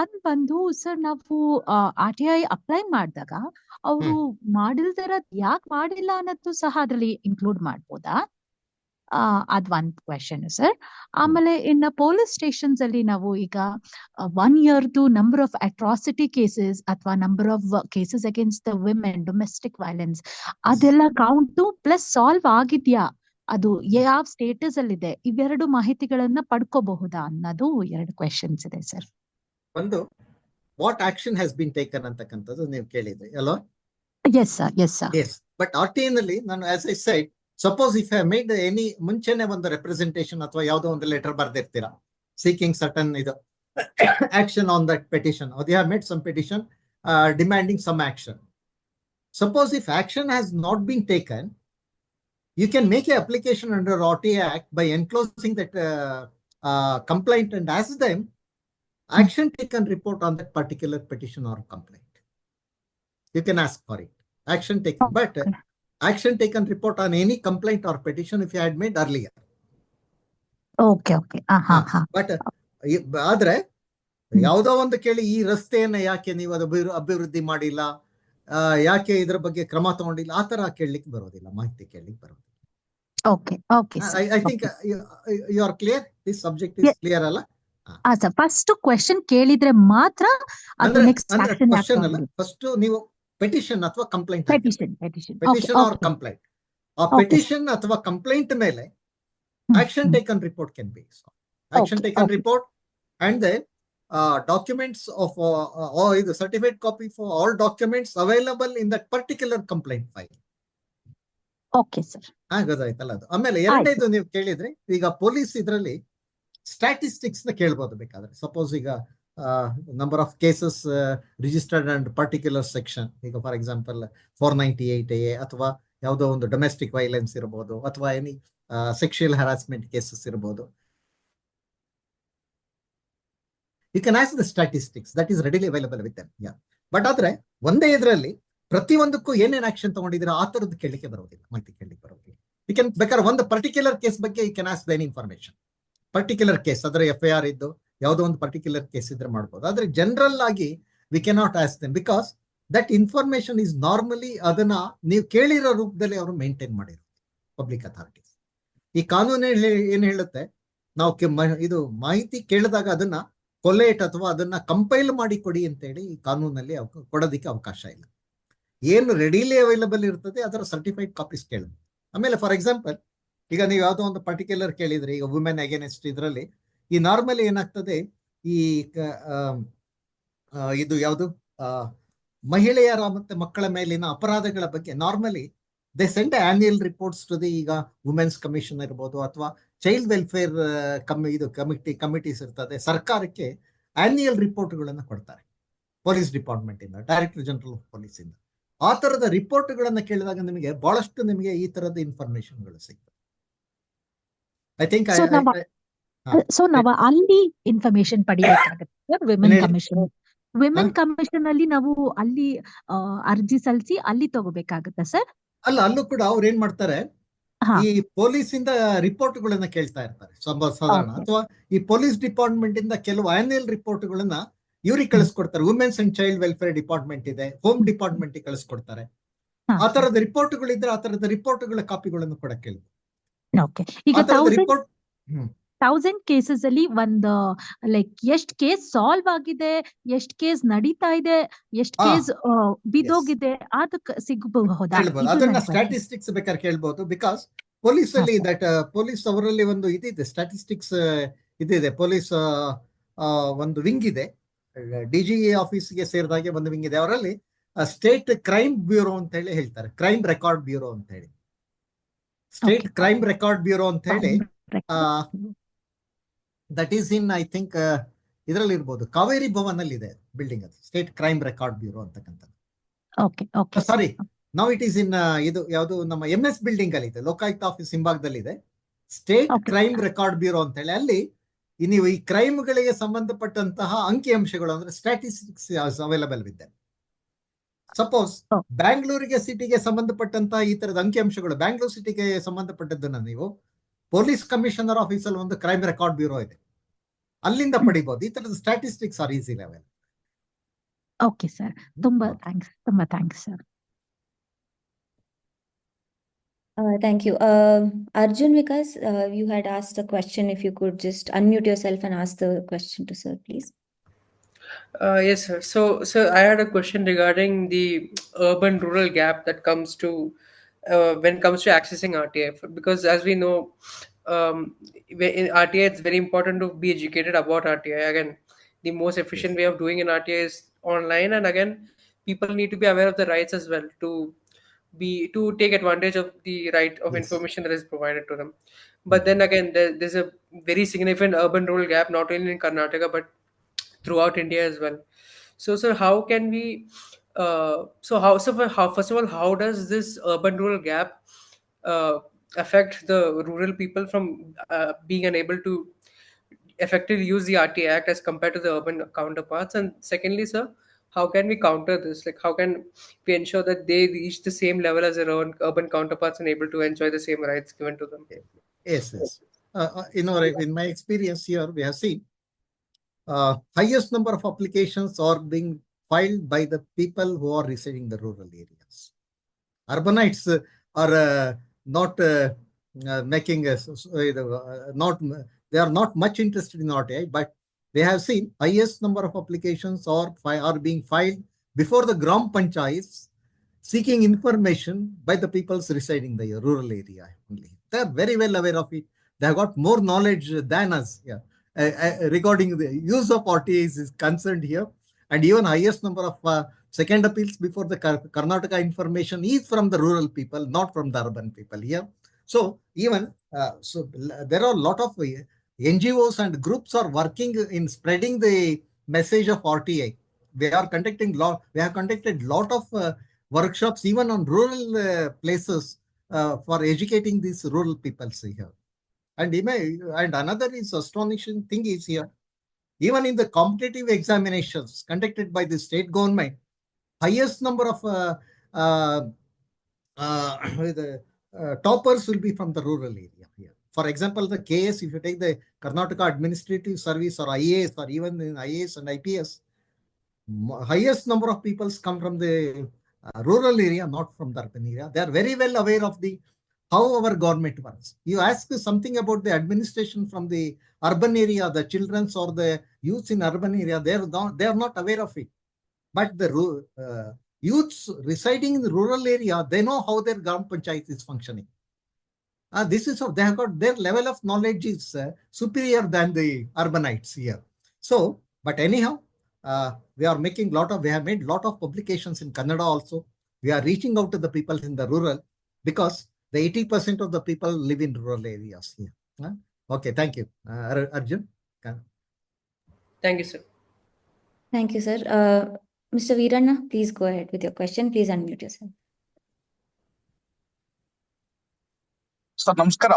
ಒಂದ್ ಬಂದು sir, ನಾವು RTI ಅಪ್ಲೈ ಮಾಡಿದಾಗ ಅವರು ಮಾಡಿಲ್ದರ ಯಾಕೆ ಮಾಡಿಲ್ಲ ಅನ್ನೋದು ಸಹ ಅದ್ರಲ್ಲಿ ಇನ್ಕ್ಲೂಡ್ ಮಾಡ್ಬೋದಾ? ಅದ್ ಒಂದ್ ಕ್ವೆಶನ್ ಸರ್. ಆಮೇಲೆ ಇನ್ನು ಪೊಲೀಸ್ ಸ್ಟೇಷನ್ಸ್ ಅಲ್ಲಿ ನಾವು ಈಗ 1 yearದು ನಂಬರ್ ಆಫ್ ಅಟ್ರಾಸಿಟಿ ಕೇಸಸ್ ಅಥವಾ number of cases against the women, domestic violence, ಅದೆಲ್ಲ ಕೌಂಟು ಪ್ಲಸ್ ಸಾಲ್ವ್ ಆಗಿದ್ಯಾ, ಅದು ಯಾವ ಸ್ಟೇಟಸ್ ಅಲ್ಲಿ ಇದೆ, ಇವೆರಡು ಮಾಹಿತಿಗಳನ್ನ ಪಡ್ಕೋಬಹುದಾ ಅನ್ನೋದು 2 ಕ್ವೆಶನ್ಸ್ ಇದೆ ಸರ್. ಒಂದು, what action has been taken ಅಂತಕ್ಕಂಥದ್ದು ನೀವು ಕೇಳಿದ್ರಿ ಅಲ್ವಾ? Yes sir, yes sir. Yes, but RTI ನಲ್ಲಿ ನಾನು as I said, suppose if I made any ಮುಂಚೆನೆ ಒಂದು ರೆಪ್ರೆಸೆಂಟೇಷನ್ ಅಥವಾ ಯಾವುದೋ ಒಂದು ಲೆಟರ್ ಬರ್ದಿರ್ತೀರಾ ಸೀಕಿಂಗ್ ಸರ್ಟನ್ ಇದು action on that petition, or they have made some petition demanding some action. Suppose if action has not been taken, you can make an application under RTI Act by enclosing that complaint and ask them action taken report on that particular petition or complaint. You can ask for it. Action taken, but action taken report on any complaint or petition if you had made earlier. Okay. But ಆದ್ರೆ ಯಾವುದೋ ಒಂದು ಕೇಳಿ, ಈ ರಸ್ತೆಯನ್ನ ಯಾಕೆ ನೀವು ಅಭಿವೃದ್ಧಿ ಮಾಡಿಲ್ಲ, ಯಾಕೆ ಇದ್ರ ಬಗ್ಗೆ ಕ್ರಮ ತಗೊಂಡಿಲ್ಲ, ಆ ತರ ಕೇಳಲಿಕ್ಕೆ ಬರೋದಿಲ್ಲ, ಮಾಹಿತಿ ಕೇಳಲಿಕ್ಕೆ ಬರೋದಿಲ್ಲ. I think you are clear, this subject is clear ಅಲ್ಲ? ಸರ್, ಫಸ್ಟ್ ಕ್ವೆಶ್ಚನ್ ಕೇಳಿದ್ರೆ ಮಾತ್ರ ಅದು ನೆಕ್ಸ್ಟ್ ಆಕ್ಷನ್ ಅಲ್ಲ. ಫಸ್ಟ್ ನೀವು ಪೆಟಿಷನ್ ಅಥವಾ ಕಂಪ್ಲೇಂಟ್, ಪೆಟಿಷನ್ ಆರ್ ಕಂಪ್ಲೇಂಟ್, ಆ ಪೆಟಿಷನ್ ಅಥವಾ ಕಂಪ್ಲೇಂಟ್ ಮೇಲೆ action taken report can be action taken report and the documents of the certified copy for all documents available in that particular complaint file. Okay sir. ಗೊತ್ತಾಯ್ತಲ್ಲ ಅದು. ಆಮೇಲೆ ಎರಡನೇದು ನೀವು ಕೇಳಿದ್ರೆ, ಈಗ ಪೊಲೀಸ್ ಇದರಲ್ಲಿ ಸ್ಟ್ಯಾಟಿಸ್ಟಿಕ್ಸ್ ನ ಕೇಳ್ಬೋದು ಬೇಕಾದ್ರೆ. ಸಪೋಸ್ ಈಗ number of cases registered and particular section, ಈಗ ಫಾರ್ ಎಕ್ಸಾಂಪಲ್ 498A ಅಥವಾ ಯಾವುದೋ ಒಂದು ಡೊಮೆಸ್ಟಿಕ್ ವೈಲೆನ್ಸ್ ಇರಬಹುದು, ಅಥವಾ ಎನಿ ಸೆಕ್ಷುಯಲ್ ಹರಾಸ್ಮೆಂಟ್ ಕೇಸಸ್ ಇರಬಹುದು. You can ask the statistics that is readily available with them. Yeah. But ಆದ್ರೆ ಒಂದೇ ಇದರಲ್ಲಿ ಪ್ರತಿಯೊಂದಕ್ಕೂ ಏನೇನು ಆಕ್ಷನ್ ತಗೊಂಡಿದ್ದೀರಾ ಆ ತರದ್ದು ಕೇಳಲಿಕ್ಕೆ ಬರೋದಿಲ್ಲ, ಮಾಹಿತಿ ಕೇಳಲಿಕ್ಕೆ ಬರೋದಿಲ್ಲ. ಯು ಕ್ಯಾನ್ ಬೇಕಾದ್ರೆ ಒಂದು ಪರ್ಟಿಕ್ಯುಲರ್ ಕೇಸ್ ಬಗ್ಗೆ you can ask the information. Particular case ಅದರ FIR ಇದ್ದು ಯಾವುದೋ ಒಂದು ಪರ್ಟಿಕ್ಯುಲರ್ ಕೇಸ್ ಇದ್ರೆ ಮಾಡ್ಬೋದು. ಆದ್ರೆ ಜನರಲ್ ಆಗಿ we cannot ask them, because that information is normally ಅದನ್ನ ನೀವು ಕೇಳಿರೋ ರೂಪದಲ್ಲಿ ಅವರು ಮೇಂಟೈನ್ ಮಾಡಿರೋ ಪಬ್ಲಿಕ್ ಅಥಾರಿಟೀಸ್. ಈ ಕಾನೂನು ಏನ್ ಹೇಳುತ್ತೆ, ನಾವು ಇದು ಮಾಹಿತಿ ಕೇಳಿದಾಗ ಅದನ್ನ ಕೊಲೇಟ್ ಅಥವಾ ಅದನ್ನ ಕಂಪೈಲ್ ಮಾಡಿ ಕೊಡಿ ಅಂತೇಳಿ ಈ ಕಾನೂನಲ್ಲಿ ಕೊಡೋದಕ್ಕೆ ಅವಕಾಶ ಇಲ್ಲ. ಏನು ರೆಡಿಲಿ ಅವೈಲಬಲ್ ಇರ್ತದೆ ಅದರ ಸರ್ಟಿಫೈಡ್ ಕಾಪೀಸ್ ಕೇಳೋದು. ಆಮೇಲೆ ಫಾರ್ ಎಕ್ಸಾಂಪಲ್, ಈಗ ನೀವು ಯಾವುದೋ ಒಂದು ಪರ್ಟಿಕ್ಯುಲರ್ ಕೇಳಿದ್ರೆ, ಈಗ ವುಮೆನ್ ಅಗೇನೆಸ್ಟ್ ಇದರಲ್ಲಿ ಈ ನಾರ್ಮಲಿ ಏನಾಗ್ತದೆ, ಈ ಇದು ಯಾವುದು ಮಹಿಳೆಯರ ಮತ್ತೆ ಮಕ್ಕಳ ಮೇಲಿನ ಅಪರಾಧಗಳ ಬಗ್ಗೆ normally they send annual reports to the, ಈಗ ವುಮೆನ್ಸ್ ಕಮಿಷನ್ ಇರ್ಬೋದು ಅಥವಾ ಚೈಲ್ಡ್ ವೆಲ್ಫೇರ್ ಕಮಿಟೀಸ್ ಇರ್ತದೆ, ಸರ್ಕಾರಕ್ಕೆ ಆನ್ಯುಯಲ್ ರಿಪೋರ್ಟ್ಗಳನ್ನು ಕೊಡ್ತಾರೆ ಪೊಲೀಸ್ ಡಿಪಾರ್ಟ್ಮೆಂಟ್ ಇಂದ, ಡೈರೆಕ್ಟರ್ ಜನರಲ್ ಆಫ್ ಪೊಲೀಸ್ ಇಂದ. ಆ ತರದ ರಿಪೋರ್ಟ್ಗಳನ್ನ ಕೇಳಿದಾಗ ನಿಮಗೆ ಬಹಳಷ್ಟು ನಿಮಗೆ ಈ ತರದ ಇನ್ಫಾರ್ಮೇಶನ್ಗಳು ಸಿಗ್ತದೆ. ಐ ಥಿಂಕ್ ಸೊ ನಾವು ಅಲ್ಲಿ ಇನ್ಫಾರ್ಮೇಶನ್ ಪಡಿಬೇಕಾಗುತ್ತೆ. ವಿಮೆನ್ ಕಮಿಷನ್ ಅಲ್ಲಿ ನಾವು ಅಲ್ಲಿ ಅರ್ಜಿ ಸಲ್ಲಿಸಿ ಅಲ್ಲಿ ತಗೋಬೇಕಾಗತ್ತಾ ಸರ್? ಅಲ್ಲ, ಅಲ್ಲೂ ಕೂಡ ಅವ್ರು ಏನ್ ಮಾಡ್ತಾರೆ, ಈ ಪೊಲೀಸ್ ಇಂದ ರಿಪೋರ್ಟ್ಗಳನ್ನ ಕೇಳ್ತಾ ಇರ್ತಾರೆ ಸಾಧಾರಣ, ಅಥವಾ ಈ ಪೊಲೀಸ್ ಡಿಪಾರ್ಟ್ಮೆಂಟ್ ಇಂದ ಕೆಲವು ಆನ್ಯುಯಲ್ ರಿಪೋರ್ಟ್ಗಳನ್ನ ಇವ್ರಿಗೆ ಕಳಿಸ್ಕೊಡ್ತಾರೆ. Women's and child welfare department ಇದೆ, ಹೋಮ್ ಡಿಪಾರ್ಟ್ಮೆಂಟ್ ಕಳಿಸ್ಕೊಡ್ತಾರೆ. ಆ ತರದ ರಿಪೋರ್ಟ್ಗಳಿದ್ರೆ ಆ ತರದ ರಿಪೋರ್ಟ್ಗಳ ಕಾಪಿಗಳನ್ನು ಕೂಡ ಕೇಳಿ. ಓಕೆ. ಈಗ ಆ ತರದ ರಿಪೋರ್ಟ್ 1000 ಕೇಸಸ್ ಅಲ್ಲಿ ಒಂದು ಲೈಕ್ ಎಷ್ಟ್ ಕೇಸ್ ಸಾಲ್ವ್ ಆಗಿದೆ, ಎಷ್ಟ್ ಕೇಸ್ ನಡೀತಾ ಇದೆ, ಎಷ್ಟ್ ಕೇಸ್ ಬಿದೋಗಿದೆ, ಅದಕ್ಕೆ ಸಿಗಬಹುದಾ? ಹೇಳ್ಬೋದು. ಅದನ್ನ ಸ್ಟ್ಯಾಟಿಸ್ಟಿಕ್ಸ್ ಬೇಕಾದ್ರೆ ಕೇಳ್ಬೋದು. ಬಿಕಾಸ್ ಪೊಲೀಸ್ ಅಲ್ಲಿ ಪೊಲೀಸ್ ಅವರಲ್ಲಿ ಒಂದು ಇದಿದೆ, ಸ್ಟ್ಯಾಟಿಸ್ಟಿಕ್ಸ್ ಇದಿದೆ. ಪೊಲೀಸ್ ಒಂದು ವಿಂಗ್ ಇದೆ, DG ಆಫೀಸ್ಗೆ ಸೇರಿದಾಗೆ ಒಂದು ವಿಂಗ್ ಇದೆ. ಅವರಲ್ಲಿ ಸ್ಟೇಟ್ ಕ್ರೈಮ್ ಬ್ಯೂರೋ ಅಂತ ಹೇಳಿ ಹೇಳ್ತಾರೆ, ಕ್ರೈಮ್ ರೆಕಾರ್ಡ್ ಬ್ಯೂರೋ ಅಂತ ಹೇಳಿ, ಸ್ಟೇಟ್ ಕ್ರೈಮ್ ರೆಕಾರ್ಡ್ ಬ್ಯೂರೋ ಅಂತ ಹೇಳಿ. That is in I think ಇದರಲ್ಲಿ ಇರ್ಬೋದು, ಕಾವೇರಿ ಭವನ್ ಅಲ್ಲಿ ಇದೆ ಬಿಲ್ಡಿಂಗ್, ಅದು ಸ್ಟೇಟ್ ಕ್ರೈಮ್ ರೆಕಾರ್ಡ್ ಬ್ಯೂರೋ ಅಂತಕ್ಕಂಥದ್ದು. ಸಾರಿ, ನೌ ಇಟ್ ಈಸ್ ಇನ್ ಇದು ಯಾವುದು ನಮ್ಮ MS ಬಿಲ್ಡಿಂಗ್ ಅಲ್ಲಿ ಇದೆ, ಲೋಕಾಯುಕ್ತ ಆಫೀಸ್ ಹಿಂಭಾಗದಲ್ಲಿ ಇದೆ ಸ್ಟೇಟ್ ಕ್ರೈಮ್ ರೆಕಾರ್ಡ್ ಬ್ಯೂರೋ ಅಂತ ಹೇಳಿ. ಅಲ್ಲಿ ನೀವು ಈ ಕ್ರೈಮ್ಗಳಿಗೆ ಸಂಬಂಧಪಟ್ಟಂತಹ ಅಂಕಿಅಂಶಗಳು ಅಂದ್ರೆ ಸ್ಟ್ಯಾಟಿಸ್ಟಿಕ್ಸ್ ಅವೈಲಬಲ್ ಇದೆ. ಸಪೋಸ್ ಬ್ಯಾಂಗ್ಳೂರಿಗೆ ಸಿಟಿಗೆ ಸಂಬಂಧಪಟ್ಟಂತಹ ಈ ತರದ ಅಂಕಿಅಂಶಗಳು, ಬ್ಯಾಂಗ್ಳೂರ್ ಸಿಟಿಗೆ ಸಂಬಂಧಪಟ್ಟದ್ದನ್ನ ನೀವು ಪೊಲೀಸ್ ಕಮಿಷನರ್ ಆಫೀಸಲ್ಲಿ ಒಂದು ಕ್ರೈಮ್ ರೆಕಾರ್ಡ್ ಬ್ಯೂರೋ ಇದೆ, ಅಲ್ಲಿಂದ ಪಡಿಬಹುದು. ಈ ತರದ statistics are easy level. Okay sir, ತುಂಬಾ thanks sir. Thank you. Arjun Vikas, you had asked a question. If you could just unmute yourself and ask the question to sir, please. Yes, sir. So I had a question regarding the urban-rural gap that comes to when it comes to accessing RTI. Because as we know, in RTI, it's very important to be educated about RTI. Again, the most efficient way of doing an RTI is online, and again, people need to be aware of the rights as well to take advantage of the right of information that is provided to them. But then again, there's a very significant urban-rural gap, not only in Karnataka but throughout India as well. So sir, how can we first of all, how does this urban-rural gap affect the rural people from being unable to effectively use the RTI Act as compared to the urban counterparts? And secondly, sir, how can we counter this? Like, how can we ensure that they reach the same level as their own urban counterparts and able to enjoy the same rights given to them? Yes. In my experience here, we have seen highest number of applications are being filed by the people who are residing in the rural areas. Urbanites are not making they are not much interested in RTI, but they have seen highest number of applications are being filed before the Gram Panchayats seeking information by the peoples residing in the rural area only. They are very well aware of it. They have got more knowledge than us regarding the use of RTI is concerned here. And even highest number of second appeals before the Karnataka information is from the rural people, not from the urban people here. So even there are a lot of NGOs and groups are working in spreading the message of RTI. We have conducted lot of workshops even on rural places for educating these rural peoples here. And another is astonishing thing is here, even in the competitive examinations conducted by the state government, highest number of toppers will be from the rural area here. For example, the KS, if you take the Karnataka Administrative Service or IAS, or even in IAS and IPS, highest number of people come from the rural area, not from the urban area. They are very well aware of how our government works. You ask something about the administration from the urban area, the children or the youths in urban area, they are not aware of it. But the youths residing in the rural area, they know how their Gram Panchayat is functioning. This is how they have got their level of knowledge is superior than the urbanites here. So, but anyhow, we have made lot of publications in Kannada also. We are reaching out to the people in the rural, because the 80% of the people live in rural areas here. Okay, thank you. Arjun? Thank you, sir. Thank you, sir. Mr. Veeranna, please go ahead with your question. Please unmute yourself. Sir ನಮಸ್ಕಾರ.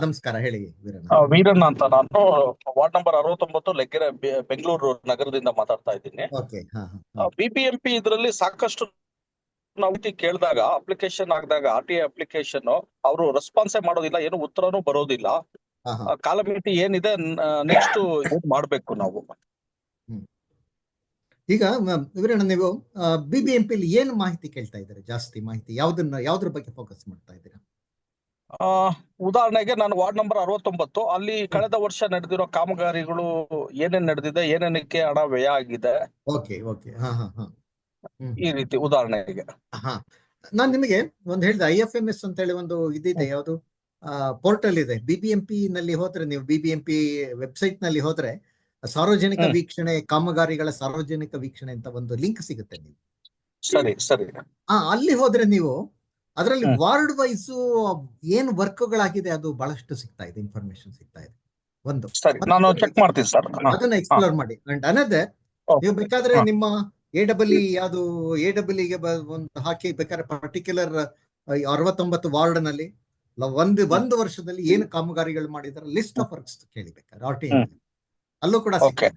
ನಮಸ್ಕಾರ, ಹೇಳಿ ವೀರಣ್ಣ ಅಂತ. ನಾನು ward number 69 Laggere, Bengaluru ನಗರದಿಂದ ಮಾತಾಡ್ತಾ ಇದ್ದೀನಿ. BBMP ಇದರಲ್ಲಿ ಸಾಕಷ್ಟು ನಾವು ಕೇಳಿದಾಗ, ಅಪ್ಲಿಕೇಶನ್ ಹಾಕಿದಾಗ RTI ಅಪ್ಲಿಕೇಶನ್ ಅವರು ರೆಸ್ಪಾನ್ಸೇ ಮಾಡೋದಿಲ್ಲ, ಏನು ಉತ್ತರನೂ ಬರೋದಿಲ್ಲ. ಕಾಲಮಿತಿ ಏನಿದೆ, ನೆಕ್ಸ್ಟ್ ಏನ್ ಮಾಡ್ಬೇಕು ನಾವು? ಈಗ ವೀರಣ್ಣ, ನೀವು BBMP ಏನು ಮಾಹಿತಿ ಕೇಳ್ತಾ ಇದ್ದಾರೆ? ಜಾಸ್ತಿ ಮಾಹಿತಿ ಯಾವ್ದ್ರ ಬಗ್ಗೆ ಫೋಕಸ್ ಮಾಡ್ತಾ ಇದ್ದೀರಾ? ಉದಾಹರಣೆಗೆ ನಾನು ವಾರ್ಡ್ ನಂಬರ್ 69 ಅಲ್ಲಿ ಕಳೆದ ವರ್ಷ ನಡೆದಿರೋ ಕಾಮಗಾರಿಗಳು ಏನೇನ್ ನಡೆದಿದೆ, ಏನೇನಕ್ಕೆ ಹಣ ವ್ಯಯ ಆಗಿದೆ, ಓಕೆ ಓಕೆ, ಹಾ ಹಾ ಹಾ, ಈ ರೀತಿ ಉದಾಹರಣೆಗೆ. ಹಾ, ನಾನ್ ನಿಮಗೆ ಒಂದು ಹೇಳಿದೆ, IFMS ಅಂತ ಹೇಳಿ ಒಂದು ಇದಿದೆ, ಯಾವುದು ಪೋರ್ಟಲ್ ಇದೆ. BBMP ನಲ್ಲಿ ಹೋದ್ರೆ, ನೀವು BBMP ವೆಬ್ಸೈಟ್ ನಲ್ಲಿ ಹೋದ್ರೆ ಸಾರ್ವಜನಿಕ ವೀಕ್ಷಣೆ, ಕಾಮಗಾರಿಗಳ ಸಾರ್ವಜನಿಕ ವೀಕ್ಷಣೆ ಅಂತ ಒಂದು ಲಿಂಕ್ ಸಿಗುತ್ತೆ. ನೀವು ಸರಿ ಸರಿ ಅಲ್ಲಿ ಹೋದ್ರೆ ನೀವು ಅದರಲ್ಲಿ ವಾರ್ಡ್ ವೈಸ್ ಏನ್ ವರ್ಕ್ಗಳಾಗಿದೆ ಅದು ಬಹಳಷ್ಟು ಸಿಗ್ತಾ ಇದೆ, ಇನ್ಫಾರ್ಮೇಶನ್ ಸಿಗ್ತಾ ಇದೆ. ಒಂದು ನಾನು ಚೆಕ್ ಮಾಡ್ತೀನಿ ಸರ್, ಅದನ್ನ ಎಕ್ಸ್ಪ್ಲೋರ್ ಮಾಡಿ. ಅಂಡ್ ಅನದರ್, ನೀವು ಬೇಕಾದ್ರೆ ನಿಮ್ಮ ಯಾವುದು AEE ಒಂದು ಹಾಕಿ ಬೇಕಾದ್ರೆ ಪರ್ಟಿಕ್ಯುಲರ್ 69 ವಾರ್ಡ್ ನಲ್ಲಿ ಒಂದು ವರ್ಷದಲ್ಲಿ ಏನು ಕಾಮಗಾರಿಗಳು ಮಾಡಿದಾರೆ ಲಿಸ್ಟ್ ಆಫ್ ವರ್ಕ್ಸ್ ಕೇಳಿಬೇಕಾದ್ರೆ RTI ಅಲ್ಲೂ ಕೂಡ ಸಿಗ್ತದೆ.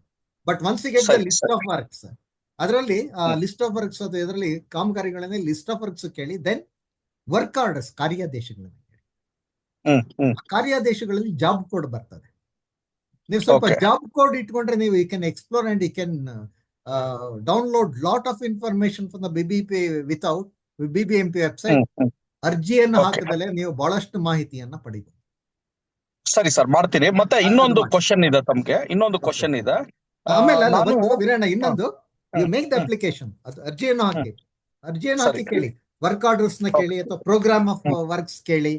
But once you get the list of works, ಅದರಲ್ಲಿ ಲಿಸ್ಟ್ ಆಫ್ ವರ್ಕ್ಸ್, ಅದು ಇದರಲ್ಲಿ ಕಾಮಗಾರಿಗಳನ್ನೇ ಲಿಸ್ಟ್ ಆಫ್ ವರ್ಕ್ಸ್ ಕೇಳಿ, ದೆನ್ ವರ್ಕ್ ಆರ್ಡರ್ಸ್, ಕಾರ್ಯಾದೇಶಗಳನ್ನು ಕೇಳಿ. ಕಾರ್ಯಾದೇಶಗಳಲ್ಲಿ ಜಾಬ್ ಕೋಡ್ ಬರ್ತದೆ. ನೀವು ಸ್ವಲ್ಪ ಜಾಬ್ ಕೋಡ್ ಇಟ್ಕೊಂಡ್ರೆ ನೀವು you can explore and you can download lot of information from the BBMP website. ಅರ್ಜಿಯನ್ನು ಹಾಕಿದಲ್ಲೇ ನೀವು ಬಹಳಷ್ಟು ಮಾಹಿತಿಯನ್ನ ಪಡಿಬಹುದು. ಸರಿ ಸರ್, ಮಾಡ್ತೀನಿ. ಮತ್ತೆ ಇನ್ನೊಂದು ಕ್ವಶನ್ ಇದೆ ತಮ್ಗೆ, ಆಮೇಲೆ ವೀರಣ್ಣ, ಇನ್ನೊಂದು, ಯು ಮೇಕ್ ದ ಅಪ್ಲಿಕೇಶನ್, ಅದು ಅರ್ಜಿಯನ್ನು ಹಾಕಿ ಕೇಳಿ. ವರ್ಕ್ ಆರ್ಡರ್ಸ್ ನ ಕೇಳಿ, ಅಥವಾ ಪ್ರೋಗ್ರಾಮ್ ಆಫ್ ವರ್ಕ್ಸ್ ಕೇಳಿ.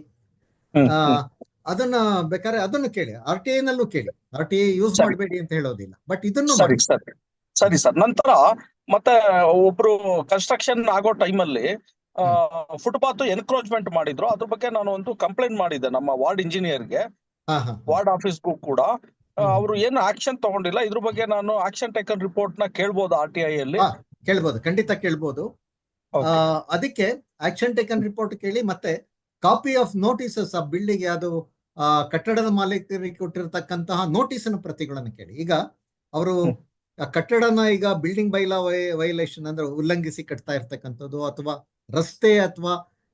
ಅದನ್ನ ಬೇಕಾದ್ರೆ ಅದನ್ನು ಕೇಳಿ, RTI ನಲ್ಲೂ ಕೇಳಿ. RTI ಯೂಸ್ ಮಾಡಬೇಡಿ ಅಂತ ಹೇಳೋದಿಲ್ಲ, ಬಟ್ ಇದನ್ನು ಮಾಡಿ. ಸರಿ ಸರ್. ನಂತರ ಮತ್ತೆ ಒಬ್ರು ಕನ್ಸ್ಟ್ರಕ್ಷನ್ ಆಗೋ ಟೈಮಲ್ಲಿ ಫುಟ್ಪಾತ್ ಎನ್ಕ್ರೋಚ್ಮೆಂಟ್ ಮಾಡಿದ್ರು. ಅದ್ರ ಬಗ್ಗೆ ನಾನು ಒಂದು ಕಂಪ್ಲೇಂಟ್ ಮಾಡಿದ್ದೆ ನಮ್ಮ ವಾರ್ಡ್ ಇಂಜಿನಿಯರ್ಗೆ, ವಾರ್ಡ್ ಆಫೀಸ್ಗೂ ಕೂಡ. ಅವರು ಏನು ಆಕ್ಷನ್ ತಗೊಂಡಿಲ್ಲ. ಇದ್ರ ಬಗ್ಗೆ ನಾನು ಆಕ್ಷನ್ ಟೇಕನ್ ರಿಪೋರ್ಟ್ ನ ಕೇಳ್ಬೋದು RTI ಅಲ್ಲಿ? ಕೇಳ್ಬೋದು, ಖಂಡಿತ ಕೇಳ್ಬೋದು. ಅದಕ್ಕೆ ಆಕ್ಷನ್ ಟೇಕನ್ ರಿಪೋರ್ಟ್ ಕೇಳಿ, ಮತ್ತೆ ಕಾಪಿ ಆಫ್ ನೋಟಿಸಸ್ ಆ ಬಿಲ್ಡಿಂಗ್, ಅದು ಕಟ್ಟಡದ ಮಾಲೀಕರಿಗೆ ಕೊಟ್ಟಿರತಕ್ಕಂತಹ ನೋಟಿಸಿನ ಪ್ರತಿಗಳನ್ನು ಕೇಳಿ. ಈಗ ಅವರು ಕಟ್ಟಡನ ಈಗ ಬಿಲ್ಡಿಂಗ್ ಬೈಲಾ ವೈಲೇಷನ್ ಅಂದ್ರೆ ಉಲ್ಲಂಘಿಸಿ ಕಟ್ತಾ ಇರ್ತಕ್ಕಂಥದ್ದು, ಅಥವಾ ರಸ್ತೆ ಅಥವಾ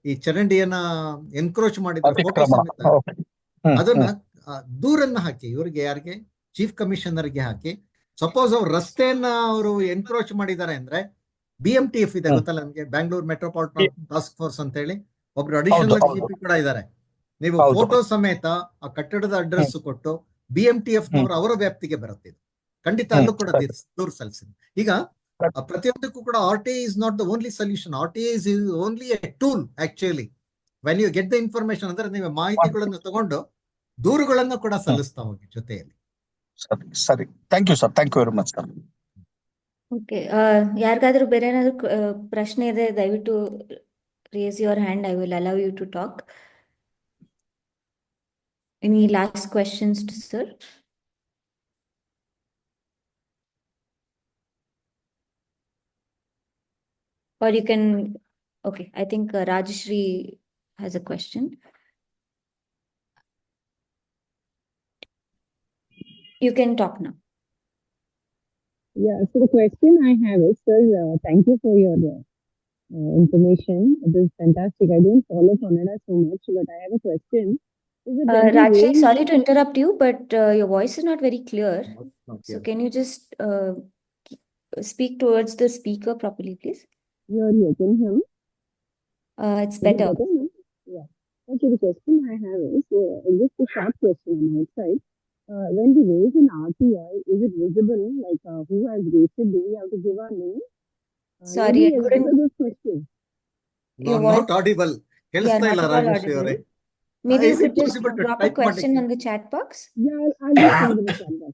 ಈ ಚರಂಡಿಯನ್ನ ಎನ್ಕ್ರೋಚ್ ಮಾಡಿದ ಫೋಟೋ ಸಮೇತ ಅದನ್ನ ದೂರನ್ನ ಹಾಕಿ ಇವ್ರಿಗೆ, ಯಾರಿಗೆ, ಚೀಫ್ ಕಮಿಷನರ್ಗೆ ಹಾಕಿ. ಸಪೋಸ್ ಅವ್ರು ರಸ್ತೆಯನ್ನ ಅವರು ಎನ್ಕ್ರೋಚ್ ಮಾಡಿದ್ದಾರೆ ಅಂದ್ರೆ BMTF ಇದೆ, ಗೊತ್ತಲ್ಲ ನಮ್ಗೆ, ಬ್ಯಾಂಗ್ಳೂರ್ ಮೆಟ್ರೋಪಾಲಿಟನ್ ಟಾಸ್ಕ್ ಫೋರ್ಸ್ ಅಂತ ಹೇಳಿ ಒಬ್ರು ಅಡಿಷನಲ್ GP ಕೂಡ ಇದ್ದಾರೆ. ನೀವು ಫೋಟೋ ಸಮೇತ ಆ ಕಟ್ಟಡದ ಅಡ್ರೆಸ್ ಕೊಟ್ಟು BMTF ನವರು ಅವರ ವ್ಯಾಪ್ತಿಗೆ ಬರುತ್ತೆ. ಖಂಡಿತ ಅಲ್ಲೂ ಕೂಡ ದೂರು ಸಲ್ಲಿಸಿದೆ. ಈಗ ಪ್ರತಿಯೊಂದಕ್ಕೂ ಕೂಡ RTI is not the only solution. RTI is only a tool actually. When you get the information, ಅಂದ್ರೆ ನೀವು ಮಾಹಿತಿಗಳನ್ನು ತಗೊಂಡು ದೂರುಗಳನ್ನು ಕೂಡ ಸಲ್ಲಿಸ್ತಾ ಹೋಗಿ ಜೊತೆಯಲ್ಲಿ. ಸರಿ, thank you sir, thank you very much sir. Okay, ಯಾರಿಗಾದ್ರೂ ಬೇರೆ ಏನಾದ್ರು ಪ್ರಶ್ನೆ ಇದೆ, ದಯವಿಟ್ಟು raise your hand. I will allow you to talk. Any last questions to sir? Or you can, okay, I think Rajshri has a question. You can talk now. Yeah, so the question I have is, sir, thank you for your information. It is fantastic. I don't follow Kannada so much, but I have a question. Rajshri, sorry to interrupt you, but your voice is not very clear. So can you just speak towards the speaker properly, please? Yeah, can you hear me? It's better. Yeah. Okay, the question I have is, just a short question on my side. When we raise an RTI, is it visible, like who has raised it? Do we have to give our name? Sorry, I couldn't. This question. No, not audible. Maybe you could just drop a question on the chat box. Yeah, I'll just read it in the chat box.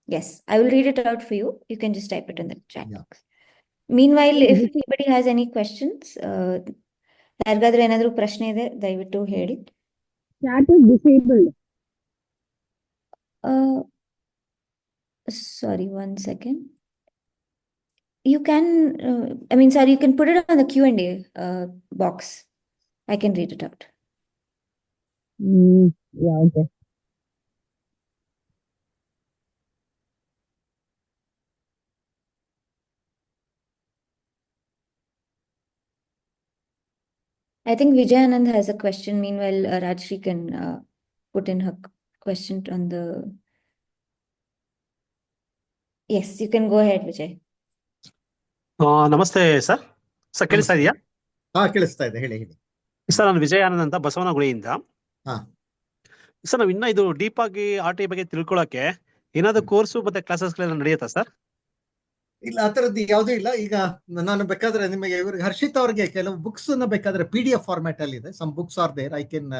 Yes, I will read it out for you. You can just type it in the chat box. Meanwhile, if anybody has any questions, ಯಾರಿಗಾದ್ರೂ ಏನಾದ್ರೂ ಪ್ರಶ್ನೆ ಇದೆ ದಯವಿಟ್ಟು ಹೇಳಿ. Chat is disabled. Sorry, 1 second. You can, sorry, you can put it on the Q&A box. I can read it out. Yeah, okay. I think Vijayanand has a question. Meanwhile, Rajshri can put in her question on the... Yes, you can go ahead, Vijay. ನಮಸ್ತೆ sir. Sir ಕೇಳಿಸ್ತಾ ಇದೆಯಾ? ಕೇಳಿಸ್ತಾ ಇದೆ, ಹೇಳಿ ಹೇಳಿ. Sir ನಾನು ವಿಜಯ ಆನಂದ್ ಅಂತ ಬಸವನಗುಡಿಯಿಂದ. ಹಾ ಸರ್ ನಾವು ಇನ್ನ ಇದು ಡೀಪ್ ಆಗಿ RTI ಬಗ್ಗೆ ತಿಳ್ಕೊಳಕ್ಕೆ ಏನಾದ್ರು ಕೋರ್ಸು ಮತ್ತೆ ಕ್ಲಾಸಸ್ಗಳೆಲ್ಲ ನಡೆಯುತ್ತಾ ಸರ್? ಇಲ್ಲ, ಆ ಥರದ್ದು ಯಾವುದೂ ಇಲ್ಲ. ಈಗ ನಾನು ಬೇಕಾದ್ರೆ ನಿಮಗೆ ಇವ್ರಿಗೆ ಹರ್ಷಿತ್ ಅವ್ರಿಗೆ ಕೆಲವು ಬುಕ್ಸ್ ಬೇಕಾದ್ರೆ PDF ಫಾರ್ಮ್ಯಾಟ್ ಅಲ್ಲಿ ಇದೆ. Some books are there, I can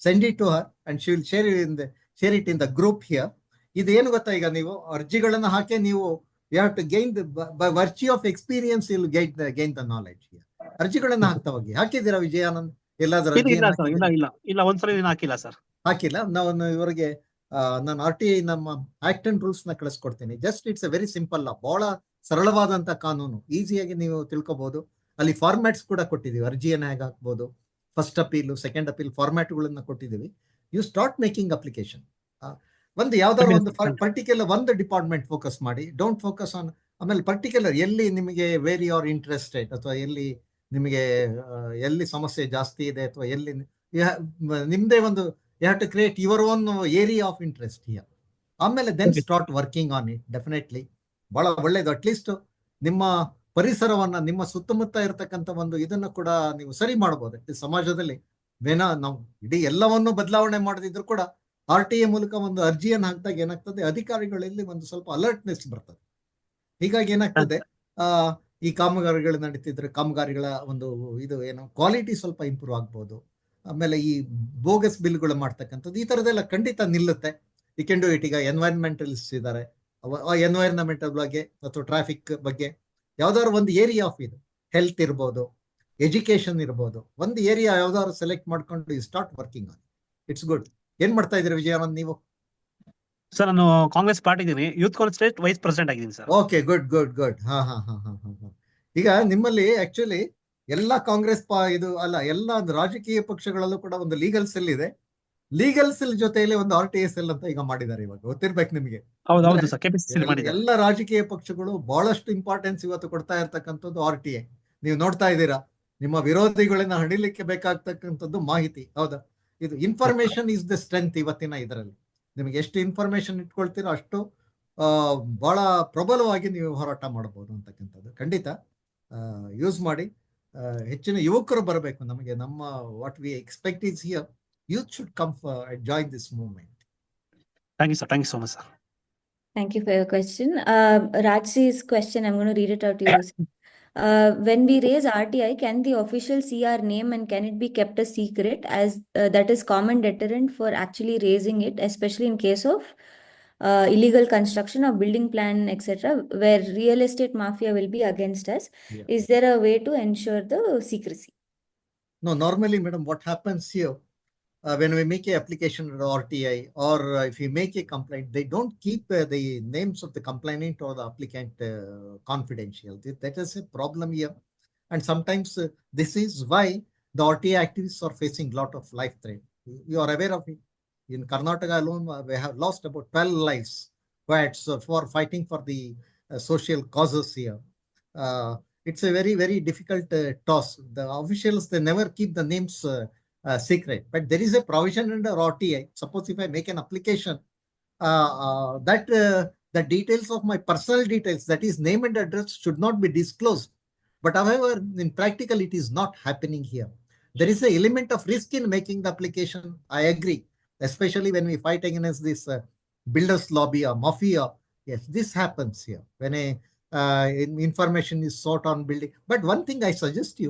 send it to her and she will share it in the group here. ಇದು ಏನು ಗೊತ್ತಾ, ಈಗ ನೀವು ಅರ್ಜಿಗಳನ್ನ ಹಾಕಿ ನೀವು you have to gain by virtue of experience will gain the knowledge here. ಅರ್ಜಿಗಳನ್ನ ಹಾಕ್ತಾ ಹೋಗಿ. ಹಾಕಿದ್ದೀರಾ ವಿಜಯಾನಂದ್ ಎಲ್ಲಾದ್ರೂ? ಇಲ್ಲ, ಒಂದ್ಸಲ ಹಾಕಿಲ್ಲ ಸರ್. ಹಾಕಿಲ್ಲ. ನಾವು ಇವರಿಗೆ ನಾನು RTI ನಮ್ಮ ಆಕ್ಟ್ ಅಂಡ್ ರೂಲ್ಸ್ ನ ಕಳಿಸ್ಕೊಡ್ತೀನಿ. Just it's a very simple law, ಬಹಳ ಸರಳವಾದಂತ ಕಾನೂನು, ಈಸಿಯಾಗಿ ನೀವು ತಿಳ್ಕೊಬಹುದು. ಅಲ್ಲಿ ಫಾರ್ಮ್ಯಾಟ್ಸ್ ಕೂಡ ಕೊಟ್ಟಿದ್ದೀವಿ. ಅರ್ಜಿಯನ್ನು ಹೇಗೆ ಹಾಕ್ಬೋದು, ಫಸ್ಟ್ ಅಪೀಲ್, ಸೆಕೆಂಡ್ ಅಪೀಲ್ ಫಾರ್ಮ್ಯಾಟ್ಗಳನ್ನ ಕೊಟ್ಟಿದ್ದೀವಿ. You start making application. ಒಂದು ಯಾವ್ದಾದ್ರು ಒಂದು ಪರ್ಟಿಕ್ಯುಲರ್ ಒಂದು ಡಿಪಾರ್ಟ್ಮೆಂಟ್ ಫೋಕಸ್ ಮಾಡಿ. ಡೋಂಟ್ ಫೋಕಸ್ ಆನ್ ಆಮೇಲೆ ಪರ್ಟಿಕ್ಯುಲರ್ ಎಲ್ಲಿ ನಿಮಗೆ ವೇರ್ ಯು ಆರ್ ಇಂಟ್ರೆಸ್ಟೆಡ್, ಅಥವಾ ನಿಮಗೆ ಎಲ್ಲಿ ಸಮಸ್ಯೆ ಜಾಸ್ತಿ ಇದೆ, ಅಥವಾ ಎಲ್ಲಿ ನಿಮ್ದೇ ಒಂದು you have to create your own area of interest here. ಆಮೇಲೆ then start working on it. Definitely ಬಹಳ ಒಳ್ಳೇದು. ಅಟ್ಲೀಸ್ಟ್ ನಿಮ್ಮ ಪರಿಸರವನ್ನ, ನಿಮ್ಮ ಸುತ್ತಮುತ್ತ ಇರತಕ್ಕಂಥ ಒಂದು ಇದನ್ನು ಕೂಡ ನೀವು ಸರಿ ಮಾಡಬಹುದು. ಸಮಾಜದಲ್ಲಿ ನಾವು ಇಡೀ ಎಲ್ಲವನ್ನೂ ಬದಲಾವಣೆ ಮಾಡದಿದ್ರು ಕೂಡ RTI ಮೂಲಕ ಒಂದು ಅರ್ಜಿಯನ್ನು ಹಾಕಿದಾಗ ಏನಾಗ್ತದೆ, ಅಧಿಕಾರಿಗಳಲ್ಲಿ ಒಂದು ಸ್ವಲ್ಪ ಅಲರ್ಟ್ನೆಸ್ ಬರ್ತದೆ. ಹೀಗಾಗಿ ಏನಾಗ್ತದೆ, ಈ ಕಾಮಗಾರಿಗಳು ನಡೀತಿದ್ರೆ ಕಾಮಗಾರಿಗಳ ಒಂದು ಇದು ಏನು ಕ್ವಾಲಿಟಿ ಸ್ವಲ್ಪ ಇಂಪ್ರೂವ್ ಆಗ್ಬೋದು. ಆಮೇಲೆ ಈ ಬೋಗಸ್ ಬಿಲ್ಗಳು ಮಾಡ್ತಕ್ಕಂಥದ್ದು, ಈ ತರದೆಲ್ಲ ಖಂಡಿತ ನಿಲ್ಲುತ್ತೆ. We can do it. ಈಗ ಎನ್ವೈರನ್ಮೆಂಟಲಿಸ್ಟ್ ಇದ್ದಾರೆ, ಎನ್ವೈರನ್ಮೆಂಟಲ್ ಬಗ್ಗೆ ಅಥವಾ ಟ್ರಾಫಿಕ್ ಬಗ್ಗೆ ಯಾವ್ದಾದ್ರು ಒಂದು ಏರಿಯಾ ಆಫ್ ಇದು, ಹೆಲ್ತ್ ಇರ್ಬೋದು, ಎಜುಕೇಶನ್ ಇರ್ಬೋದು, ಒಂದು ಏರಿಯಾ ಯಾವ್ದಾದ್ರು ಸೆಲೆಕ್ಟ್ ಮಾಡ್ಕೊಂಡು you start working on. It's good. ಏನ್ ಮಾಡ್ತಾ ಇದ್ದೀರಿ ವಿಜಯಾನಂದ್ ನೀವು? ಸರ್ ನಾನು ಕಾಂಗ್ರೆಸ್ ಪಾರ್ಟಿ ಇದ್ದೀನಿ, youth Congress state vice president ಆಗಿದ್ದೀನಿ sir. Okay, good good good. ಹಾ. ಈಗ ನಿಮ್ಮಲ್ಲಿ ಆಕ್ಚುಲಿ ಎಲ್ಲ ಕಾಂಗ್ರೆಸ್ ಇದು ಅಲ್ಲ, ಎಲ್ಲ ರಾಜಕೀಯ ಪಕ್ಷಗಳಲ್ಲೂ ಕೂಡ ಒಂದು ಲೀಗಲ್ ಸೆಲ್ ಇದೆ. ಲೀಗಲ್ ಸೆಲ್ ಜೊತೆಯಲ್ಲಿ ಒಂದು RTI ಸೆಲ್ ಅಂತ ಈಗ ಮಾಡಿದ್ದಾರೆ. ಇವಾಗ ಗೊತ್ತಿರ್ಬೇಕು ನಿಮಗೆ. ಎಲ್ಲ ರಾಜಕೀಯ ಪಕ್ಷಗಳು ಬಹಳಷ್ಟು ಇಂಪಾರ್ಟೆನ್ಸ್ ಇವತ್ತು ಕೊಡ್ತಾ ಇರ್ತಕ್ಕಂಥದ್ದು RTI. ನೀವು ನೋಡ್ತಾ ಇದ್ದೀರಾ, ನಿಮ್ಮ ವಿರೋಧಿಗಳನ್ನ ಹಡಿಲಿಕ್ಕೆ ಬೇಕಾಗ್ತಕ್ಕಂಥದ್ದು ಮಾಹಿತಿ. ಹೌದಾ? ಇದು ಇನ್ಫಾರ್ಮೇಶನ್ ಇಸ್ ದ ಸ್ಟ್ರೆಂತ್ ಇವತ್ತಿನ ಇದರಲ್ಲಿ. ನಿಮಗೆ ಎಷ್ಟು ಇನ್ಫಾರ್ಮೇಶನ್ ಇಟ್ಕೊಳ್ತೀರೋ ಅಷ್ಟು ಬಹಳ ಪ್ರಬಲವಾಗಿ ನೀವು ಹೋರಾಟ ಮಾಡಬಹುದು ಅಂತಕ್ಕಂಥದ್ದು. ಖಂಡಿತ ಯೂಸ್ ಮಾಡಿ. ಹೆಚ್ಚಿನ ಯುವಕರು ಬರಬೇಕು ನಮಗೆ. ನಮ್ಮ what we expect is here, youth should come and join this movement. Thank you, sir. Thank you so much, sir. Thank you for your question. Rajsi's question, I'm going to read it out to you. When we raise RTI, can the official see our name and can it be kept a secret, as that is common deterrent for actually raising it, especially in case of illegal construction or building plan, etc., where real estate mafia will be against us? Yeah. Is there a way to ensure the secrecy? No, normally, madam, what happens here, when we make an application to RTI, or if we make a complaint, they don't keep the names of the complainant or the applicant confidential. That is a problem here. And sometimes this is why the RTI activists are facing a lot of life threat. You are aware of it. In Karnataka alone, we have lost about 12 lives for fighting for the social causes here. It's a very, very difficult task. The officials, they never keep the names secret, but there is a provision under RTI. Suppose if I make an application, that the details of my personal details, that is name and address, should not be disclosed. But however, in practical, it is not happening here. There is an element of risk in making the application. I agree, especially when we fight against this builders lobby or mafia. Yes, this happens here when information is sought on building. But one thing I suggest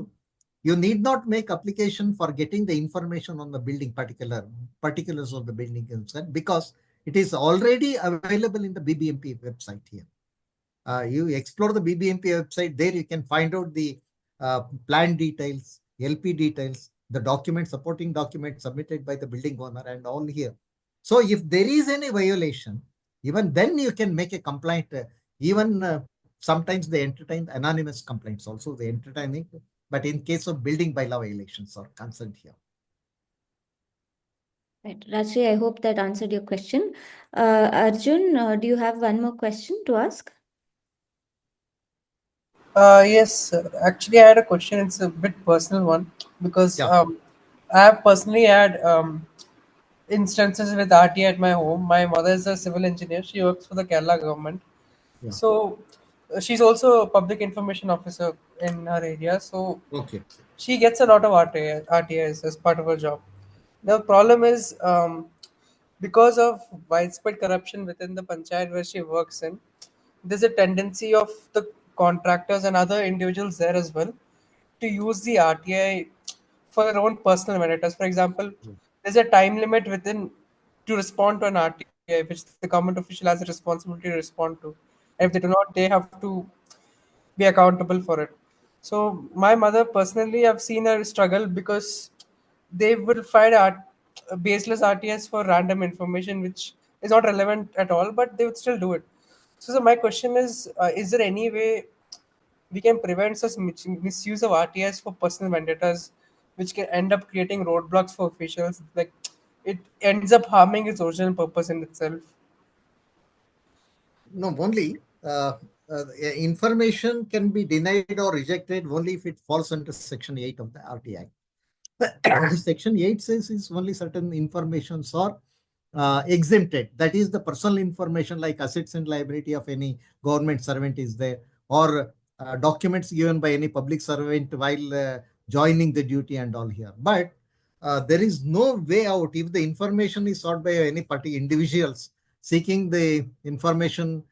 you need not make application for getting the information on the building particulars of the building concern, because it is already available in the BBMP website here. You explore the BBMP website, there you can find out the plan details, LP details, the documents, supporting documents submitted by the building owner and all here. So if there is any violation, even then you can make a complaint. Even sometimes they entertain anonymous complaints also, they entertaining. But in case of building bylaw violations are concerned here. Right. Rajshri, I hope that answered your question. Arjun, do you have one more question to ask? Yes, sir. Actually, I had a question. It's a bit personal one, because I have personally had instances with RTI at my home. My mother is a civil engineer. She works for the Kerala government. Yeah. So she's also a public information officer in her area, so Okay. she gets a lot of RTIs as part of her job. The problem is, because of widespread corruption within the panchayat where she works in, there's a tendency of the contractors and other individuals there as well to use the RTI for their own personal vendettas. For example, there's a time limit within to respond to an RTI, which the government official has a responsibility to respond to. And if they do not, they have to be accountable for it. So my mother personally, I've seen her struggle because they will find baseless RTS for random information which is not relevant at all, but they would still do it. So my question is there any way we can prevent such misuse of RTS for personal vendettas, which can end up creating roadblocks for officials? Like, it ends up harming its original purpose in itself. No, only information can be denied or rejected only if it falls under Section 8 of the RTI. Section 8 says is only certain informations are exempted. That is the personal information like assets and liability of any government servant is there, or documents given by any public servant while joining the duty and all here. But there is no way out if the information is sought by any party individuals seeking the information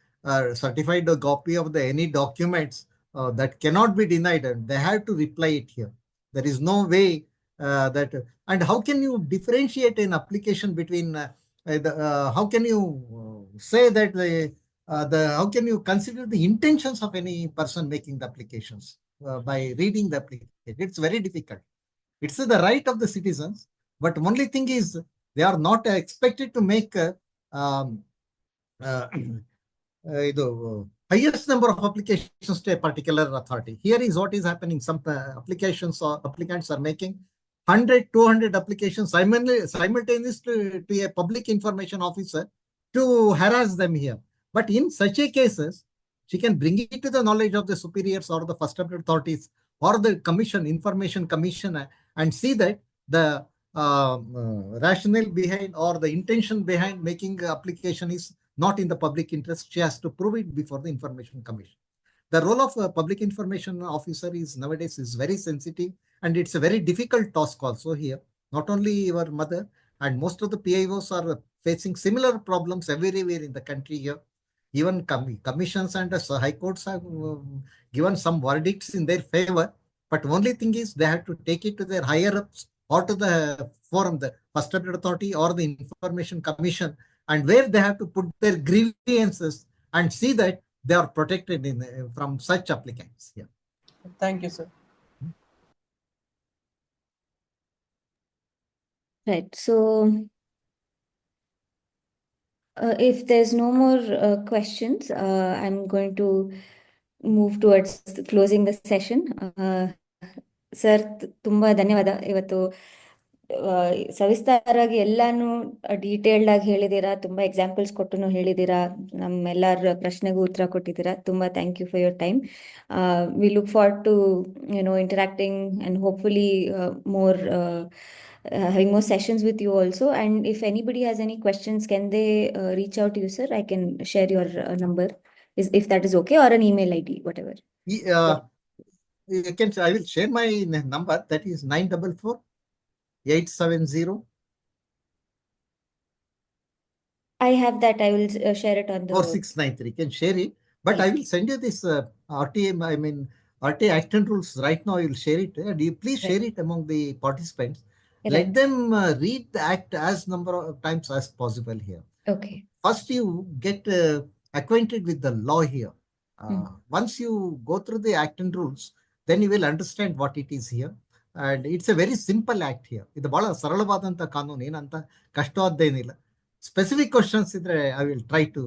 certified a copy of the any documents that cannot be denied, and they have to reply it here. There is no way and how can you differentiate an application between how can you say that how can you consider the intentions of any person making the applications by reading the application? It's very difficult. It's the right of the citizens, but only thing is they are not expected to make highest number of applications to a particular authority. Here is what is happening. Some applications or applicants are making 100, 200 applications simultaneously to a public information officer to harass them here. But in such a cases, she can bring it to the knowledge of the superiors or the first authorities or the commission, information commission, and see that the rationale behind or the intention behind making application is not in the public interest. She has to prove it before the information commission. The role of a public information officer is nowadays is very sensitive, and it's a very difficult task also here. Not only your mother, and most of the PIOs are facing similar problems everywhere in the country here. Even commissions and high courts have given some verdicts in their favor, but only thing is they have to take it to their higher ups or to the forum, the first authority or the information commission, and where they have to put their grievances and see that they are protected from such applicants. Yeah. Thank you, sir. Right. So if there's no more questions, I'm going to move towards closing the session. Sir, ತುಂಬಾ ಧನ್ಯವಾದ. ಇವತ್ತು ಸವಿಸ್ತಾರವಾಗಿ ಎಲ್ಲಾನು detailed ಆಗಿ ಹೇಳಿದ್ದೀರಾ, ತುಂಬಾ examples ಕೊಟ್ಟು ಹೇಳಿದ್ದೀರಾ, ನಮ್ಮೆಲ್ಲರ ಪ್ರಶ್ನೆಗೂ ಉತ್ತರ ಕೊಟ್ಟಿದ್ದೀರಾ. ತುಂಬಾ thank you for your time. We look forward to interacting and hopefully more having more sessions with you also. And if anybody has any questions, can they reach out to you, sir? I can share your number, if that is okay, or an email ID, whatever. I will share my number. That is 944-870. I have that. I will share it on the 4693. Can share it, but I will send you this RTA. I mean RTA Act and Rules right now. I will share it. Do you please share it among the participants? Right. Let them read the act as number of times as possible here. Okay. First, you get acquainted with the law here. Once you go through the act and rules, then you will understand what it is here. And it's a very simple act here. It's a very saralavadanತ ಕಾನೂನು, ಏನಂತ ಕಷ್ಟವಾದ್ದೇನಿಲ್ಲ. Specific questions idre I will try to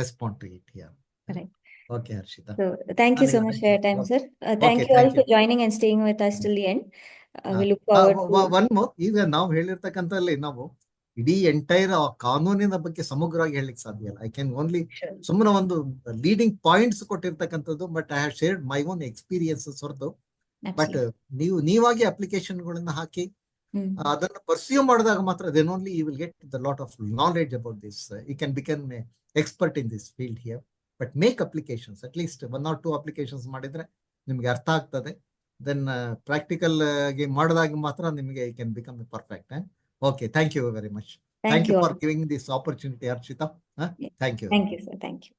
respond to it here. Right. Okay, Harshita. So thank you so much for your time, sir. Thank you all for joining and staying with us till the end. We look forward to one more. ಈಗ ನಾವು ಹೇಳಿರ್ತಕ್ಕಂಥಲ್ಲಿ ನಾವು ಇಡೀ entire ಕಾನೂನಿನ ಬಗ್ಗೆ ಸಮಗ್ರವಾಗಿ ಹೇಳಲಿಕ್ಕೆ ಸಾಧ್ಯ ಇಲ್ಲ. ಐ ಕ್ಯಾನ್ ಓನ್ಲಿ ಸುಮ್ಮನೆ ಒಂದು ಲೀಡಿಂಗ್ ಪಾಯಿಂಟ್ಸ್ ಕೊಟ್ಟಿರ್ತಕ್ಕಂಥದ್ದು, but I have shared my own experiences ಹೊರತು. ಬಟ್ ನೀವಾಗಿ ಅಪ್ಲಿಕೇಶನ್ಗಳನ್ನ ಹಾಕಿ ಅದನ್ನು ಪರ್ಸ್ಯೂ ಮಾಡಿದಾಗ ಮಾತ್ರ then only you will get the lot of knowledge about this. You can become expert in this field here. But make applications, at least 1 or 2 applications ಮಾಡಿದ್ರೆ ನಿಮ್ಗೆ ಅರ್ಥ ಆಗ್ತದೆ. ದೆನ್ ಪ್ರಾಕ್ಟಿಕಲ್ ಆಗಿ ಮಾಡಿದಾಗ ಮಾತ್ರ ನಿಮಗೆ can become perfect. Okay, thank you very much. Thank you for giving this opportunity, Archita. Thank you. Thank you, sir. Thank you.